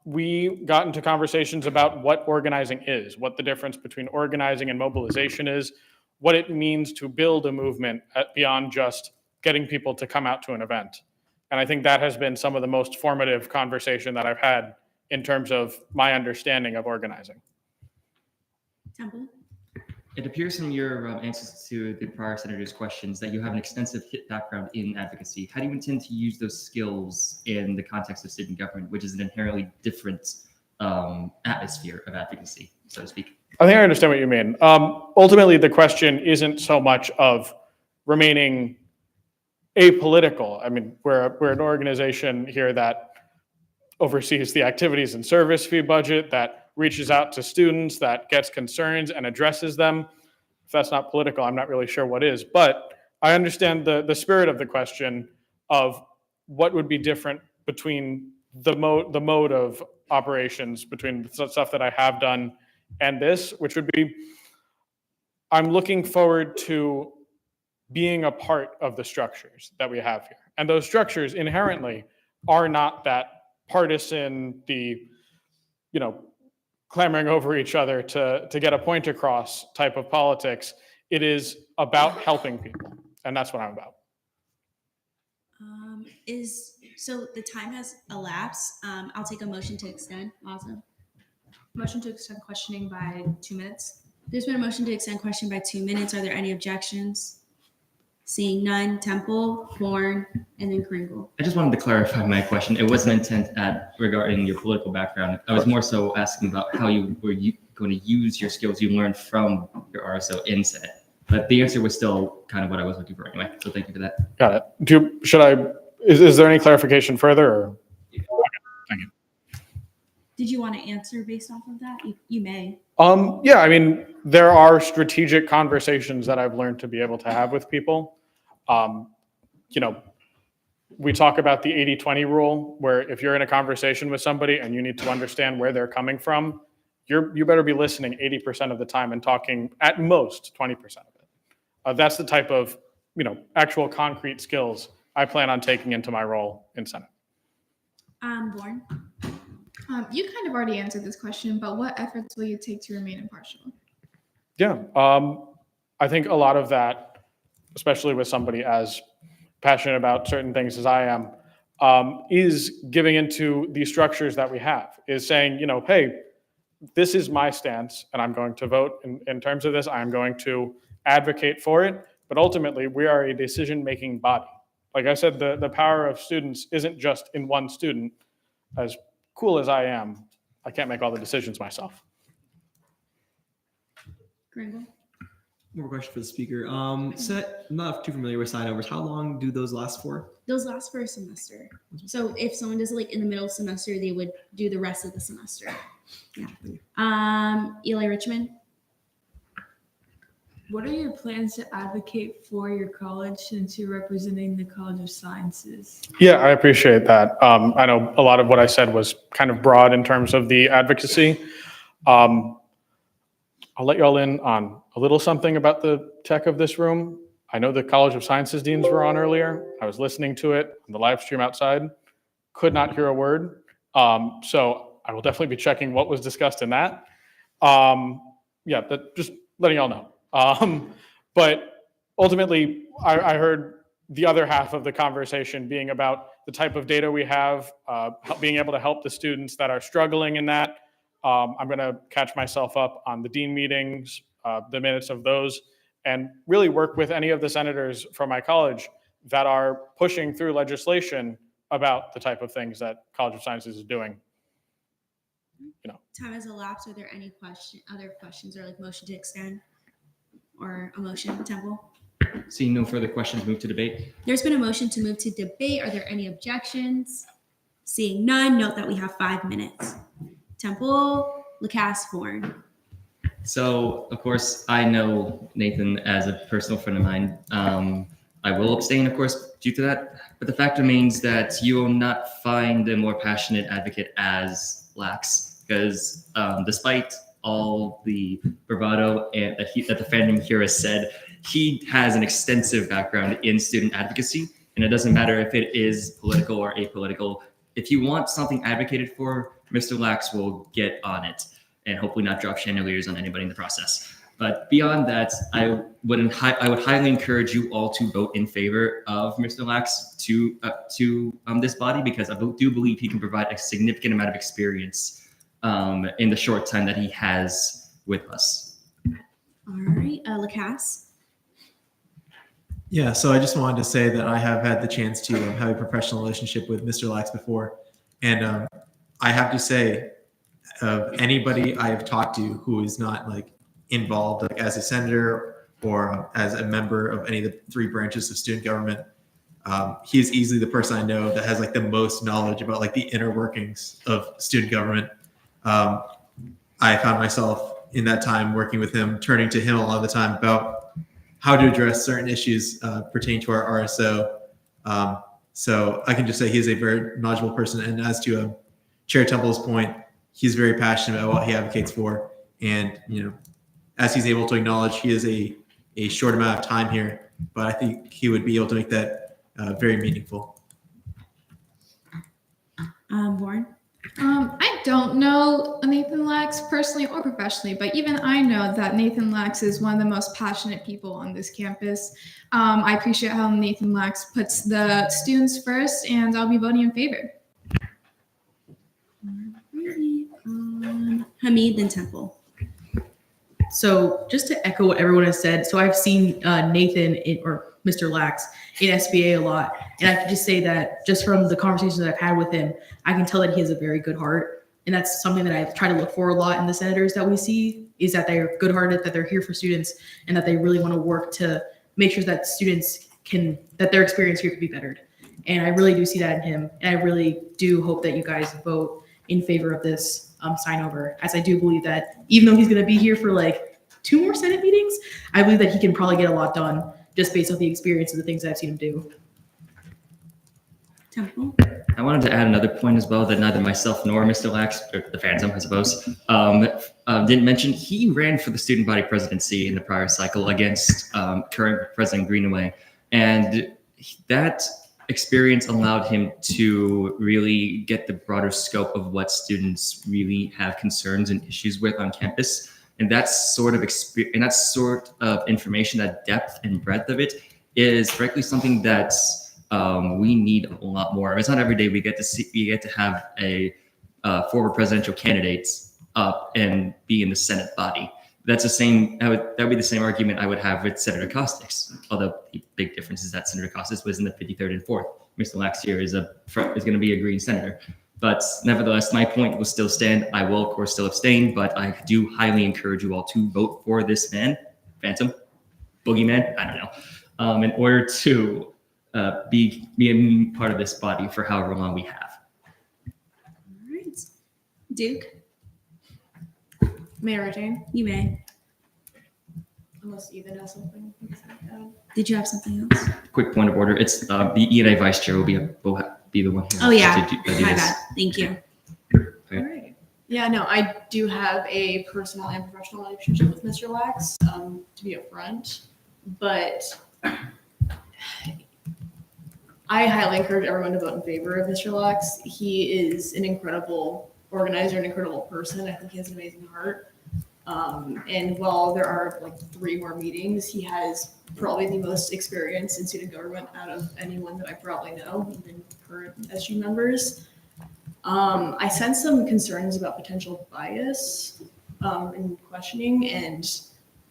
We got into conversations about what organizing is, what the difference between organizing and mobilization is, what it means to build a movement beyond just getting people to come out to an event. And I think that has been some of the most formative conversation that I've had in terms of my understanding of organizing. Temple? It appears from your answers to the prior senator's questions that you have an extensive background in advocacy. How do you intend to use those skills in the context of student government, which is an inherently different atmosphere of advocacy, so to speak? I think I understand what you mean. Ultimately, the question isn't so much of remaining apolitical. I mean, we're an organization here that oversees the activities and service fee budget, that reaches out to students, that gets concerns and addresses them. If that's not political, I'm not really sure what is. But I understand the spirit of the question of what would be different between the mode of operations between the stuff that I have done and this, which would be, I'm looking forward to being a part of the structures that we have here. And those structures inherently are not that partisan, clamoring over each other to get a point across type of politics. It is about helping people, and that's what I'm about. So the time has elapsed. I'll take a motion to extend. Awesome. Motion to extend questioning by 2 minutes. There's been a motion to extend question by 2 minutes. Are there any objections? Seeing none, Temple, Horn, and then Kringle. I just wanted to clarify my question. It wasn't intent regarding your political background. I was more so asking about how you were going to use your skills you learned from your RSO in Senate. But the answer was still kind of what I was looking for anyway. So thank you for that. Got it. Is there any clarification further? Or? Okay, thank you. Did you want to answer based off of that? You may. Yeah, I mean, there are strategic conversations that I've learned to be able to have with people. We talk about the 80-20 rule, where if you're in a conversation with somebody and you need to understand where they're coming from, you better be listening 80% of the time and talking at most 20% of it. That's the type of, actual concrete skills I plan on taking into my role in Senate. Born. You kind of already answered this question, but what efforts will you take to remain impartial? Yeah, I think a lot of that, especially with somebody as passionate about certain things as I am, is giving into the structures that we have, is saying, hey, this is my stance, and I'm going to vote in terms of this. I'm going to advocate for it, but ultimately we are a decision-making body. Like I said, the power of students isn't just in one student. As cool as I am, I can't make all the decisions myself. Gringle. More question for the speaker. So I'm not too familiar with sign-overs. How long do those last for? Those last for a semester. So if someone does it like in the middle semester, they would do the rest of the semester. Yeah. Eli Richmond. What are your plans to advocate for your college since you're representing the College of Sciences? Yeah, I appreciate that. I know a lot of what I said was kind of broad in terms of the advocacy. I'll let y'all in on a little something about the tech of this room. I know the College of Sciences deans were on earlier. I was listening to it on the live stream outside. Could not hear a word. So I will definitely be checking what was discussed in that. Yeah, just letting y'all know. But ultimately, I heard the other half of the conversation being about the type of data we have, being able to help the students that are struggling in that. I'm going to catch myself up on the dean meetings, the minutes of those, and really work with any of the senators from my college that are pushing through legislation about the type of things that College of Sciences is doing. Time has elapsed. Are there any other questions or like motion to extend or a motion, Temple? Seeing no further questions, move to debate. There's been a motion to move to debate. Are there any objections? Seeing none, note that we have 5 minutes. Temple, Lacasse, Horn. So, of course, I know Nathan as a personal friend of mine. I will abstain, of course, due to that. But the fact remains that you will not find a more passionate advocate as Lax, because despite all the bravado and that the fandom here has said, he has an extensive background in student advocacy, and it doesn't matter if it is political or apolitical. If you want something advocated for, Mr. Lax will get on it and hopefully not drop chandeliers on anybody in the process. But beyond that, I would highly encourage you all to vote in favor of Mr. Lax to this body, because I do believe he can provide a significant amount of experience in the short time that he has with us. All right, Lacasse. Yeah, so I just wanted to say that I have had the chance to have a professional relationship with Mr. Lax before. And I have to say, anybody I have talked to who is not like involved like as a senator or as a member of any of the 3 branches of student government, he is easily the person I know that has like the most knowledge about like the inner workings of student government. I found myself in that time working with him, turning to him a lot of the time about how to address certain issues pertaining to our RSO. So I can just say he's a very knowledgeable person. And as to Chair Temple's point, he's very passionate about what he advocates for. And, as he's able to acknowledge, he is a short amount of time here, but I think he would be able to make that very meaningful. Warren? I don't know Nathan Lax personally or professionally, but even I know that Nathan Lax is one of the most passionate people on this campus. I appreciate how Nathan Lax puts the students first, and I'll be voting in favor. Hamid, then Temple. So just to echo what everyone has said, so I've seen Nathan or Mr. Lax in SBA a lot. And I can just say that just from the conversations that I've had with him, I can tell that he has a very good heart. And that's something that I try to look for a lot in the senators that we see, is that they're good-hearted, that they're here for students, and that they really want to work to make sure that students that their experience here can be bettered. And I really do see that in him. And I really do hope that you guys vote in favor of this sign over, as I do believe that even though he's going to be here for like 2 more Senate meetings, I believe that he can probably get a lot done just based off the experience and the things I've seen him do. Temple. I wanted to add another point as well that neither myself nor Mr. Lax, or the Phantom, I suppose, didn't mention. He ran for the student body presidency in the prior cycle against current President Greenaway. And that experience allowed him to really get the broader scope of what students really have concerns and issues with on campus. And that sort of experience, and that sort of information, that depth and breadth of it, is frankly something that we need a lot more. It's not every day we get to have a former presidential candidate up and be in the Senate body. That's the same. That would be the same argument I would have with Senator Costas. Although the big difference is that Senator Costas was in the 53rd and 4th. Mr. Laxier is going to be a Green senator. But nevertheless, my point will still stand. I will, of course, still abstain, but I do highly encourage you all to vote for this man, Phantom, Boogeyman, I don't know, in order to be a part of this body for however long we have. All right. Duke, May I retain? you may. Unless Ethan has something. Did you have something else? Quick point of order. It's the E&A vice chair will be the one here. Oh, yeah. to do My this. bad. Thank you. Okay. All right. Yeah, no, I do have a personal and professional relationship with Mr. Lax, to be upfront, but I highly encourage everyone to vote in favor of Mr. Lax. He is an incredible organizer, an incredible person. I think he has an amazing heart. And while there are like 3 more meetings, he has probably the most experience in student government out of anyone that I probably know, even current SG members. I sense some concerns about potential bias in questioning, and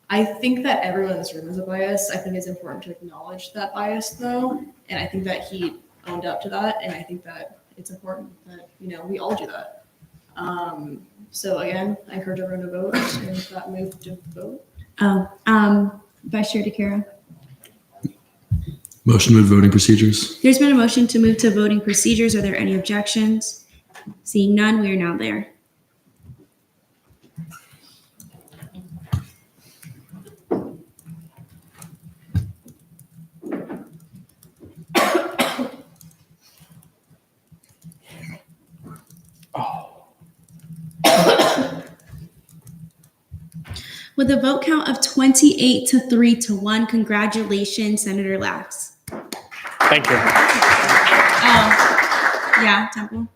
I think that everyone in this room has a bias. I think it's important to acknowledge that bias, though, and I think that he owned up to that, and I think that it's important that we all do that. So again, I encourage everyone to vote, and with that move to vote. Vice Chair DeCara. Motion to move voting procedures. There's been a motion to move to voting procedures. Are there any objections? Seeing none, we are now there. With a vote count of 28 to 3 to 1, congratulations, Senator Lax. Thank you. Yeah, Temple.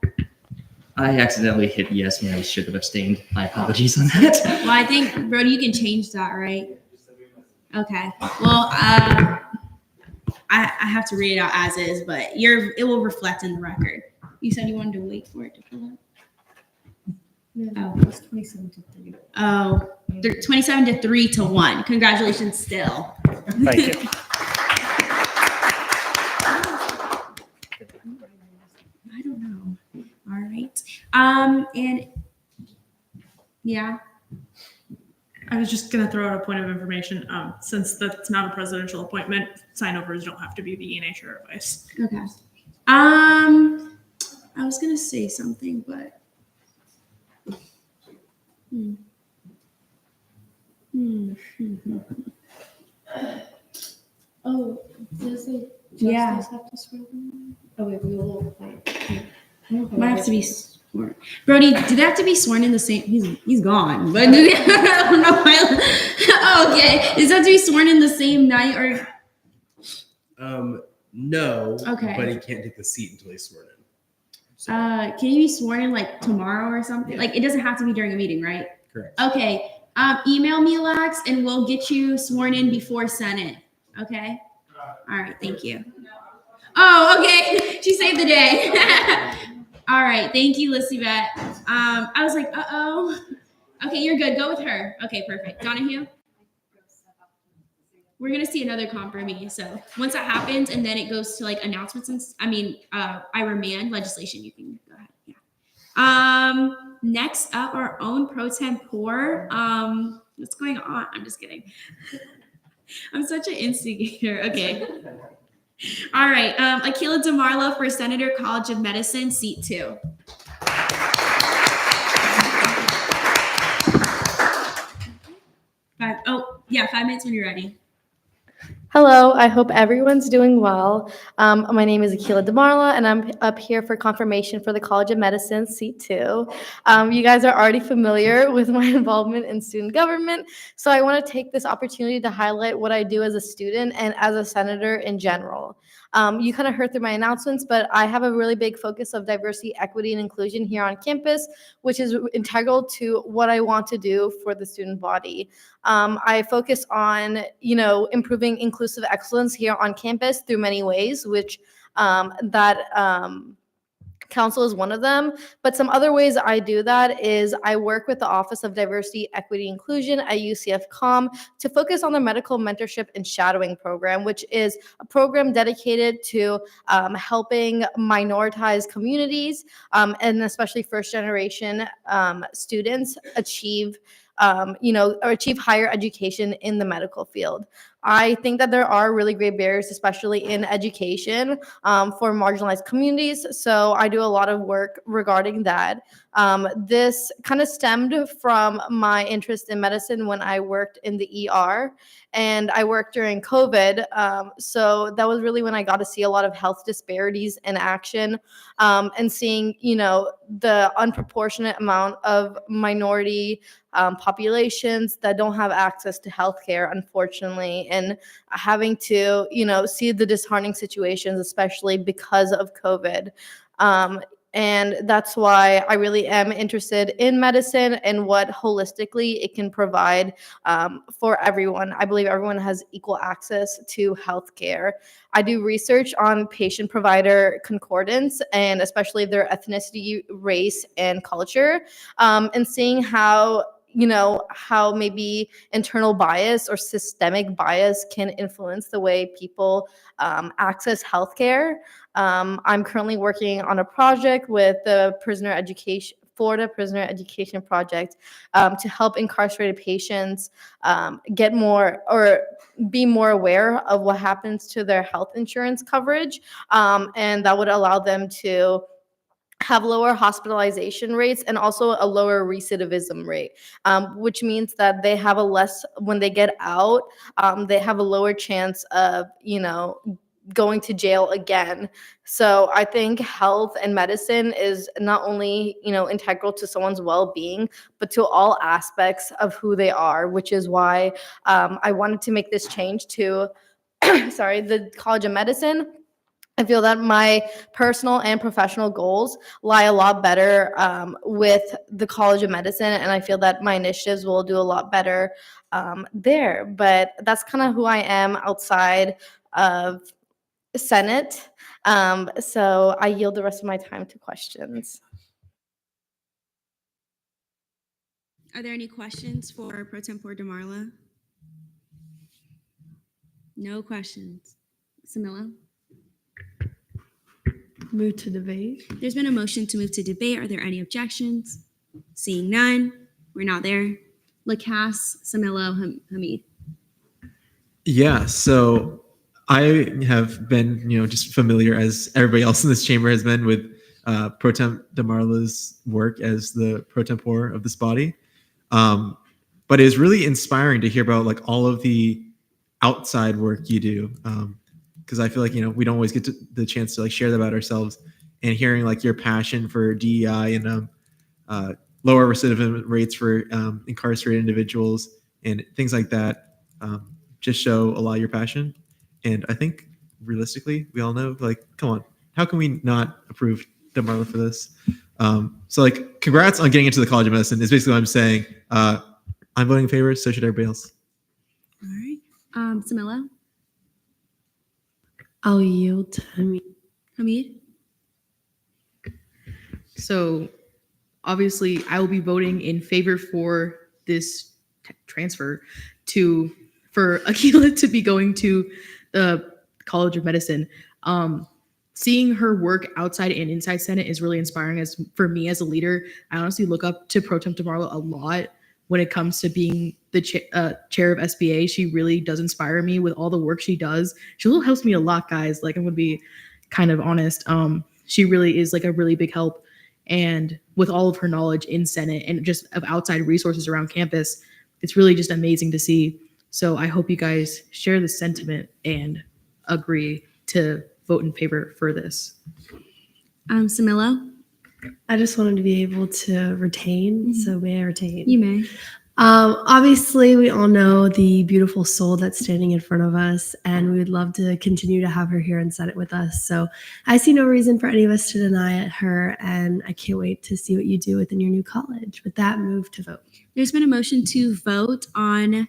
I accidentally hit yes when I should have abstained. My apologies on that. Well, I think, Brody, you can change that, right? Okay. Well, I have to read it out as is, but it will reflect in the record. You said you wanted to wait for it to fill up? No, it was 27 to 3. Oh, 27 to 3 to 1. Congratulations still. Thank you. I don't know. All right. And yeah. I was just going to throw out a point of information. Since that's not a presidential appointment, sign-overs don't have to be the ENA chair or vice. Okay. I was going to say something, but. Oh, does the Yeah. justice have to swear them? Oh, wait, we will. Might have to be sworn. Brody, do they have to be sworn in the same? He's gone. But do they, I don't know why. Okay, does it have to be sworn in the same night or? No. Okay. But he can't take the seat until he's sworn in. Can you be sworn in like tomorrow or something? Yeah. Like it doesn't have to be during a meeting, right? Correct. Okay. Email me, Lax, and we'll get you sworn in before Senate. Okay. All right. Thank you. Oh, okay. She saved the day. All right. Thank you, Lissybet. I was like, uh-oh. Okay, you're good. Go with her. Okay, perfect. Donahue? We're going to see another compromise. So once that happens and then it goes to like announcements and I remand legislation, you can go ahead. Yeah. Next up, our own pro tempore. What's going on? I'm just kidding. I'm such an instigator. Okay. All right. Akila DeMarlo for Senator College of Medicine, seat 2. Five minutes when you're ready. Hello, I hope everyone's doing well. My name is Akila DeMarla, and I'm up here for confirmation for the College of Medicine, seat 2. You guys are already familiar with my involvement in student government, so I want to take this opportunity to highlight what I do as a student and as a senator in general. You kind of heard through my announcements, but I have a really big focus of diversity, equity, and inclusion here on campus, which is integral to what I want to do for the student body. I focus on, improving inclusive excellence here on campus through many ways, which Council is one of them, but some other ways I do that is I work with the Office of Diversity, Equity, Inclusion at UCF-COM to focus on the medical mentorship and shadowing program, which is a program dedicated to helping minoritized communities and especially first-generation students achieve or achieve higher education in the medical field. I think that there are really great barriers, especially in education for marginalized communities. So I do a lot of work regarding that. This kind of stemmed from my interest in medicine when I worked in the ER and I worked during COVID. So that was really when I got to see a lot of health disparities in action and seeing, the unproportionate amount of minority populations that don't have access to healthcare, unfortunately, and having to, see the disheartening situations, especially because of COVID. And that's why I really am interested in medicine and what holistically it can provide for everyone. I believe everyone has equal access to healthcare. I do research on patient-provider concordance, and especially their ethnicity, race, and culture, and seeing how how maybe internal bias or systemic bias can influence the way people access healthcare. I'm currently working on a project with the Florida Prisoner Education Project to help incarcerated patients get more or be more aware of what happens to their health insurance coverage, and that would allow them to have lower hospitalization rates and also a lower recidivism rate, which means that they have when they get out, they have a lower chance of, going to jail again. So I think health and medicine is not only, integral to someone's well-being, but to all aspects of who they are, which is why I wanted to make this change to, the College of Medicine. I feel that my personal and professional goals lie a lot better with the College of Medicine, and I feel that my initiatives will do a lot better there. But that's kind of who I am outside of Senate. So I yield the rest of my time to questions. Are there any questions for Pro Tempore DeMarla? No questions. Samila? Move to debate. There's been a motion to move to debate. Are there any objections? Seeing none, we're not there. Lacasse, Samilo, Hamid. Yeah, so I have been, just familiar as everybody else in this chamber has been with Pro Temp DeMarla's work as the Pro Tempore of this body. But it's really inspiring to hear about like all of the outside work you do. Because I feel like, we don't always get the chance to like share that about ourselves, and hearing like your passion for DEI and lower recidivism rates for incarcerated individuals and things like that just show a lot of your passion. And I think realistically, we all know, like, come on, how can we not approve DeMarla for this? So like, congrats on getting into the College of Medicine is basically what I'm saying. I'm voting in favor, so should everybody else. All right. Samila? I'll yield to Hamid? So obviously I will be voting in favor for this transfer for Akilah to be going to the College of Medicine. Seeing her work outside and inside Senate is really inspiring for me as a leader. I honestly look up to Pro Temp DeMarla a lot when it comes to being the chair of SBA. She really does inspire me with all the work she does. She really helps me a lot, guys. Like, I'm gonna be kind of honest. She really is like a really big help. And with all of her knowledge in Senate and just of outside resources around campus, it's really just amazing to see. So I hope you guys share the sentiment and agree to vote in favor for this. Samilo? I just wanted to be able to retain, so may I retain? You may. Obviously, we all know the beautiful soul that's standing in front of us, and we would love to continue to have her here in Senate with us. So I see no reason for any of us to deny her, and I can't wait to see what you do within your new college. With that, move to vote. There's been a motion to vote on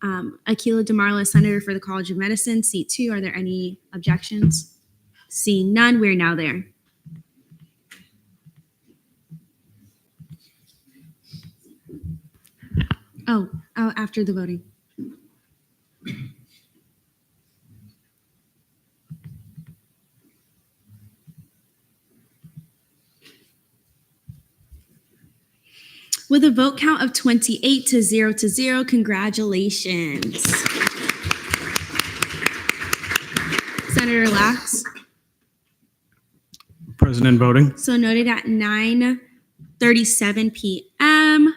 Akilah DeMarla, Senator for the College of Medicine, seat 2. Are there any objections? Seeing none, we're now there. Oh, after the voting. With a vote count of 28 to 0, congratulations. Senator Lax. President voting. So noted at 9:37 p.m.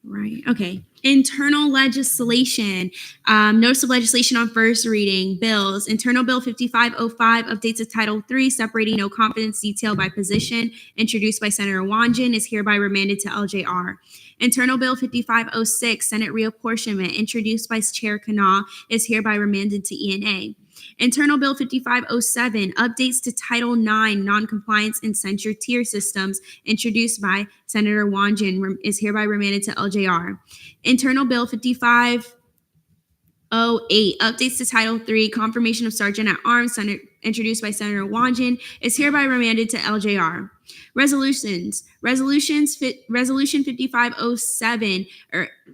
Right. Okay. Internal legislation. Notice of legislation on first reading. Bills. Internal Bill 5505 updates of Title III, separating no confidence detail by position, introduced by Senator Wanjin, is hereby remanded to LJR. Internal Bill 5506, Senate reapportionment, introduced by Chair Kanawha, is hereby remanded to ENA. Internal Bill 5507, updates to Title IX, noncompliance in censure tier systems, introduced by Senator Wanjin, is hereby remanded to LJR. Internal Bill 5508, updates to Title III, confirmation of Sergeant at Arms, introduced by Senator Wanjin, is hereby remanded to LJR. Resolution 5507,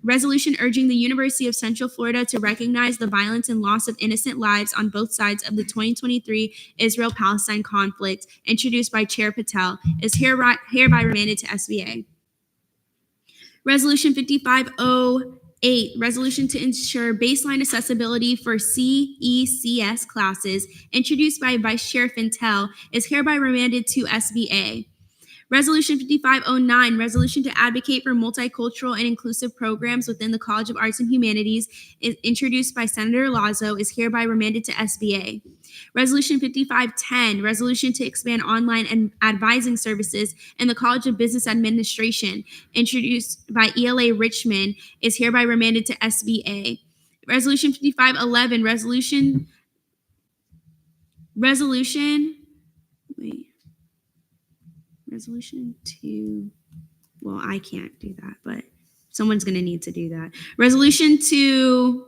resolution urging the University of Central Florida to recognize the violence and loss of innocent lives on both sides of the 2023 Israel-Palestine conflict, introduced by Chair Patel, is hereby remanded to SBA. Resolution 5508, resolution to ensure baseline accessibility for CECS classes, introduced by Vice Chair Fintel, is hereby remanded to SBA. Resolution 5509, resolution to advocate for multicultural and inclusive programs within the College of Arts and Humanities, is introduced by Senator Lazo, is hereby remanded to SBA. Resolution 5510, resolution to expand online and advising services in the College of Business Administration, introduced by ELA Richmond, is hereby remanded to SBA. Resolution 5511, resolution to, well, I can't do that, but someone's going to need to do that. Resolution to,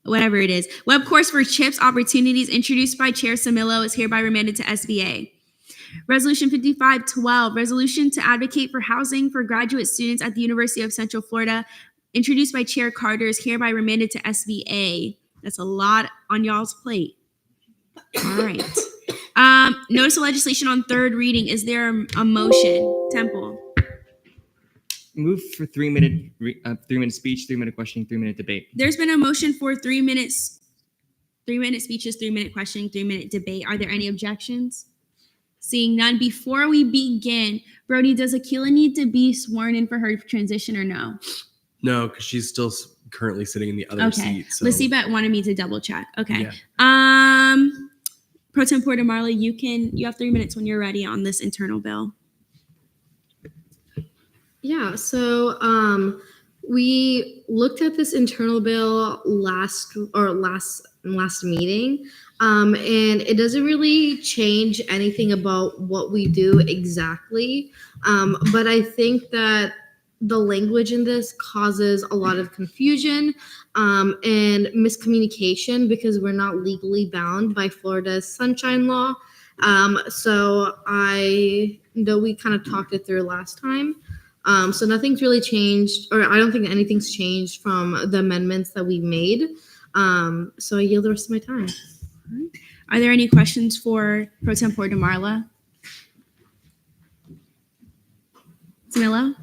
whatever it is, web course for CHIPS opportunities, introduced by Chair Samillo, is hereby remanded to SBA. Resolution 5512, resolution to advocate for housing for graduate students at the University of Central Florida, introduced by Chair Carter, is hereby remanded to SBA. That's a lot on y'all's plate. All right. Notice of legislation on third reading. Is there a motion? Temple. Move for 3-minute 3-minute speech, 3-minute questioning, 3-minute debate. There's been a motion for 3 minutes, 3-minute speeches, 3-minute questioning, 3-minute debate. Are there any objections? Seeing none, before we begin, Brody, does Akila need to be sworn in for her transition or no? No, because she's still currently sitting in the other seat. So. Lissibet wanted me to double check. Okay. Yeah. Pro Tempore DeMarla, you have 3 minutes when you're ready on this internal bill. Yeah, so we looked at this internal bill last meeting, and it doesn't really change anything about what we do exactly. But I think that the language in this causes a lot of confusion and miscommunication because we're not legally bound by Florida's Sunshine Law. So I know we kind of talked it through last time. So nothing's really changed, or I don't think anything's changed from the amendments that we made. So I yield the rest of my time. Are there any questions for Pro Tempore DeMarla? Camilla?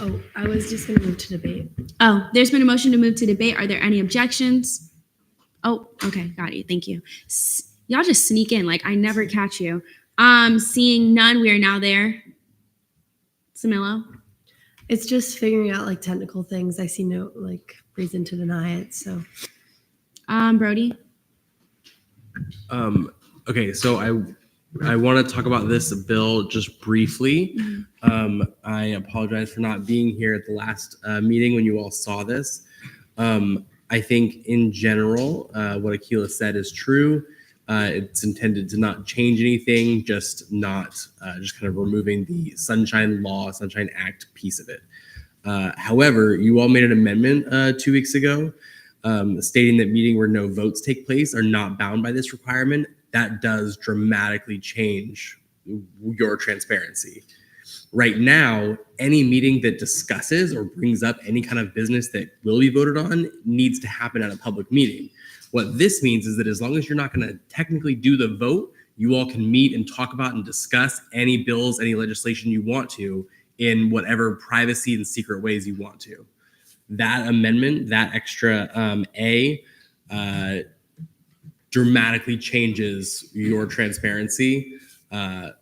Oh, I was just going to move to debate. Oh, there's been a motion to move to debate. Are there any objections? Oh, okay. Got you. Thank you. Y'all just sneak in like I never catch you. Seeing none, we are now there. Samillo? It's just figuring out like technical things. I see no like reason to deny it. So, Brody? Okay, so I want to talk about this bill just briefly. I apologize for not being here at the last meeting when you all saw this. I think in general, what Akila said is true. It's intended to not change anything, just kind of removing the Sunshine Act piece of it. However, you all made an amendment 2 weeks ago stating that meetings where no votes take place are not bound by this requirement. That does dramatically change your transparency. Right now, any meeting that discusses or brings up any kind of business that will be voted on needs to happen at a public meeting. What this means is that as long as you're not going to technically do the vote, you all can meet and talk about and discuss any bills, any legislation you want to in whatever privacy and secret ways you want to. That amendment, that extra dramatically changes your transparency. And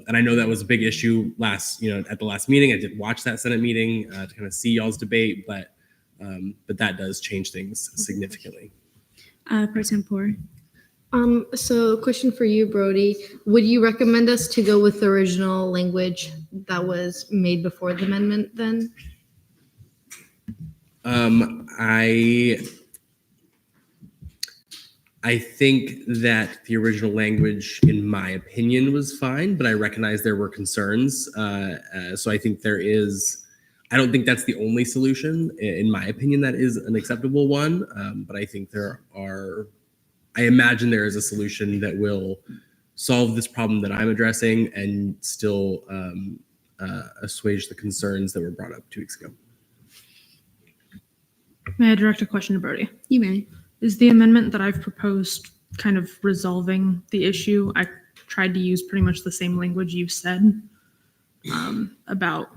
I know that was a big issue at the last meeting. I did watch that Senate meeting to kind of see y'all's debate, but that does change things significantly. Pro Tempore. So question for you, Brody. Would you recommend us to go with the original language that was made before the amendment then? I think that the original language, in my opinion, was fine, but I recognize there were concerns. So I think I don't think that's the only solution. In my opinion, that is an acceptable one. But I think I imagine there is a solution that will solve this problem that I'm addressing and still assuage the concerns that were brought up 2 weeks ago. May I direct a question to Brody? You may. Is the amendment that I've proposed kind of resolving the issue? I tried to use pretty much the same language you've said about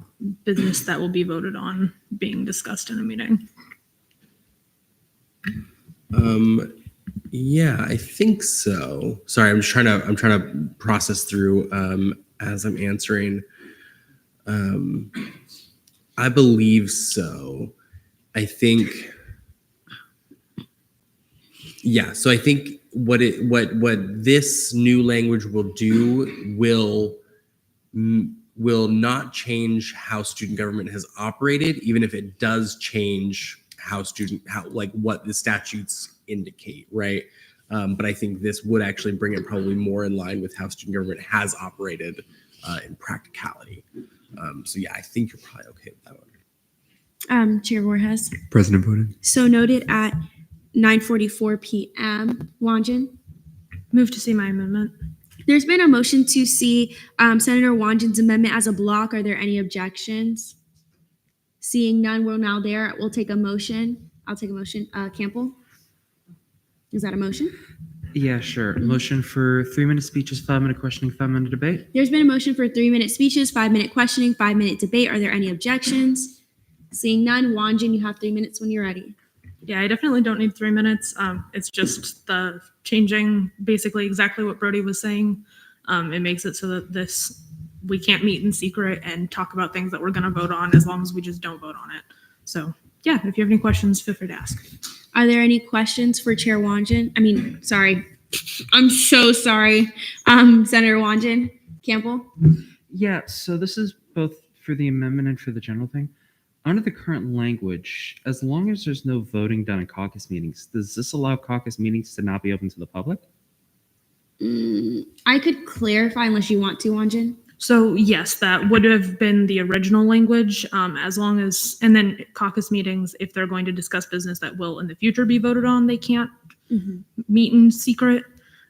business that will be voted on being discussed in a meeting. Yeah, I think so. Sorry, I'm trying to process through as I'm answering. I believe so. I think. Yeah, so I think what this new language will do will not change how student government has operated, even if it does change what the statutes indicate, right? But I think this would actually bring it probably more in line with how student government has operated in practicality. So yeah, I think you're probably okay with that one. Chair Voorhees. President Bowden. So noted at 9:44 p.m. Wanjin. Move to see my amendment. There's been a motion to see Senator Wanjin's amendment as a block. Are there any objections? Seeing none, we'll take a motion. I'll take a motion. Campbell? Is that a motion? Yeah, sure. Motion for 3-minute speeches, 5-minute questioning, 5-minute debate. There's been a motion for 3-minute speeches, 5-minute questioning, 5-minute debate. Are there any objections? Seeing none, Wanjin, you have 3 minutes when you're ready. Yeah, I definitely don't need 3 minutes. It's just the changing basically exactly what Brody was saying. It makes it so that we can't meet in secret and talk about things that we're going to vote on as long as we just don't vote on it. So yeah, if you have any questions, feel free to ask. Are there any questions for Chair Wanjin? I'm so sorry. Senator Wanjin. Campbell? Yeah, so this is both for the amendment and for the general thing. Under the current language, as long as there's no voting done in caucus meetings, does this allow caucus meetings to not be open to the public? I could clarify unless you want to, Wanjin. So yes, that would have been the original language, as long as, and then caucus meetings, if they're going to discuss business that will in the future be voted on, they can't meet in secret.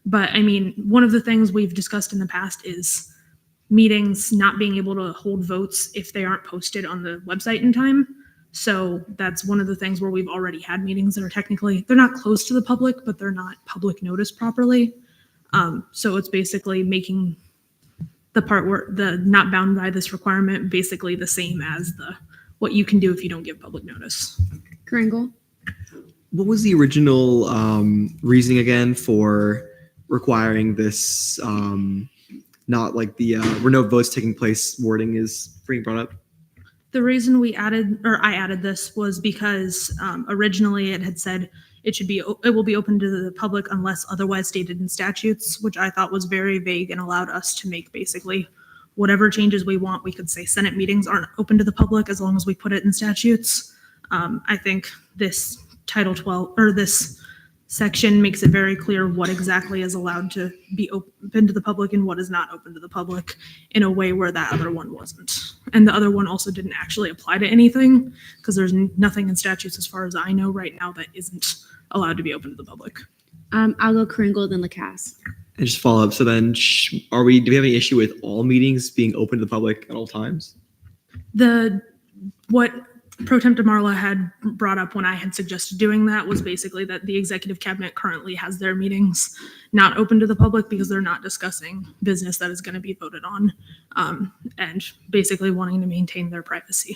But I mean, one of the things we've discussed in the past is meetings not being able to hold votes if they aren't posted on the website in time. So that's one of the things where we've already had meetings that are technically, they're not closed to the public, but they're not public notice properly. So it's basically making the part where the not bound by this requirement basically the same as what you can do if you don't give public notice. Kringle. What was the original reasoning again for requiring this not like the where no votes taking place wording is being brought up? The reason I added this was because originally it had said it will be open to the public unless otherwise stated in statutes, which I thought was very vague and allowed us to make basically whatever changes we want. We could say Senate meetings aren't open to the public as long as we put it in statutes. I think this Title 12 or this section makes it very clear what exactly is allowed to be open to the public and what is not open to the public in a way where that other one wasn't. And the other one also didn't actually apply to anything because there's nothing in statutes as far as I know right now that isn't allowed to be open to the public. I'll go Kringle, then Lacasse. And just follow up. So then, do we have any issue with all meetings being open to the public at all times? What Pro Temp DeMarla had brought up when I had suggested doing that was basically that the executive cabinet currently has their meetings not open to the public because they're not discussing business that is going to be voted on, and basically wanting to maintain their privacy.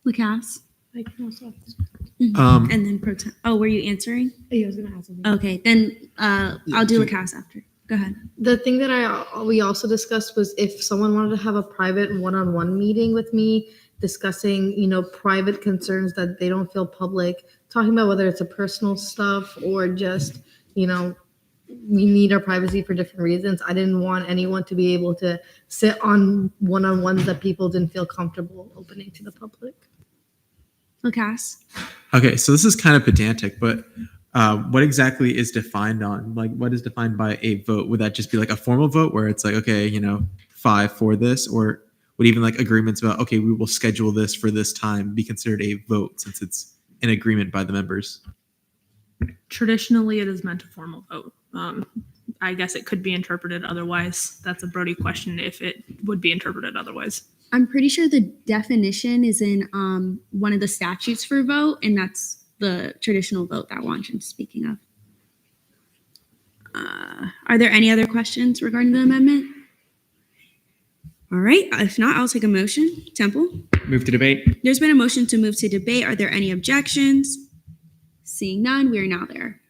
Lacasse. I can also. And then Pro Temp. Oh, were you answering? Yeah, I was gonna ask something. Okay, then I'll do Lacasse after. Go ahead. The thing that we also discussed was if someone wanted to have a private one-on-one meeting with me, discussing, private concerns that they don't feel public, talking about whether it's a personal stuff or just, we need our privacy for different reasons. I didn't want anyone to be able to sit on one-on-ones that people didn't feel comfortable opening to the public. Lacasse. Okay, so this is kind of pedantic, but what exactly is defined on? Like, what is defined by a vote? Would that just be like a formal vote where it's like, okay, 5 for this, or would even like agreements about, okay, we will schedule this for this time be considered a vote since it's an agreement by the members? Traditionally, it is meant a formal vote. I guess it could be interpreted otherwise. That's a Brody question if it would be interpreted otherwise. I'm pretty sure the definition is in one of the statutes for vote, and that's the traditional vote that Wanjan's speaking of. Are there any other questions regarding the amendment? All right, if not, I'll take a motion. Temple? Move to debate. There's been a motion to move to debate. Are there any objections? Seeing none, we are now there.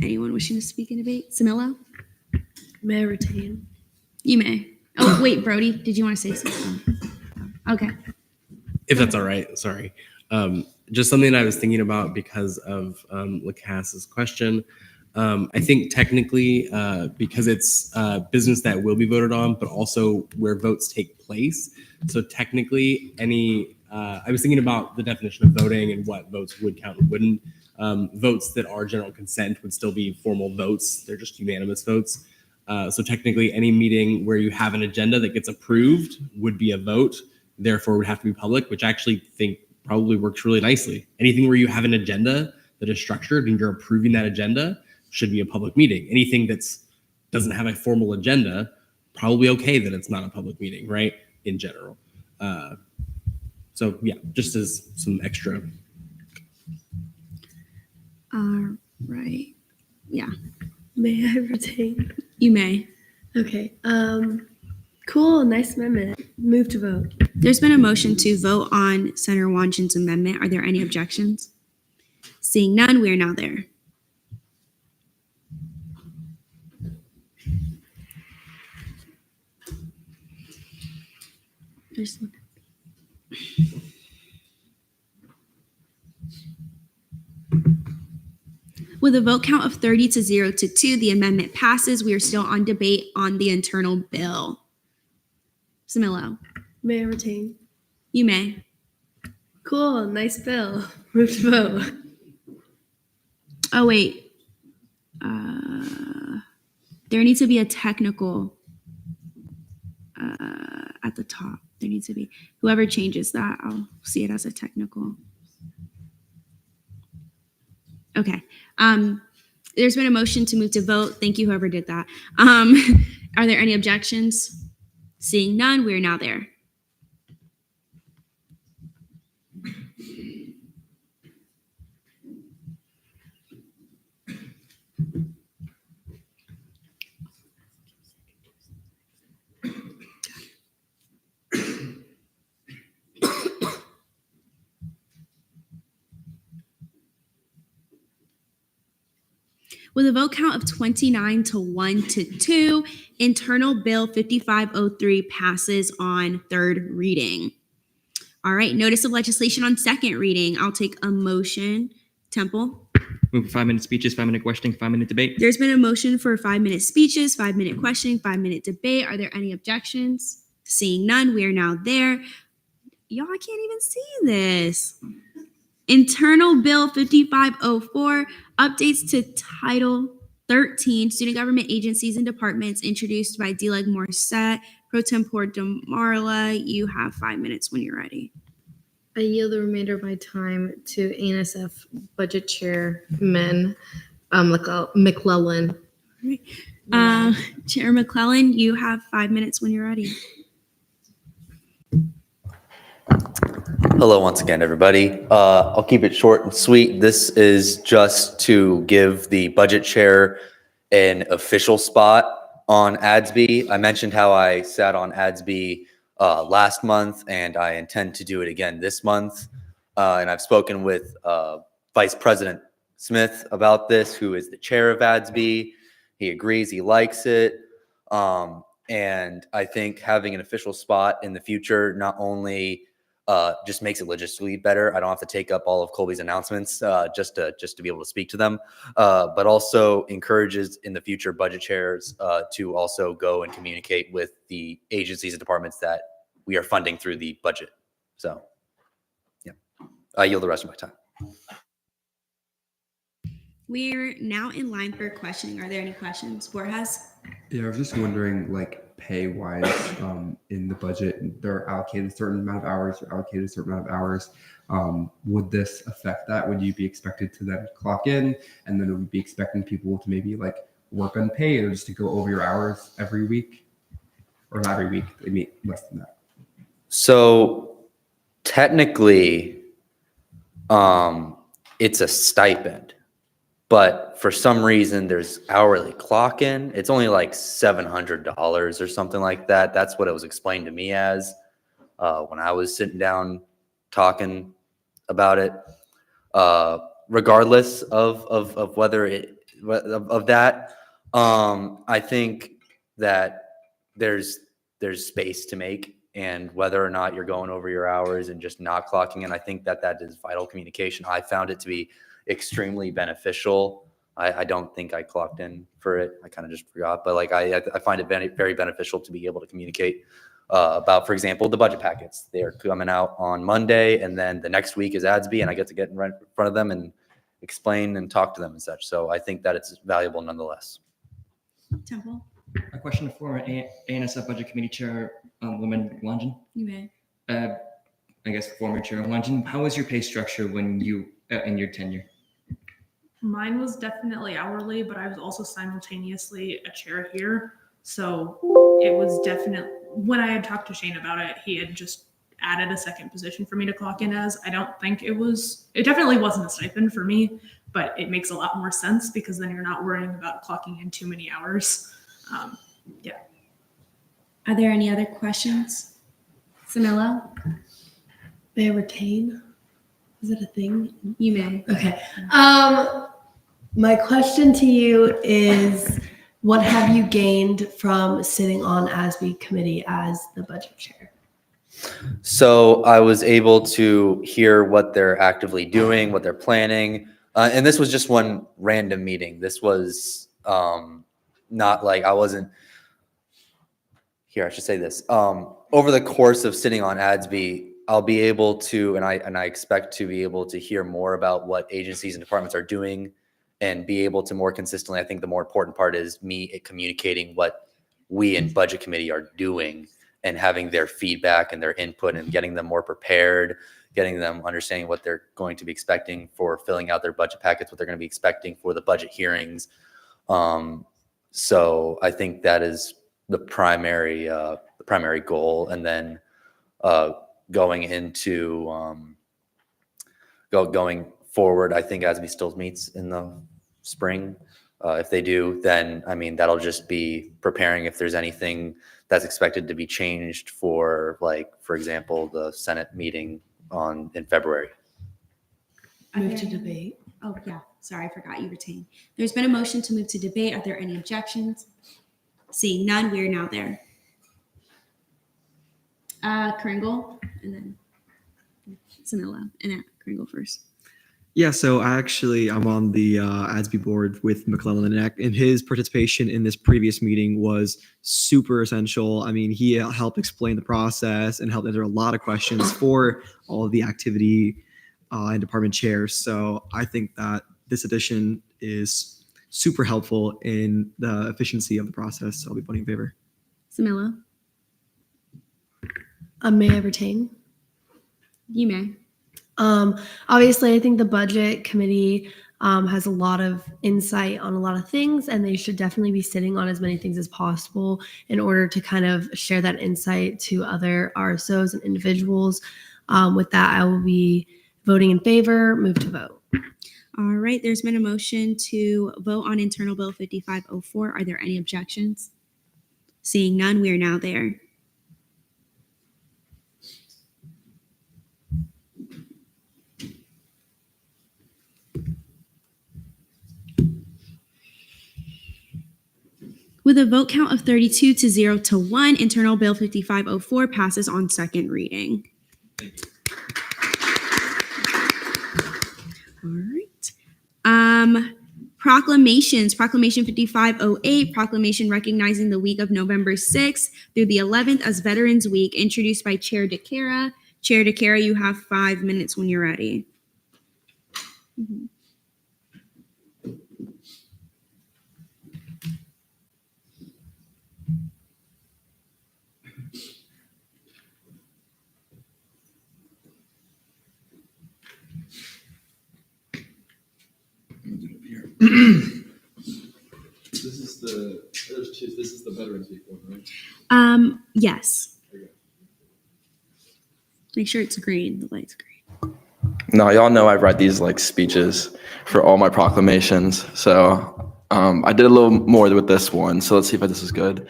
Anyone wishing to speak in debate? Samilo? May I retain? You may. Oh, wait, Brody, did you want to say something? Okay. If that's all right, sorry. Just something that I was thinking about because of Lacasse's question. I think technically, because it's business that will be voted on, but also where votes take place. So technically, I was thinking about the definition of voting and what votes would count and wouldn't. Votes that are general consent would still be formal votes. They're just unanimous votes. So technically, any meeting where you have an agenda that gets approved would be a vote, therefore would have to be public, which I actually think probably works really nicely. Anything where you have an agenda that is structured and you're approving that agenda should be a public meeting. Anything that's doesn't have a formal agenda, probably okay that it's not a public meeting, right? In general. So yeah, just as some extra. Right. Yeah. May I retain? You may. Okay. Cool. Nice amendment. Move to vote. There's been a motion to vote on Senator Wanjan's amendment. Are there any objections? Seeing none, we are now there. There's one. With a vote count of 30 to 0 to 2, the amendment passes. We are still on debate on the internal bill. Samilo. May I retain? You may. Cool. Nice bill. Move to vote. Oh, wait. There needs to be a technical at the top. There needs to be. Whoever changes that, I'll see it as a technical. Okay. There's been a motion to move to vote. Thank you, whoever did that. Are there any objections? Seeing none, we are now there. With a vote count of 29 to 1 to 2, Internal Bill 5503 passes on third reading. All right, notice of legislation on second reading. I'll take a motion. Temple? Move for 5-minute speeches, 5-minute questioning, 5-minute debate. There's been a motion for 5-minute speeches, 5-minute questioning, 5-minute debate. Are there any objections? Seeing none, we are now there. Y'all, I can't even see this. Internal Bill 5504, updates to Title 13, Student Government Agencies and Departments, introduced by D. Morissette. Pro Tempore DeMarla, you have 5 minutes when you're ready. I yield the remainder of my time to ANSF Budget Chairman McClellan. Chair McClellan, you have 5 minutes when you're ready. Hello once again, everybody. I'll keep it short and sweet. This is just to give the budget chair an official spot on ADS-B. I mentioned how I sat on ADS-B last month, and I intend to do it again this month. And I've spoken with Vice President Smith about this, who is the chair of ADS-B. He agrees, he likes it. And I think having an official spot in the future not only just makes it logistically better. I don't have to take up all of Colby's announcements just to be able to speak to them, but also encourages in the future budget chairs to also go and communicate with the agencies and departments that we are funding through the budget. So, yeah, I yield the rest of my time. We're now in line for questioning. Are there any questions? Borjas? Yeah, I was just wondering, like, pay-wise, in the budget, they're allocated a certain amount of hours, or allocated a certain amount of hours. Would this affect that? Would you be expected to then clock in, and then would you be expecting people to maybe like work unpaid or just to go over your hours every week, or not every week? I mean, less than that. So technically, it's a stipend. But for some reason, there's hourly clock in. It's only like $700 or something like that. That's what it was explained to me as when I was sitting down talking about it. Regardless of whether of that, I think that there's space to make, and whether or not you're going over your hours and just not clocking in, I think that is vital communication. I found it to be extremely beneficial. I don't think I clocked in for it. I kind of just forgot, but like I find it very beneficial to be able to communicate about, for example, the budget packets. They're coming out on Monday, and then the next week is ADS-B, and I get to get in front of them and explain and talk to them and such. So I think that it's valuable nonetheless. Temple? A question for ANSF Budget Committee Chair, Woman Wanjan. You may. I guess former Chair Wanjan, how was your pay structure when you in your tenure? Mine was definitely hourly, but I was also simultaneously a chair here. So it was definitely, when I had talked to Shane about it, he had just added a second position for me to clock in as. I don't think it definitely wasn't a stipend for me, but it makes a lot more sense because then you're not worrying about clocking in too many hours. Yeah. Are there any other questions? Samilla? May I retain? Is it a thing? You may. Okay. My question to you is, what have you gained from sitting on ASB committee as the budget chair? So I was able to hear what they're actively doing, what they're planning. And this was just one random meeting. This was not like I wasn't here. I should say this. Over the course of sitting on ADS-B, I'll be able to, and I expect to be able to hear more about what agencies and departments are doing and be able to more consistently. I think the more important part is me communicating what we in budget committee are doing and having their feedback and their input and getting them more prepared, getting them understanding what they're going to be expecting for filling out their budget packets, what they're going to be expecting for the budget hearings. So I think that is the primary goal. And then going into going forward, I think ASB still meets in the spring. If they do, then I mean that'll just be preparing if there's anything that's expected to be changed for, like, for example, the Senate meeting in February. Move to debate. Oh yeah, sorry, I forgot you retained. There's been a motion to move to debate. Are there any objections? Seeing none, we are now there. Kringle, and then Samilla, and then Kringle first. Yeah, so I'm on the ADS-B board with McClellan, and his participation in this previous meeting was super essential. I mean, he helped explain the process and helped answer a lot of questions for all of the activity and department chairs. So I think that this addition is super helpful in the efficiency of the process. So I'll be voting in favor. Samilla? May I retain? You may. Obviously, I think the budget committee has a lot of insight on a lot of things, and they should definitely be sitting on as many things as possible in order to kind of share that insight to other RSOs and individuals. With that, I will be voting in favor. Move to vote. All right, there's been a motion to vote on internal bill 5504. Are there any objections? Seeing none, we are now there. With a vote count of 32 to 0 to 1, internal bill 5504 passes on second reading. All right. Proclamations. Proclamation 5508, proclamation recognizing the week of November 6th through the 11th as Veterans Week, introduced by Chair DeCara. Chair DeCara, you have 5 minutes when you're ready. Mhm. This is the Veterans Week one, right? Yes. Make sure it's green, the light's green. No, y'all know I write these like speeches for all my proclamations. So I did a little more with this one. So let's see if this is good.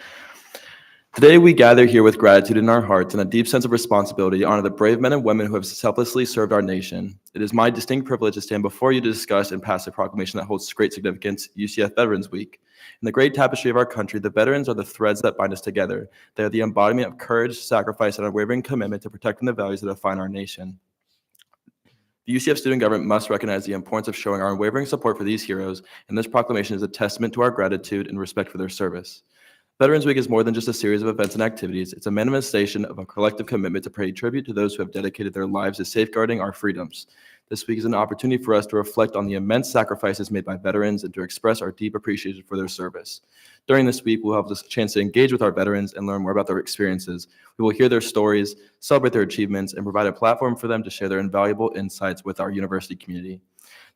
Today we gather here with gratitude in our hearts and a deep sense of responsibility to honor the brave men and women who have selflessly served our nation. It is my distinct privilege to stand before you to discuss and pass a proclamation that holds great significance, UCF Veterans Week. In the great tapestry of our country, the veterans are the threads that bind us together. They are the embodiment of courage, sacrifice, and unwavering commitment to protecting the values that define our nation. The UCF student government must recognize the importance of showing our unwavering support for these heroes, and this proclamation is a testament to our gratitude and respect for their service. Veterans Week is more than just a series of events and activities. It's a manifestation of a collective commitment to pay tribute to those who have dedicated their lives to safeguarding our freedoms. This week is an opportunity for us to reflect on the immense sacrifices made by veterans and to express our deep appreciation for their service. During this week, we'll have the chance to engage with our veterans and learn more about their experiences. We will hear their stories, celebrate their achievements, and provide a platform for them to share their invaluable insights with our university community.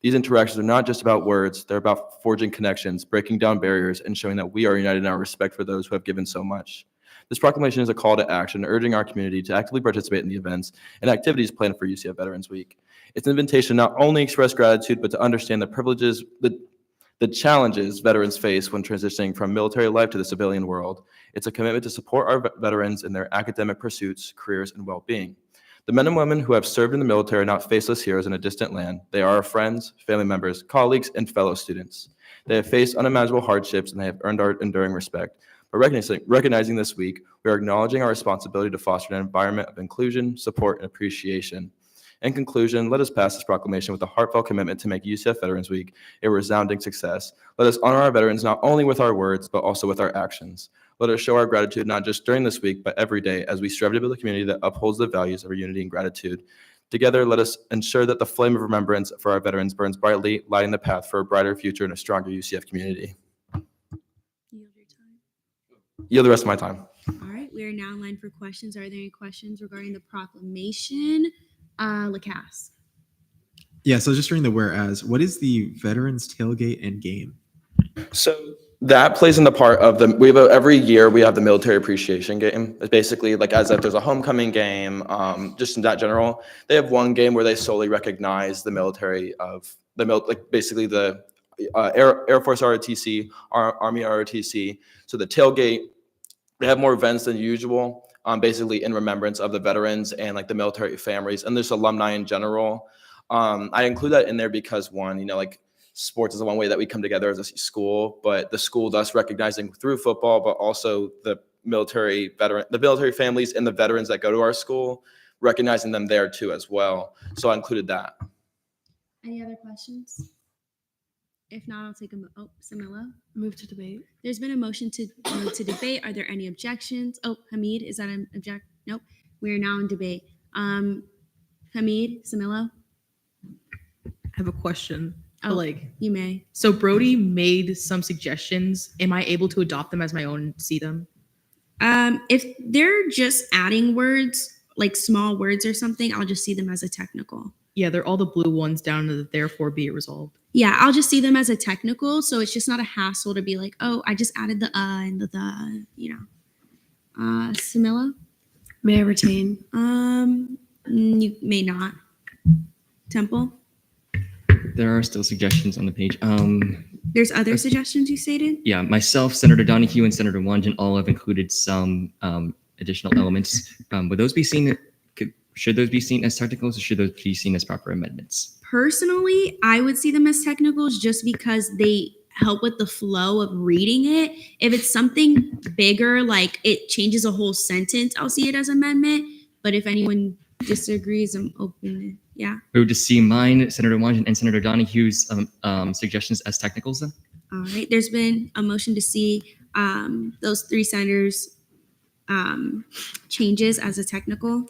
These interactions are not just about words, they're about forging connections, breaking down barriers, and showing that we are united in our respect for those who have given so much. This proclamation is a call to action, urging our community to actively participate in the events and activities planned for UCF Veterans Week. It's an invitation to not only express gratitude, but to understand the privileges, the challenges veterans face when transitioning from military life to the civilian world. It's a commitment to support our veterans in their academic pursuits, careers, and well-being. The men and women who have served in the military are not faceless heroes in a distant land. They are our friends, family members, colleagues, and fellow students. They have faced unimaginable hardships and they have earned our enduring respect. By recognizing this week, we are acknowledging our responsibility to foster an environment of inclusion, support, and appreciation. In conclusion, let us pass this proclamation with a heartfelt commitment to make UCF Veterans Week a resounding success. Let us honor our veterans not only with our words, but also with our actions. Let us show our gratitude not just during this week, but every day as we strive to build a community that upholds the values of our unity and gratitude. Together, let us ensure that the flame of remembrance for our veterans burns brightly, lighting the path for a brighter future and a stronger UCF community. Yield the rest of my time. All right, we are now in line for questions. Are there any questions regarding the proclamation? Lacasse. Yeah, so just reading the whereas, what is the Veterans Tailgate and Game? So that plays in the part of every year we have the military appreciation game. It's basically like as if there's a homecoming game, just in that general. They have one game where they solely recognize the military like basically the Air Force ROTC, Army ROTC. So the tailgate, they have more events than usual. Basically in remembrance of the veterans and like the military families and this alumni in general. I include that in there because one, like sports is the one way that we come together as a school, but the school thus recognizing through football, but also the military families and the veterans that go to our school, recognizing them there too as well. So I included that. Any other questions? If not, I'll take Samila. Move to debate. There's been a motion to move to debate. Are there any objections? Oh, Hamid, is that an object? Nope. We're now in debate. Hamid, Samila? I have a question. Oh, you may. So Brody made some suggestions. Am I able to adopt them as my own, see them? If they're just adding words, like small words or something, I'll just see them as a technical. Yeah, they're all the blue ones down to the therefore be it resolved. Yeah, I'll just see them as a technical, so it's just not a hassle to be like, oh, I just added the and the, you know. Samila? May I retain? You may not. Temple? There are still suggestions on the page. There's other suggestions you stated? Yeah, myself, Senator Donahue, and Senator Wanjan all have included some additional elements. Would those be seen? Should those be seen as technicals, or should those be seen as proper amendments? Personally, I would see them as technicals just because they help with the flow of reading it. If it's something bigger, like it changes a whole sentence, I'll see it as amendment. But if anyone disagrees, I'm open. Yeah. We would just see mine, Senator Wanjan, and Senator Donahue's suggestions as technicals then? All right. There's been a motion to see those three senators changes as a technical.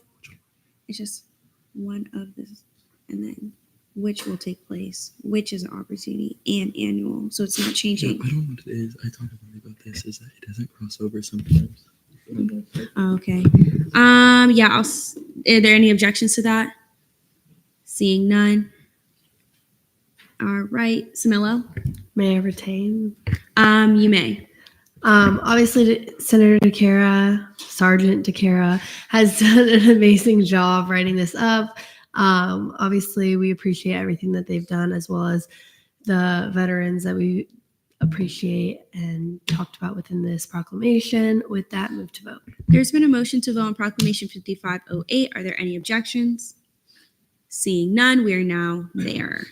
It's just one of this, and then which will take place, which is an opportunity and annual. So it's not changing. Yeah, I don't know what it is. I talked about this is that it doesn't cross over sometimes. Okay. Yeah. Are there any objections to that? Seeing none. All right, Samilo. May I retain? You may. Obviously, Senator DeCara, Sergeant DeCara, has done an amazing job writing this up. Obviously, we appreciate everything that they've done, as well as the veterans that we appreciate and talked about within this proclamation. With that, move to vote. There's been a motion to vote on Proclamation 5508. Are there any objections? Seeing none, we are now there.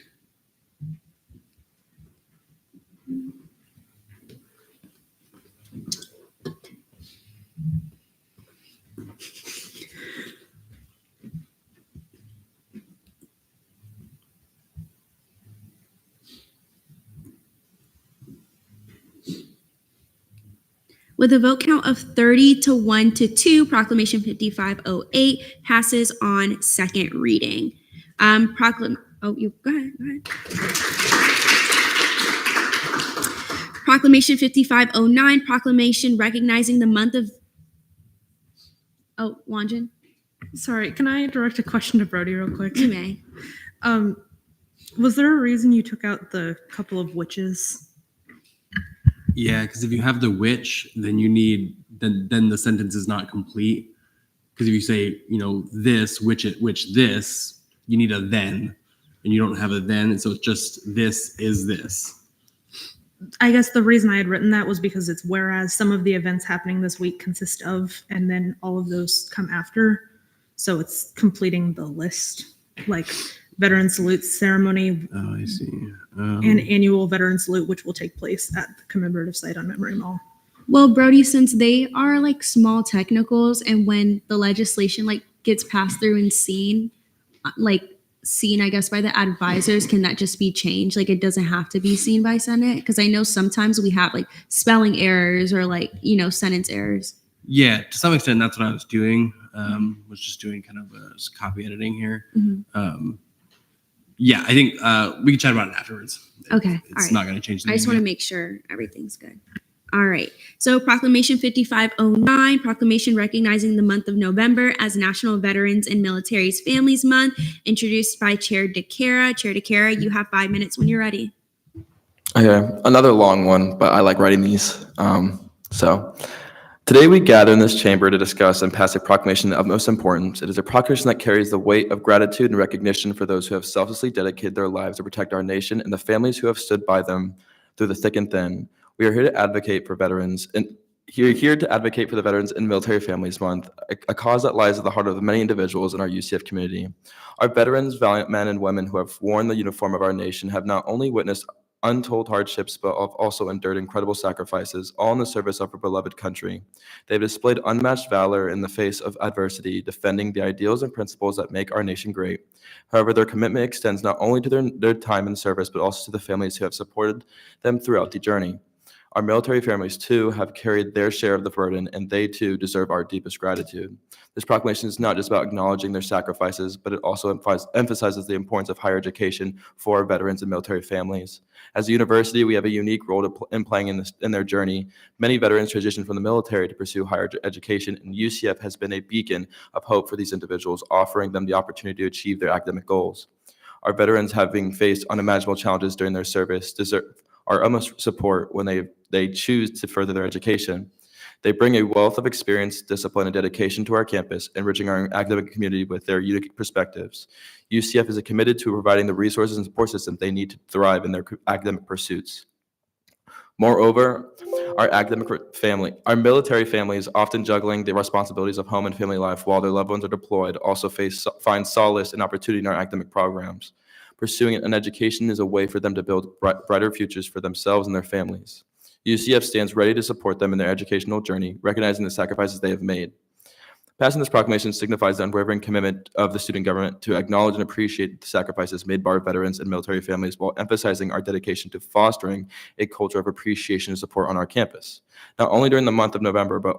With a vote count of 30 to 1 to 2, Proclamation 5508 passes on second reading. Go ahead. Proclamation 5509, proclamation recognizing the month of. Oh, Wanjan? Sorry, can I direct a question to Brody real quick? You may. Was there a reason you took out the couple of witches? Yeah, because if you have the which, then you need then the sentence is not complete. Because if you say, this, which this, you need a then, and you don't have a then, and so it's just this is this. I guess the reason I had written that was because it's whereas some of the events happening this week consist of, and then all of those come after. So it's completing the list, like veteran salute ceremony. Oh, I see. And annual veteran salute, which will take place at the commemorative site on Memory Mall. Well, Brody, since they are like small technicals, and when the legislation like gets passed through and seen, I guess, by the advisors, can that just be changed? Like, it doesn't have to be seen by Senate? Because I know sometimes we have like spelling errors or sentence errors. Yeah, to some extent, that's what I was doing. Was just doing kind of copy editing here. Mm-hmm. Yeah, I think we can chat about it afterwards. Okay. It's not going to change the I just want to make sure everything's good. All right. So Proclamation 5509, proclamation recognizing the month of November as National Veterans and Military Families Month, introduced by Chair DeCara. Chair DeCara, you have 5 minutes when you're ready. Okay, another long one, but I like writing these. Today we gather in this chamber to discuss and pass a proclamation of most importance. It is a proclamation that carries the weight of gratitude and recognition for those who have selflessly dedicated their lives to protect our nation and the families who have stood by them through the thick and thin. We are here to advocate for veterans and here to advocate for the Veterans and Military Families Month, a cause that lies at the heart of many individuals in our UCF community. Our veterans, valiant men and women who have worn the uniform of our nation, have not only witnessed untold hardships, but have also endured incredible sacrifices, all in the service of our beloved country. They have displayed unmatched valor in the face of adversity, defending the ideals and principles that make our nation great. However, their commitment extends not only to their time in service, but also to the families who have supported them throughout the journey. Our military families, too, have carried their share of the burden, and they, too, deserve our deepest gratitude. This proclamation is not just about acknowledging their sacrifices, but it also emphasizes the importance of higher education for our veterans and military families. As a university, we have a unique role in playing in their journey. Many veterans transition from the military to pursue higher education, and UCF has been a beacon of hope for these individuals, offering them the opportunity to achieve their academic goals. Our veterans, having faced unimaginable challenges during their service, deserve our utmost support when they choose to further their education. They bring a wealth of experience, discipline, and dedication to our campus, enriching our academic community with their unique perspectives. UCF is committed to providing the resources and support systems they need to thrive in their academic pursuits. Moreover, our military families, often juggling the responsibilities of home and family life while their loved ones are deployed, also find solace and opportunity in our academic programs. Pursuing an education is a way for them to build brighter futures for themselves and their families. UCF stands ready to support them in their educational journey, recognizing the sacrifices they have made. Passing this proclamation signifies the unwavering commitment of the student government to acknowledge and appreciate the sacrifices made by our veterans and military families, while emphasizing our dedication to fostering a culture of appreciation and support on our campus. Not only during the month of November, but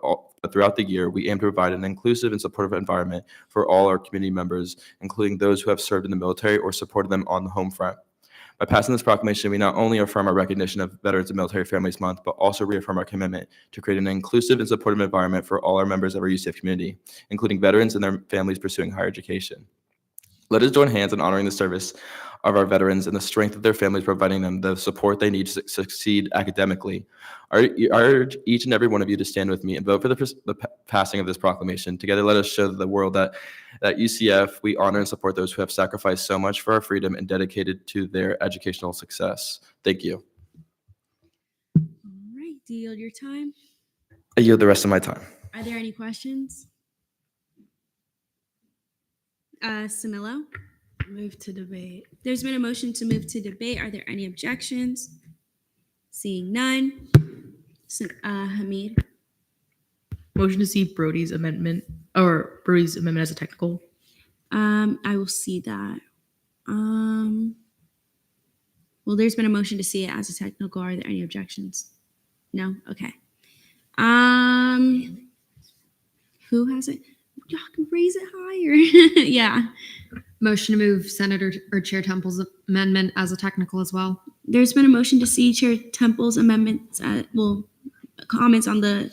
throughout the year, we aim to provide an inclusive and supportive environment for all our community members, including those who have served in the military or supported them on the home front. By passing this proclamation, we not only affirm our recognition of Veterans and Military Families Month, but also reaffirm our commitment to create an inclusive and supportive environment for all our members of our UCF community, including veterans and their families pursuing higher education. Let us join hands in honoring the service of our veterans and the strength of their families, providing them the support they need to succeed academically. I urge each and every one of you to stand with me and vote for the passing of this proclamation. Together, let us show the world that at UCF, we honor and support those who have sacrificed so much for our freedom and dedicated to their educational success. Thank you. All right, do you yield your time? I yield the rest of my time. Are there any questions? Samilo? Move to debate. There's been a motion to move to debate. Are there any objections? Seeing none. Hamid? Motion to see Brody's amendment as a technical. I will see that. Well, there's been a motion to see it as a technical. Are there any objections? No? Okay. Who has it? Y'all can raise it higher. Yeah. Motion to move Senator or Chair Temple's amendment as a technical as well. There's been a motion to see Chair Temple's amendments, comments on the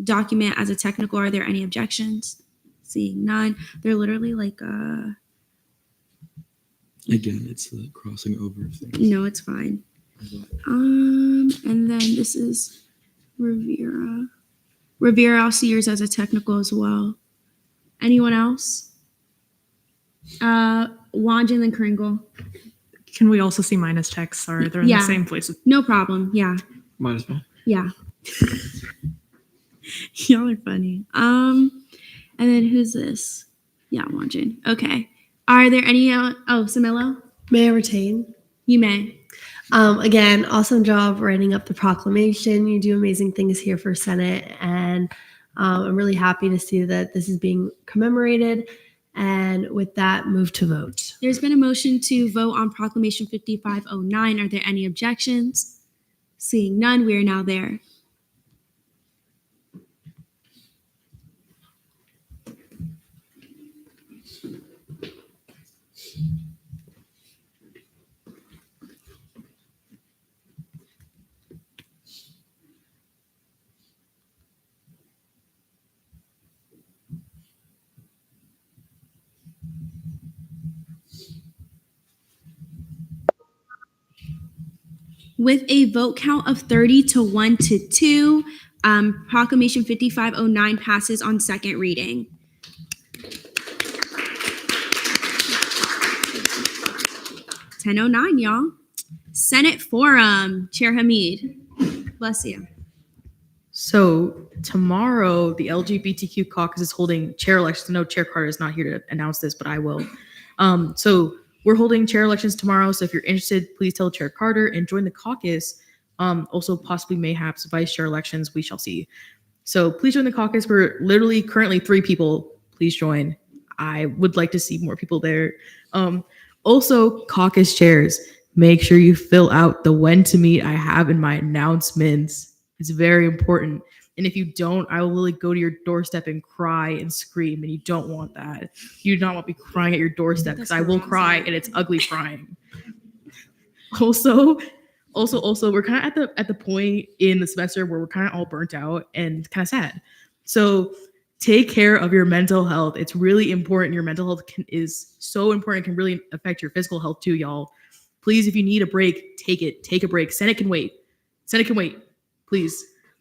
document as a technical. Are there any objections? Seeing none. They're literally like Again, it's the crossing over of things. No, it's fine. And then this is Rivera. Rivera, I'll see yours as a technical as well. Anyone else? Wanjan and Kringle. Can we also see minus text? Sorry, they're in the same place. No problem. Yeah. Might as well. Yeah. Y'all are funny. And then who's this? Yeah, Wanjan. Okay. Are there any? Samilo? May I retain? You may. Again, awesome job writing up the proclamation. You do amazing things here for Senate, and I'm really happy to see that this is being commemorated. And with that, move to vote. There's been a motion to vote on Proclamation 5509. Are there any objections? Seeing none, we are now there. With a vote count of 30 to 1 to 2, Proclamation 5509 passes on second reading. (10:09), y'all. Senate Forum, Chair Hamid. Bless you. So tomorrow, the LGBTQ caucus is holding chair elections. No, Chair Carter is not here to announce this, but I will. So we're holding chair elections tomorrow. So if you're interested, please tell Chair Carter and join the caucus. Also possibly mayhaps vice chair elections, we shall see. So please join the caucus. We're literally currently 3 people. Please join. I would like to see more people there. Also, caucus chairs. make sure you fill out the when to meet I have in my announcements. It's very important. And if you don't, I will literally go to your doorstep and cry and scream. And you don't want that. You do not want me crying at your doorstep because I will cry and it's ugly crying. Also, we're kind of at the point in the semester where we're kind of all burnt out and kind of sad. So take care of your mental health. It's really important. Your mental health is so important. It can really affect your physical health too, y'all. Please, if you need a break, take it. Take a break. Senate can wait. Senate can wait.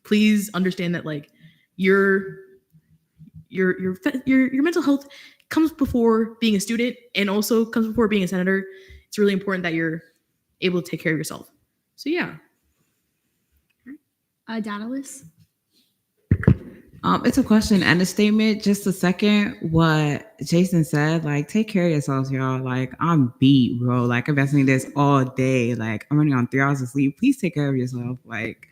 Please understand that like your mental health comes before being a student and also comes before being a senator. It's really important that you're able to take care of yourself. So yeah. Daedalus? It's a question and a statement. Just a second, what Jason said, like, take care of yourselves, y'all. Like, I'm beat, bro. Like, I'm investing in this all day. Like, I'm running on 3 hours of sleep. Please take care of yourself. Like,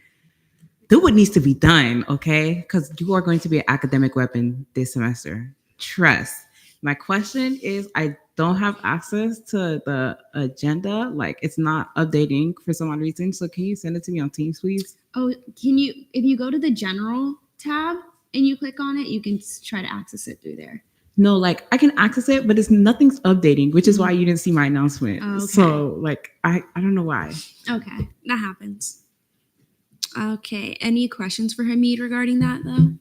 do what needs to be done, okay? Because you are going to be an academic weapon this semester. Trust. My question is, I don't have access to the agenda. Like, it's not updating for some odd reason. So can you send it to me on Teams, please? Oh, if you go to the general tab and you click on it, you can try to access it through there. No, like I can access it, but nothing's updating, which is why you didn't see my announcement. Okay. So like, I don't know why. Okay, that happens. Okay, any questions for Hamid regarding that though?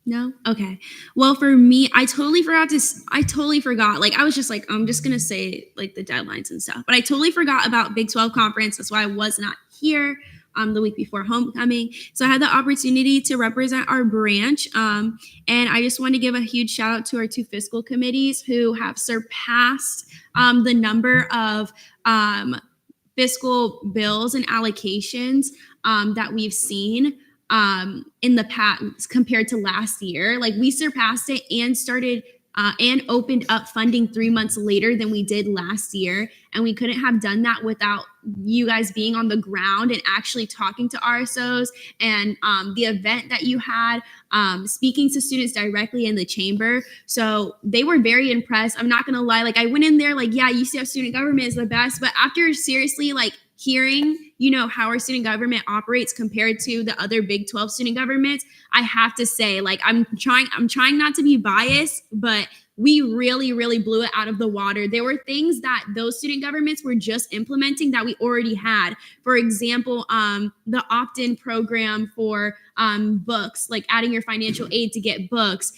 No? Okay. Well, for me, I totally forgot. Like, I was just like, I'm just going to say like the deadlines and stuff, but I totally forgot about Big 12 conference. That's why I was not here the week before homecoming. So I had the opportunity to represent our branch. And I just want to give a huge shout out to our 2 fiscal committees who have surpassed the number of fiscal bills and allocations that we've seen in the past compared to last year. Like, we surpassed it and started and opened up funding 3 months later than we did last year. And we couldn't have done that without you guys being on the ground and actually talking to RSOs and the event that you had, speaking to students directly in the chamber. So they were very impressed. I'm not going to lie. Like, I went in there like, yeah, UCF student government is the best. But after seriously like hearing, how our student government operates compared to the other Big 12 student governments, I have to say, like, I'm trying not to be biased, but we really, really blew it out of the water. There were things that those student governments were just implementing that we already had. For example, the opt-in program for books, like adding your financial aid to get books,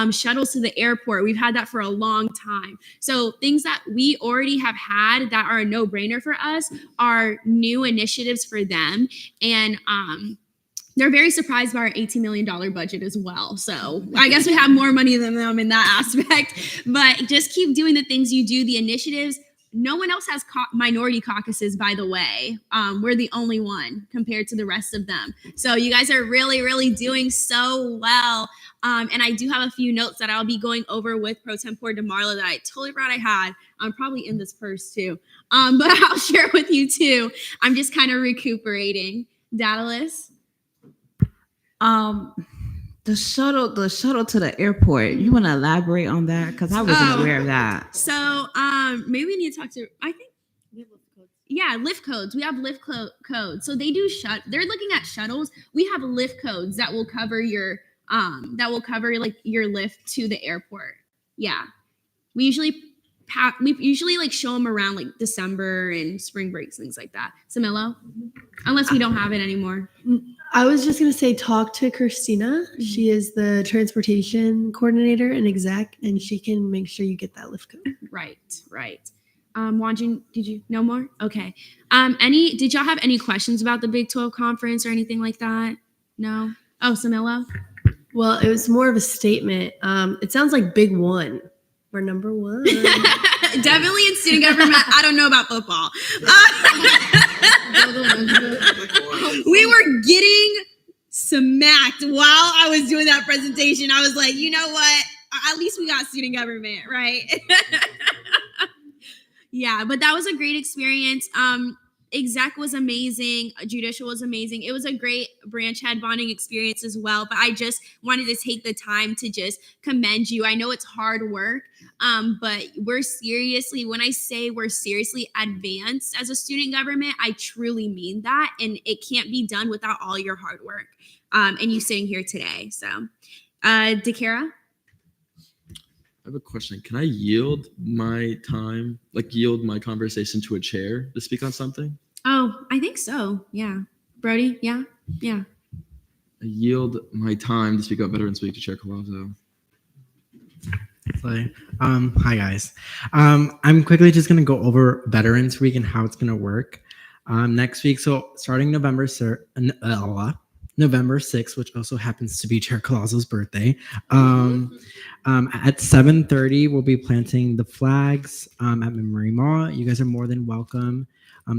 shuttles to the airport. We've had that for a long time. So things that we already have had that are a no-brainer for us are new initiatives for them. And they're very surprised by our $18 million budget as well. So I guess we have more money than them in that aspect. But just keep doing the things you do, the initiatives. No one else has minority caucuses, by the way. We're the only one compared to the rest of them. So you guys are really, really doing so well. And I do have a few notes that I'll be going over with Pro Tempore DeMarla that I totally forgot I had. I'm probably in this purse too. But I'll share with you too. I'm just kind of recuperating. Daedalus? The shuttle to the airport. You want to elaborate on that? Because I wasn't aware of that. So maybe we need to talk to, I think, lift codes. We have lift codes. So they do they're looking at shuttles. We have lift codes that will cover your like your lift to the airport. Yeah. We usually like show them around like December and spring breaks, things like that. Samilo? Unless we don't have it anymore. I was just going to say, talk to Christina. She is the transportation coordinator and exec, and she can make sure you get that lift code. Right. Wanjin, did you know more? Okay. Did y'all have any questions about the Big 12 conference or anything like that? No? Oh, Samilo? Well, it was more of a statement. It sounds like Big One. We're number one. Definitely in student government. I don't know about football. We were getting smacked while I was doing that presentation. I was like, you know what? At least we got student government, right? Yeah, but that was a great experience. exec was amazing. Judicial was amazing. It was a great branch head bonding experience as well. But I just wanted to take the time to just commend you. I know it's hard work, but when I say we're seriously advanced as a student government, I truly mean that. And it can't be done without all your hard work and you sitting here today. So, DeKara? I have a question. Can I yield my time, yield my conversation to a chair to speak on something? Oh, I think so. Yeah. Brody? Yeah? Yeah. I yield my time to speak about Veterans Week to Chair Collazo. Hi guys. I'm quickly just gonna go over Veterans Week and how it's gonna work next week. So starting November 6th, which also happens to be Chair Collazo's birthday. At 7:30, we'll be planting the flags at Memory Mall. You guys are more than welcome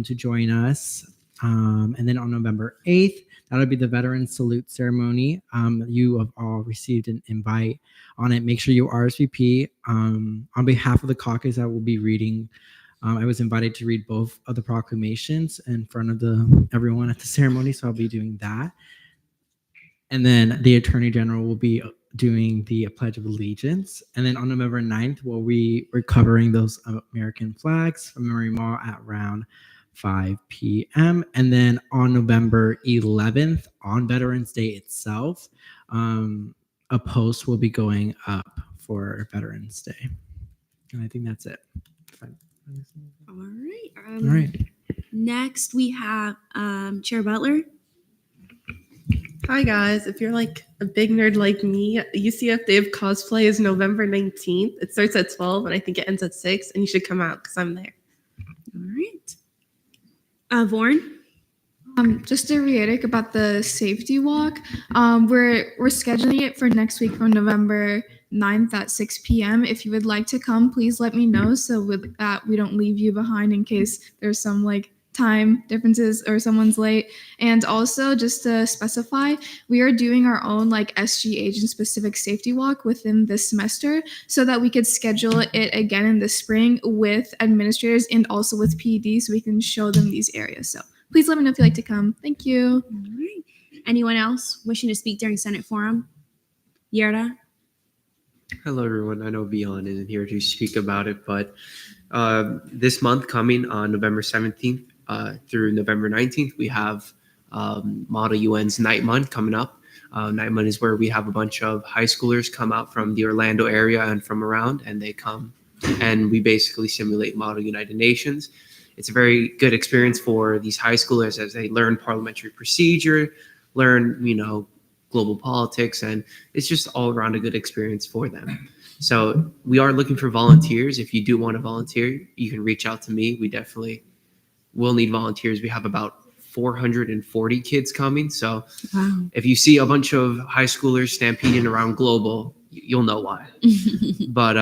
to join us. And then on November 8th, that'll be the Veteran Salute Ceremony. You have all received an invite on it. Make sure you RSVP. On behalf of the caucus, I will be reading. I was invited to read both of the proclamations in front of everyone at the ceremony, so I'll be doing that. And then the Attorney General will be doing the Pledge of Allegiance. And then on November 9th, we're covering those American flags from Memory Mall at around 5 p.m. And then on November 11th, on Veterans Day itself, a post will be going up for Veterans Day. And I think that's it. All right. All right. Next, we have Chair Butler. Hi guys, if you're like a big nerd like me, UCF Day of Cosplay is November 19th. It starts at 12 and I think it ends at 6, and you should come out because I'm there. All right. Vorn? Just to reiterate about the safety walk, we're scheduling it for next week on November 9th at 6 p.m. If you would like to come, please let me know so with that we don't leave you behind in case there's some time differences or someone's late. And also just to specify, we are doing our own SG agent specific safety walk within this semester so that we could schedule it again in the spring with administrators and also with PD so we can show them these areas. So please let me know if you'd like to come. Thank you. All right. Anyone else wishing to speak during Senate Forum? Yerda? Hello, everyone. I know Vion isn't here to speak about it, but this month coming on November 17th through November 19th, we have Model UN's Night Month coming up. Night Month is where we have a bunch of high schoolers come out from the Orlando area and from around, and they come and we basically simulate Model United Nations. It's a very good experience for these high schoolers as they learn parliamentary procedure, learn, global politics, and it's just all around a good experience for them. So we are looking for volunteers. If you do want to volunteer, you can reach out to me. We definitely will need volunteers. We have about 440 kids coming. So if you see a bunch of high schoolers stampeding around Global, you'll know why. But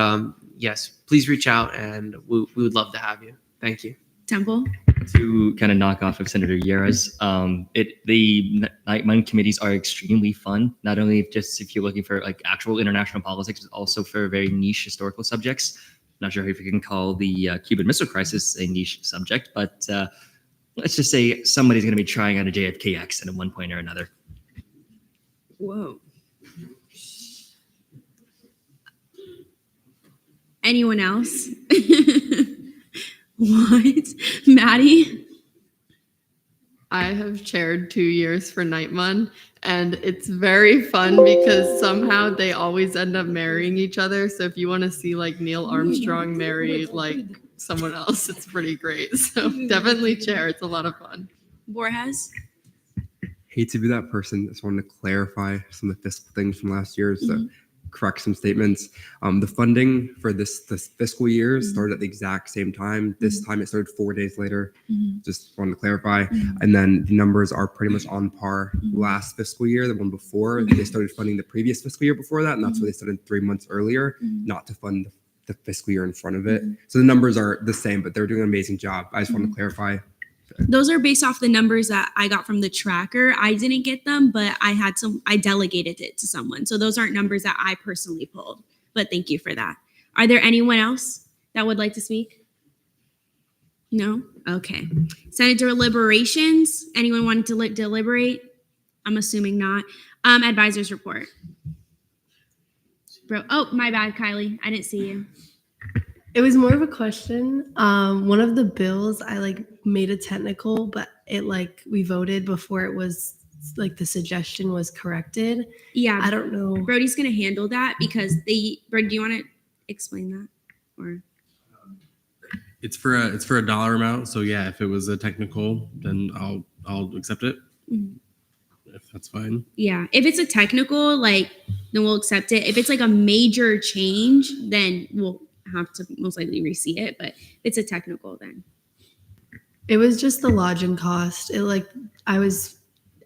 yes, please reach out and we would love to have you. Thank you. Temple? To kind of knock off of Senator Yera's, the Night Month committees are extremely fun. Not only just if you're looking for actual international politics, but also for very niche historical subjects. Not sure if you can call the Cuban Missile Crisis a niche subject, but let's just say somebody's going to be trying out a JFK accent at one point or another. Whoa. Anyone else? What? Maddie? I have chaired 2 years for Night Month, and it's very fun because somehow they always end up marrying each other. So if you want to see Neil Armstrong marry someone else, it's pretty great. So definitely chair. It's a lot of fun. Borges? Hate to be that person. Just wanted to clarify some of the fiscal things from last year. So correct some statements. The funding for this fiscal year started at the exact same time. This time it started 4 days later. Just wanted to clarify. And then the numbers are pretty much on par last fiscal year, the one before. They started funding the previous fiscal year before that, and that's why they started 3 months earlier, not to fund the fiscal year in front of it. So the numbers are the same, but they're doing an amazing job. I just want to clarify. Those are based off the numbers that I got from the tracker. I didn't get them, but I delegated it to someone. So those aren't numbers that I personally pulled, but thank you for that. Are there anyone else that would like to speak? No? Okay. Senate deliberations. Anyone wanted to deliberate? I'm assuming not. Advisors report. Bro, oh, my bad, Kylie. I didn't see you. It was more of a question. One of the bills I like made a technical, but it like we voted before it was like the suggestion was corrected. Yeah. I don't know. Brody's gonna handle that because Brody, do you want to explain that? Or It's for a dollar amount. So yeah, if it was a technical, then I'll accept it. Mhm. If that's fine. yeah, if it's a technical, like then we'll accept it. If it's like a major change, then we'll have to most likely re-see it. But if it's a technical, then It was just the lodging cost. It like I was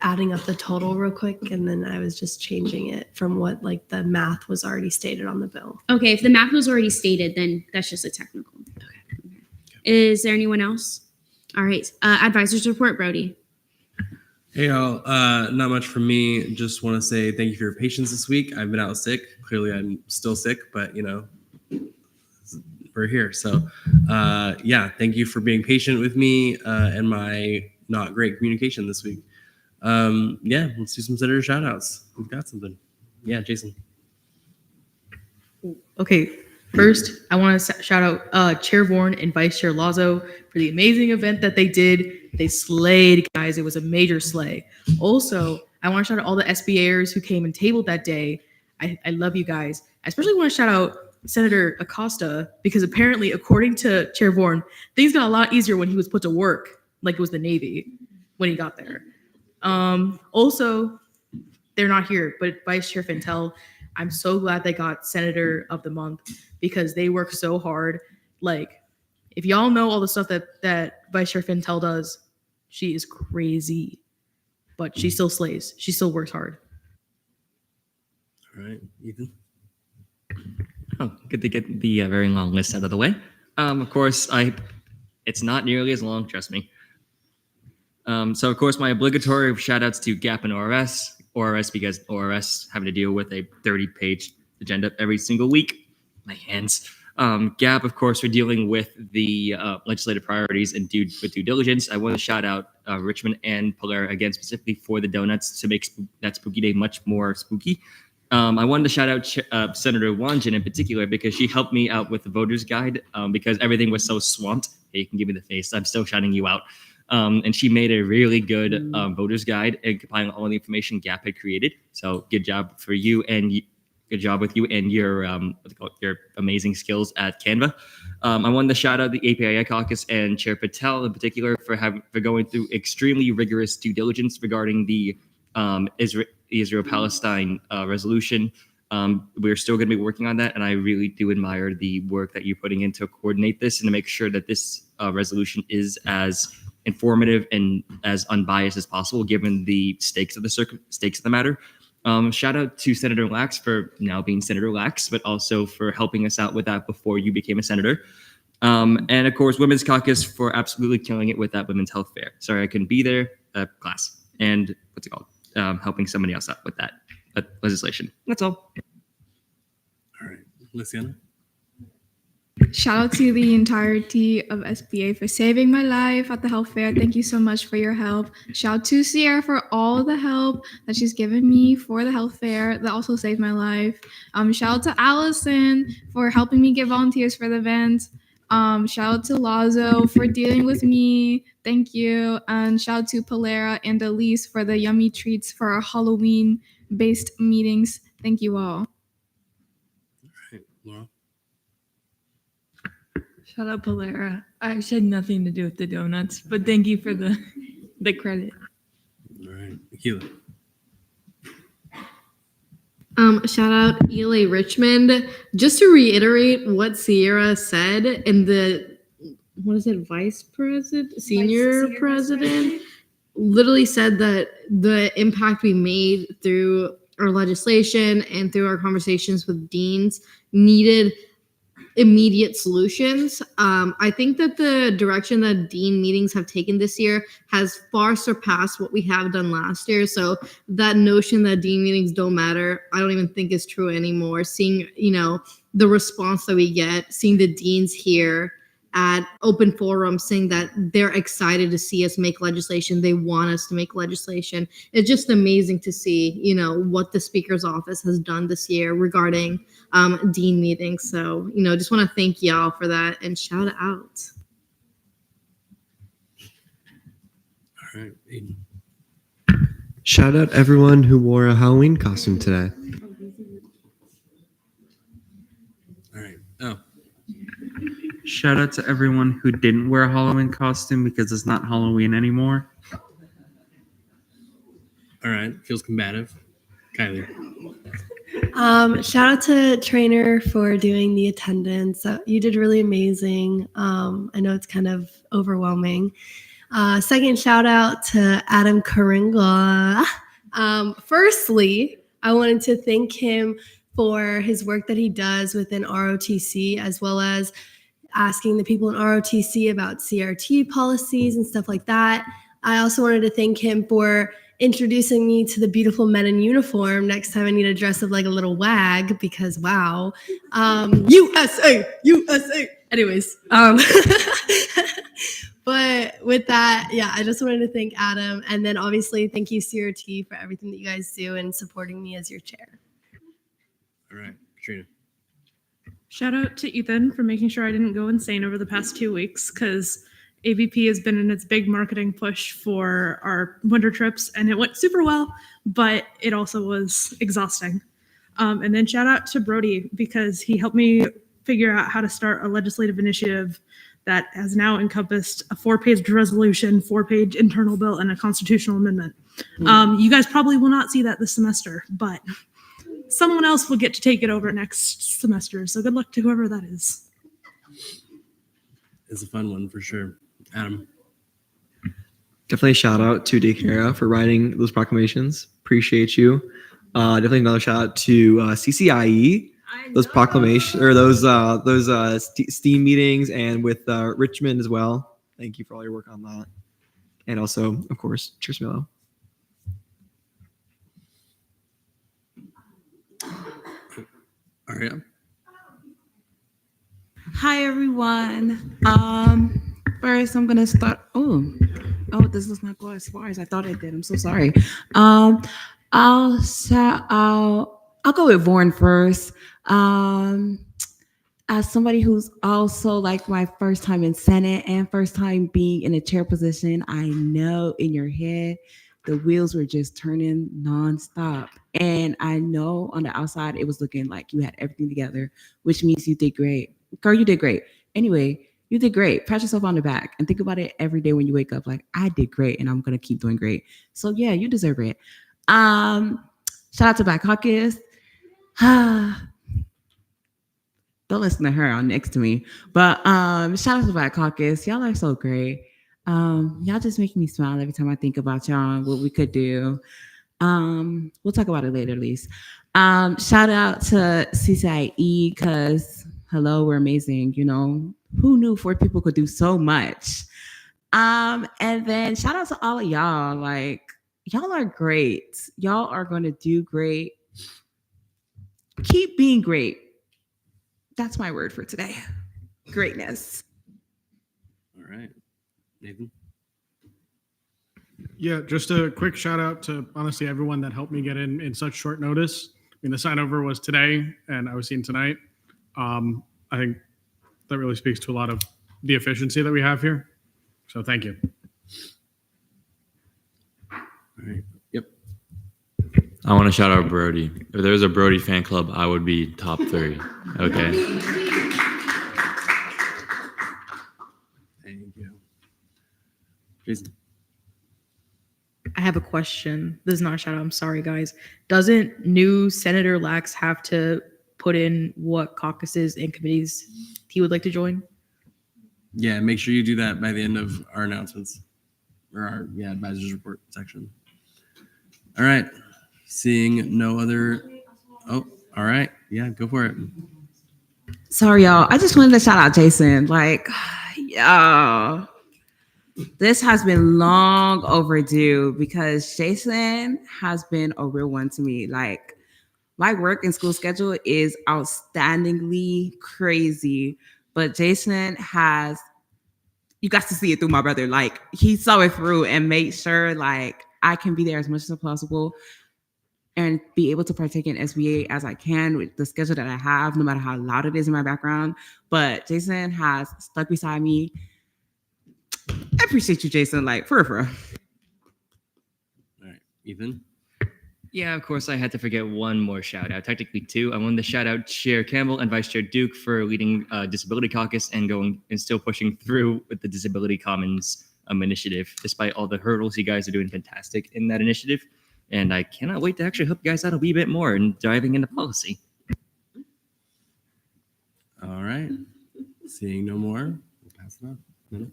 adding up the total real quick and then I was just changing it from what like the math was already stated on the bill. okay. If the math was already stated, then that's just a technical. Okay. Is there anyone else? All right. Advisors report, Brody. Hey y'all, not much from me. Just want to say thank you for your patience this week. I've been out sick. Clearly I'm still sick, but you know, we're here. So yeah, thank you for being patient with me and my not great communication this week. Yeah, let's do some senator shout outs. We've got something. Yeah, Jason. Okay, first, I want to shout out Chair Vorn and Vice Chair Lazo for the amazing event that they did. They slayed, guys. It was a major slay. Also, I want to shout out all the SBAers who came and tabled that day. I love you guys. I especially want to shout out Senator Acosta because apparently, according to Chair Vorn, things got a lot easier when he was put to work, like it was the Navy when he got there. Also, they're not here, but Vice Chair Fantel, I'm so glad they got Senator of the Month because they work so hard. Like, if y'all know all the stuff that Vice Chair Fantel does, she is crazy, but she still slays. She still works hard. All right, Ethan. Oh, good to get the very long list out of the way. Of course, it's not nearly as long, trust me. So of course, my obligatory shout outs to GAP and ORS because ORS having to deal with a 30-page agenda every single week. My hands. GAP, of course, for dealing with the legislative priorities and with due diligence. I want to shout out Richmond and Polera again, specifically for the donuts to make that spooky day much more spooky. I wanted to shout out Senator Wanjin in particular because she helped me out with the voter's guide because everything was so swamped. Hey, you can give me the face. I'm still shouting you out. And she made a really good voter's guide and compiling all the information GAP had created. So good job for you and good job with you and your amazing skills at Canva. I wanted to shout out the API caucus and Chair Patel in particular for going through extremely rigorous due diligence regarding the Israel-Palestine resolution. We're still going to be working on that, and I really do admire the work that you're putting in to coordinate this and to make sure that this resolution is as informative and as unbiased as possible, given the stakes of the matter. Shout out to Senator Lax for now being Senator Lax, but also for helping us out with that before you became a senator. And of course, Women's Caucus for absolutely killing it with that Women's Health Fair. Sorry I couldn't be there, class. And what's it called? Helping somebody else out with that legislation. That's all. All right, Luciana. Shout out to the entirety of SBA for saving my life at the health fair. Thank you so much for your help. Shout out to Sierra for all the help that she's given me for the health fair. That also saved my life. Shout out to Allison for helping me get volunteers for the event. Shout out to Lazo for dealing with me. Thank you. And shout out to Polera and Elise for the yummy treats for our Halloween-based meetings. Thank you all. All right, Laura. Shout out Polera. I actually had nothing to do with the donuts, but thank you for the credit. All right, Akila. Shout out ELA Richmond. Just to reiterate what Sierra said in vice president, senior president, literally said that the impact we made through our legislation and through our conversations with deans needed immediate solutions. I think that the direction that dean meetings have taken this year has far surpassed what we have done last year. So that notion that dean meetings don't matter, I don't even think is true anymore. Seeing, the response that we get, seeing the deans here, at open forum saying that they're excited to see us make legislation. They want us to make legislation. It's just amazing to see, you know, what the speaker's office has done this year regarding dean meetings. So, you know, just want to thank y'all for that and shout out. All right, Aiden. Shout out everyone who wore a Halloween costume today. All right. Oh, Shout out to everyone who didn't wear a Halloween costume because it's not Halloween anymore. all right. Feels combative. Kylie. Shout out to Trainer for doing the attendance. You did really amazing. I know it's kind of overwhelming. Second shout out to Adam Karinga. Firstly, I wanted to thank him for his work that he does within ROTC, as well as asking the people in ROTC about CRT policies and stuff like that. I also wanted to thank him for introducing me to the beautiful men in uniform. Next time I need to dress up like a little wag because wow. USA. Anyways, but with that, yeah, I just wanted to thank Adam. And then obviously thank you CRT for everything that you guys do and supporting me as your chair. All right, Katrina. Shout out to Ethan for making sure I didn't go insane over the past 2 weeks because AVP has been in its big marketing push for our winter trips and it went super well, but it also was exhausting. And then shout out to Brody because he helped me figure out how to start a legislative initiative that has now encompassed a 4-page resolution, 4-page internal bill, and a constitutional amendment. You guys probably will not see that this semester, but someone else will get to take it over next semester. So good luck to whoever that is. It's a fun one for sure. Adam. Definitely shout out to DeCara for writing those proclamations. Appreciate you. Definitely another shout out to CCIE, those proclamations or those STEAM meetings, and with Richmond as well. Thank you for all your work on that. And also, of course, Cheers Milo. Aria. Hi everyone. First I'm gonna start. Oh, this does not go as far as I thought it did. I'm so sorry. I'll go with Vaughn first. As somebody who's also like my first time in Senate and first time being in a chair position, I know in your head the wheels were just turning nonstop. And I know on the outside it was looking like you had everything together, which means you did great. Girl, you did great. Anyway, you did great. Pat yourself on the back and think about it every day when you wake up. Like, I did great and I'm going to keep doing great. So yeah, you deserve it. Shout out to Black Caucus. Don't listen to her on next to me. But shout out to Black Caucus. Y'all are so great. Y'all just make me smile every time I think about y'all and what we could do. We'll talk about it later, at least. Shout out to CCIE because hello, we're amazing. You know, who knew 4 people could do so much? And then shout out to all of y'all. Like, y'all are great. Y'all are going to do great. Keep being great. That's my word for today. Greatness. All right. Nathan. Yeah, just a quick shout out to honestly everyone that helped me get in such short notice. I mean, the sign over was today and I was seen tonight. I think that really speaks to a lot of the efficiency that we have here. So thank you. All right. Yep. I want to shout out Brody. If there was a Brody fan club, I would be top 3. Okay. Thank you. Jason. I have a question. This is not a shout out. I'm sorry, guys. Doesn't new Senator Lax have to put in what caucuses and committees he would like to join? Yeah, make sure you do that by the end of our announcements or our advisors report section. All right. Seeing no other. Oh, all right. Yeah, go for it. Sorry, y'all. I just wanted to shout out Jason. Like, y'all, this has been long overdue because Jason has been a real one to me. Like, my work and school schedule is outstandingly crazy, But Jason has, you got to see it through my brother. Like, he saw it through and made sure like I can be there as much as possible and be able to partake in SBA as I can with the schedule that I have, no matter how loud it is in my background. But Jason has stuck beside me. I appreciate you, Jason. Like, for real. All right, Ethan. Yeah, of course, I had to forget one more shout out. Technically, two. I wanted to shout out Chair Campbell and Vice Chair Duke for leading Disability Caucus and going and still pushing through with the Disability Commons initiative. Despite all the hurdles, you guys are doing fantastic in that initiative. And I cannot wait to actually help you guys out a wee bit more in diving into policy. All right. Seeing no more, we'll pass it on.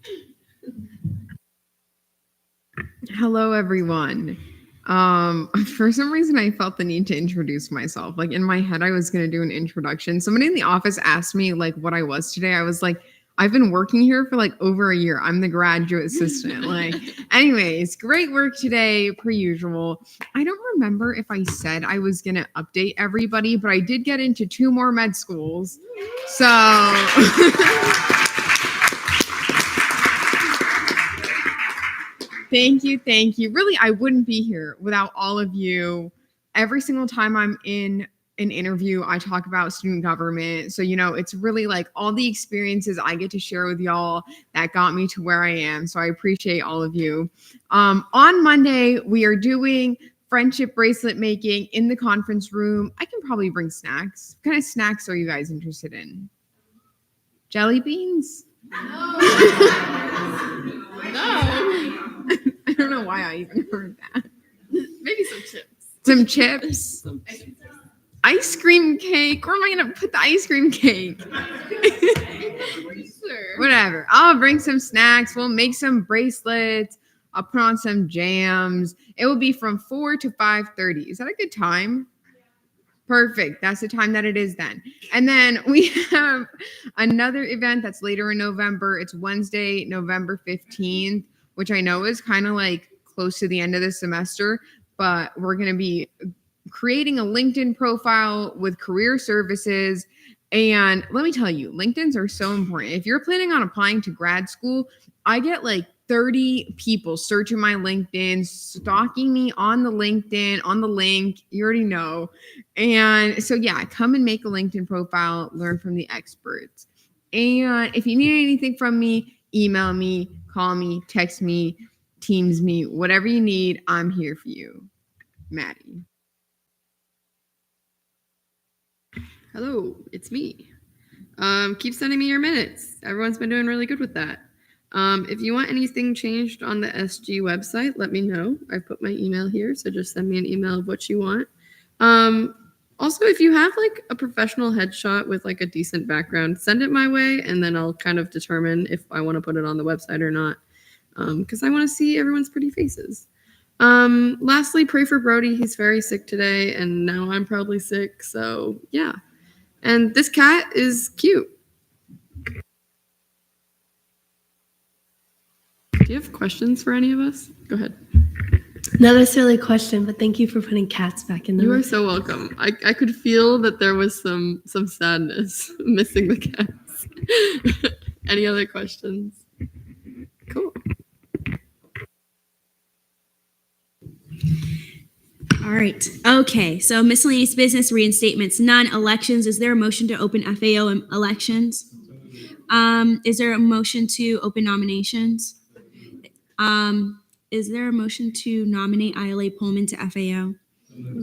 Hello, everyone. For some reason, I felt the need to introduce myself. Like in my head, I was going to do an introduction. Somebody in the office asked me like what I was today. I was like, I've been working here for like over a year. I'm the graduate assistant. Like, anyways, great work today, per usual. I don't remember if I said I was going to update everybody, but I did get into 2 more med schools. So thank you. Really, I wouldn't be here without all of you. Every single time I'm in an interview, I talk about student government. So, it's really like all the experiences I get to share with y'all that got me to where I am. So I appreciate all of you. On Monday, we are doing friendship bracelet making in the conference room. I can probably bring snacks. What kind of snacks are you guys interested in? Jelly beans? No. I don't know why I even heard that. Maybe some chips. Some chips? Ice cream cake? Where am I going to put the ice cream cake? Whatever. I'll bring some snacks. We'll make some bracelets. I'll put on some jams. It will be from 4 to 5:30. Is that a good time? Perfect. That's the time that it is then. And then we have another event that's later in November. It's Wednesday, November 15th, which I know is kind of like close to the end of the semester, but we're going to be creating a LinkedIn profile with career services. And let me tell you, LinkedIns are so important. If you're planning on applying to grad school, I get like 30 people searching my LinkedIn, stalking me on the LinkedIn, on the link. You already know. And so, yeah, come and make a LinkedIn profile, learn from the experts. And if you need anything from me, email me, call me, text me, Teams me, whatever you need, I'm here for you. Maddie. Hello, it's me. Keep sending me your minutes. Everyone's been doing really good with that. If you want anything changed on the SG website, let me know. I put my email here, so just send me an email of what you want. Also, if you have like a professional headshot with like a decent background, send it my way, and then I'll kind of determine if I want to put it on the website or not, because I want to see everyone's pretty faces. Lastly, pray for Brody. He's very sick today, and now I'm probably sick, so yeah. And this cat is cute. Do you have questions for any of us? Go ahead. Not necessarily a question, but thank you for putting cats back in the You room. are so welcome. I could feel that there was some sadness missing the cats. Any other questions? Cool. All right. Okay. So miscellaneous business reinstatements, none. Elections. Is there a motion to open FAO elections? Is there a motion to open nominations? Is there a motion to nominate ILA Pullman to FAO?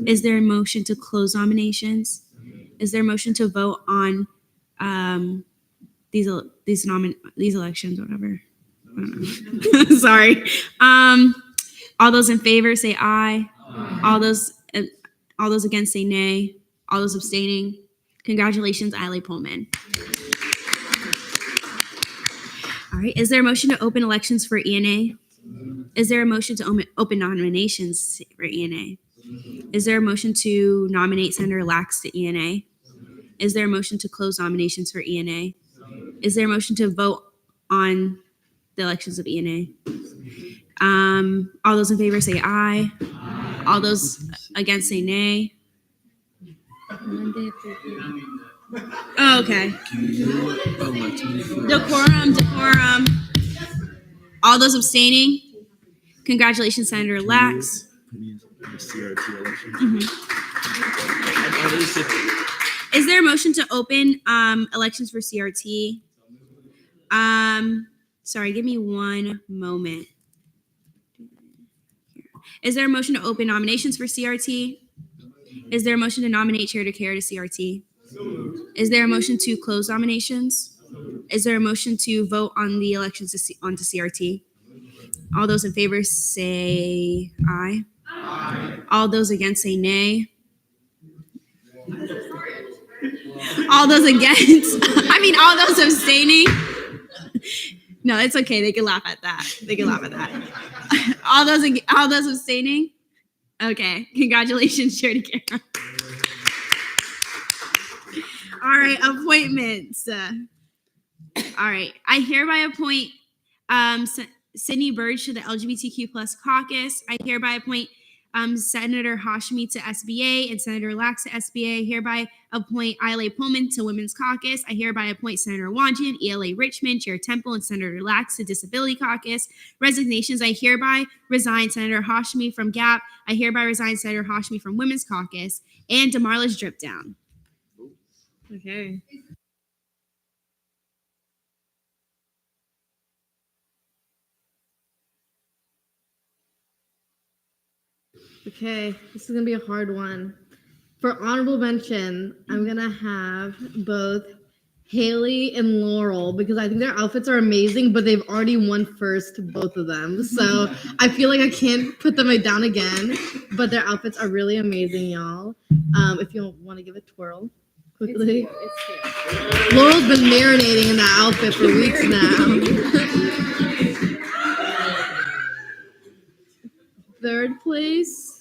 Is there a motion to close nominations? Is there a motion to vote on these elections, whatever? I don't know. Sorry. All those in favor say aye. All those against say nay. All those abstaining. Congratulations, ILA Pullman. All right. Is there a motion to open elections for ENA? Is there a motion to open nominations for ENA? Is there a motion to nominate Senator Lax to ENA? Is there a motion to close nominations for ENA? Is there a motion to vote on the elections of ENA? All those in favor say aye. All those against say nay. Oh, okay. Decorum. All those abstaining? Congratulations, Senator Lax. Mhm. Is there a motion to open elections for CRT? Sorry, give me one moment. Is there a motion to open nominations for CRT? Is there a motion to nominate Chair DeCara to CRT? Is there a motion to close nominations? Is there a motion to vote on the elections onto CRT? All those in favor say aye. All those against say nay. All those against, all those abstaining. No, it's okay. They can laugh at that. All those abstaining. Okay. Congratulations, Chair DeCara. All right, appointments. All right, I hereby appoint Sydney Burge to the LGBTQ+ caucus. I hereby appoint Senator Hashmi to SBA and Senator Lax to SBA. I hereby appoint Ile Pullman to Women's Caucus. I hereby appoint Senator Wanjan, ELA Richmond, Chair Temple, and Senator Lax to Disability Caucus. Resignations, I hereby resign Senator Hashmi from GAP. I hereby resign Senator Hashmi from Women's Caucus. And DeMarla's drip down. Okay. Okay, this is gonna be a hard one. For honorable mention, I'm gonna have both Haley and Laurel because I think their outfits are amazing, but they've already won first, both of them. So I feel like I can't put them down again, but their outfits are really amazing, y'all. If you want to give a twirl quickly. Laurel's been marinating in that outfit for weeks now. Third place,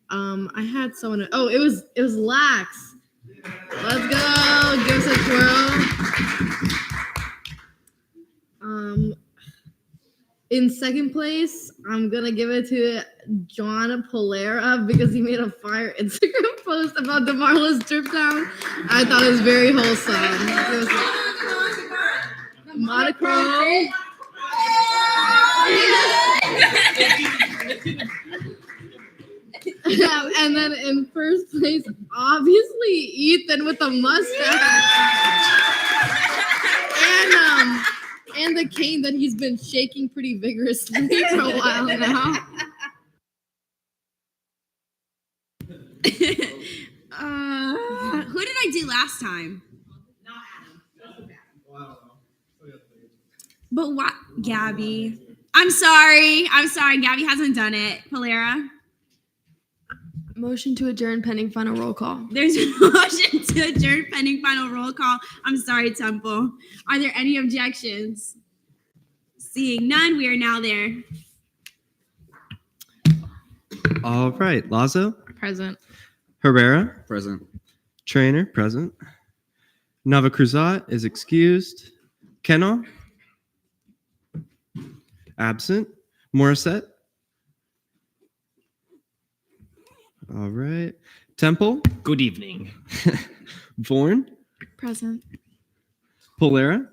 I had someone. Oh, it was Lax. Let's go. Give us a twirl. In second place, I'm gonna give it to John Polera because he made a fire Instagram post about DeMarla's drip down. I thought it was very wholesome. Monochrome. Yeah, and then in first place, obviously Ethan with the mustache and the cane that he's been shaking pretty vigorously for a while now. Who did I do last time? But what? Gabby. I'm sorry. Gabby hasn't done it. Polera. Motion to adjourn pending final roll call. There's a motion to adjourn pending final roll call. I'm sorry, Temple. Are there any objections? Seeing none, we are now there. All right. Lazo, Present. Herrera, present. Trainer, present. Navacruzat is excused. Keno, absent. Morissette. All right. Temple. Good evening. Vorn. Present. Polera.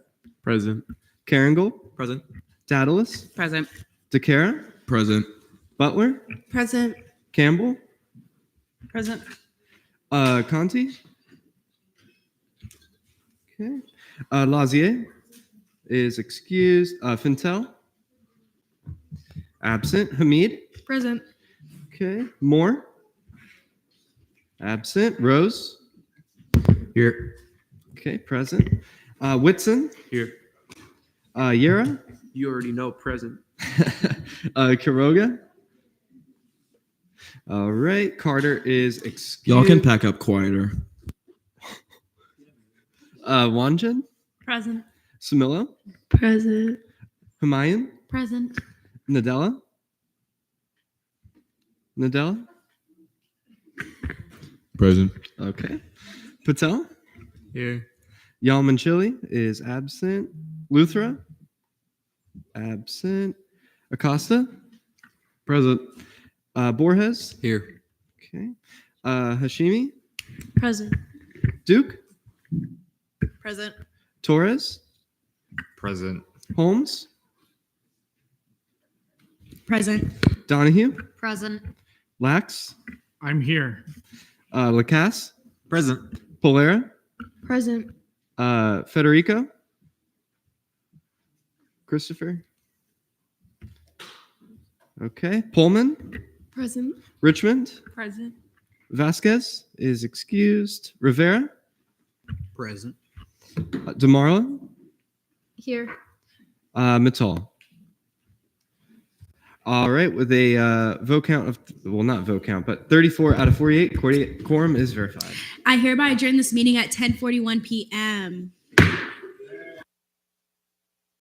Present. Caringle. Present. Daedalus. Present. DeCara. Present. Butler. Present. Campbell. Present. Conti. Okay. Lazier is excused. Fintel. Absent. Hamid. Present. Okay. Moore. Absent. Rose. Here. Okay. Present. Whitson. Here. Yera. You already know, present. Quiroga. All right. Carter is excused. Y'all can pack up quieter. Wanjan. Present. Samilo. Present. Humayun. Present. Nadella. Nadella. Present. Okay. Patel. Here. Yalmanchili is absent. Luthra. Absent. Acosta. Present. Borges. Here. Okay. Hashimi. Present. Duke. Present. Torres, Present. Holmes, Present. Donahue, Present. Lax, I'm here. Lacasse, Present. Polera, Present. Federico, Christopher. Okay, Pullman, Present. Richmond, Present. Vasquez is excused. Rivera, Present. Demarla, Here. Mittal. All right, with a vote count of, well, not vote count, but 34 out of 48, quorum is verified. I hereby adjourn this meeting at 10:41 p.m.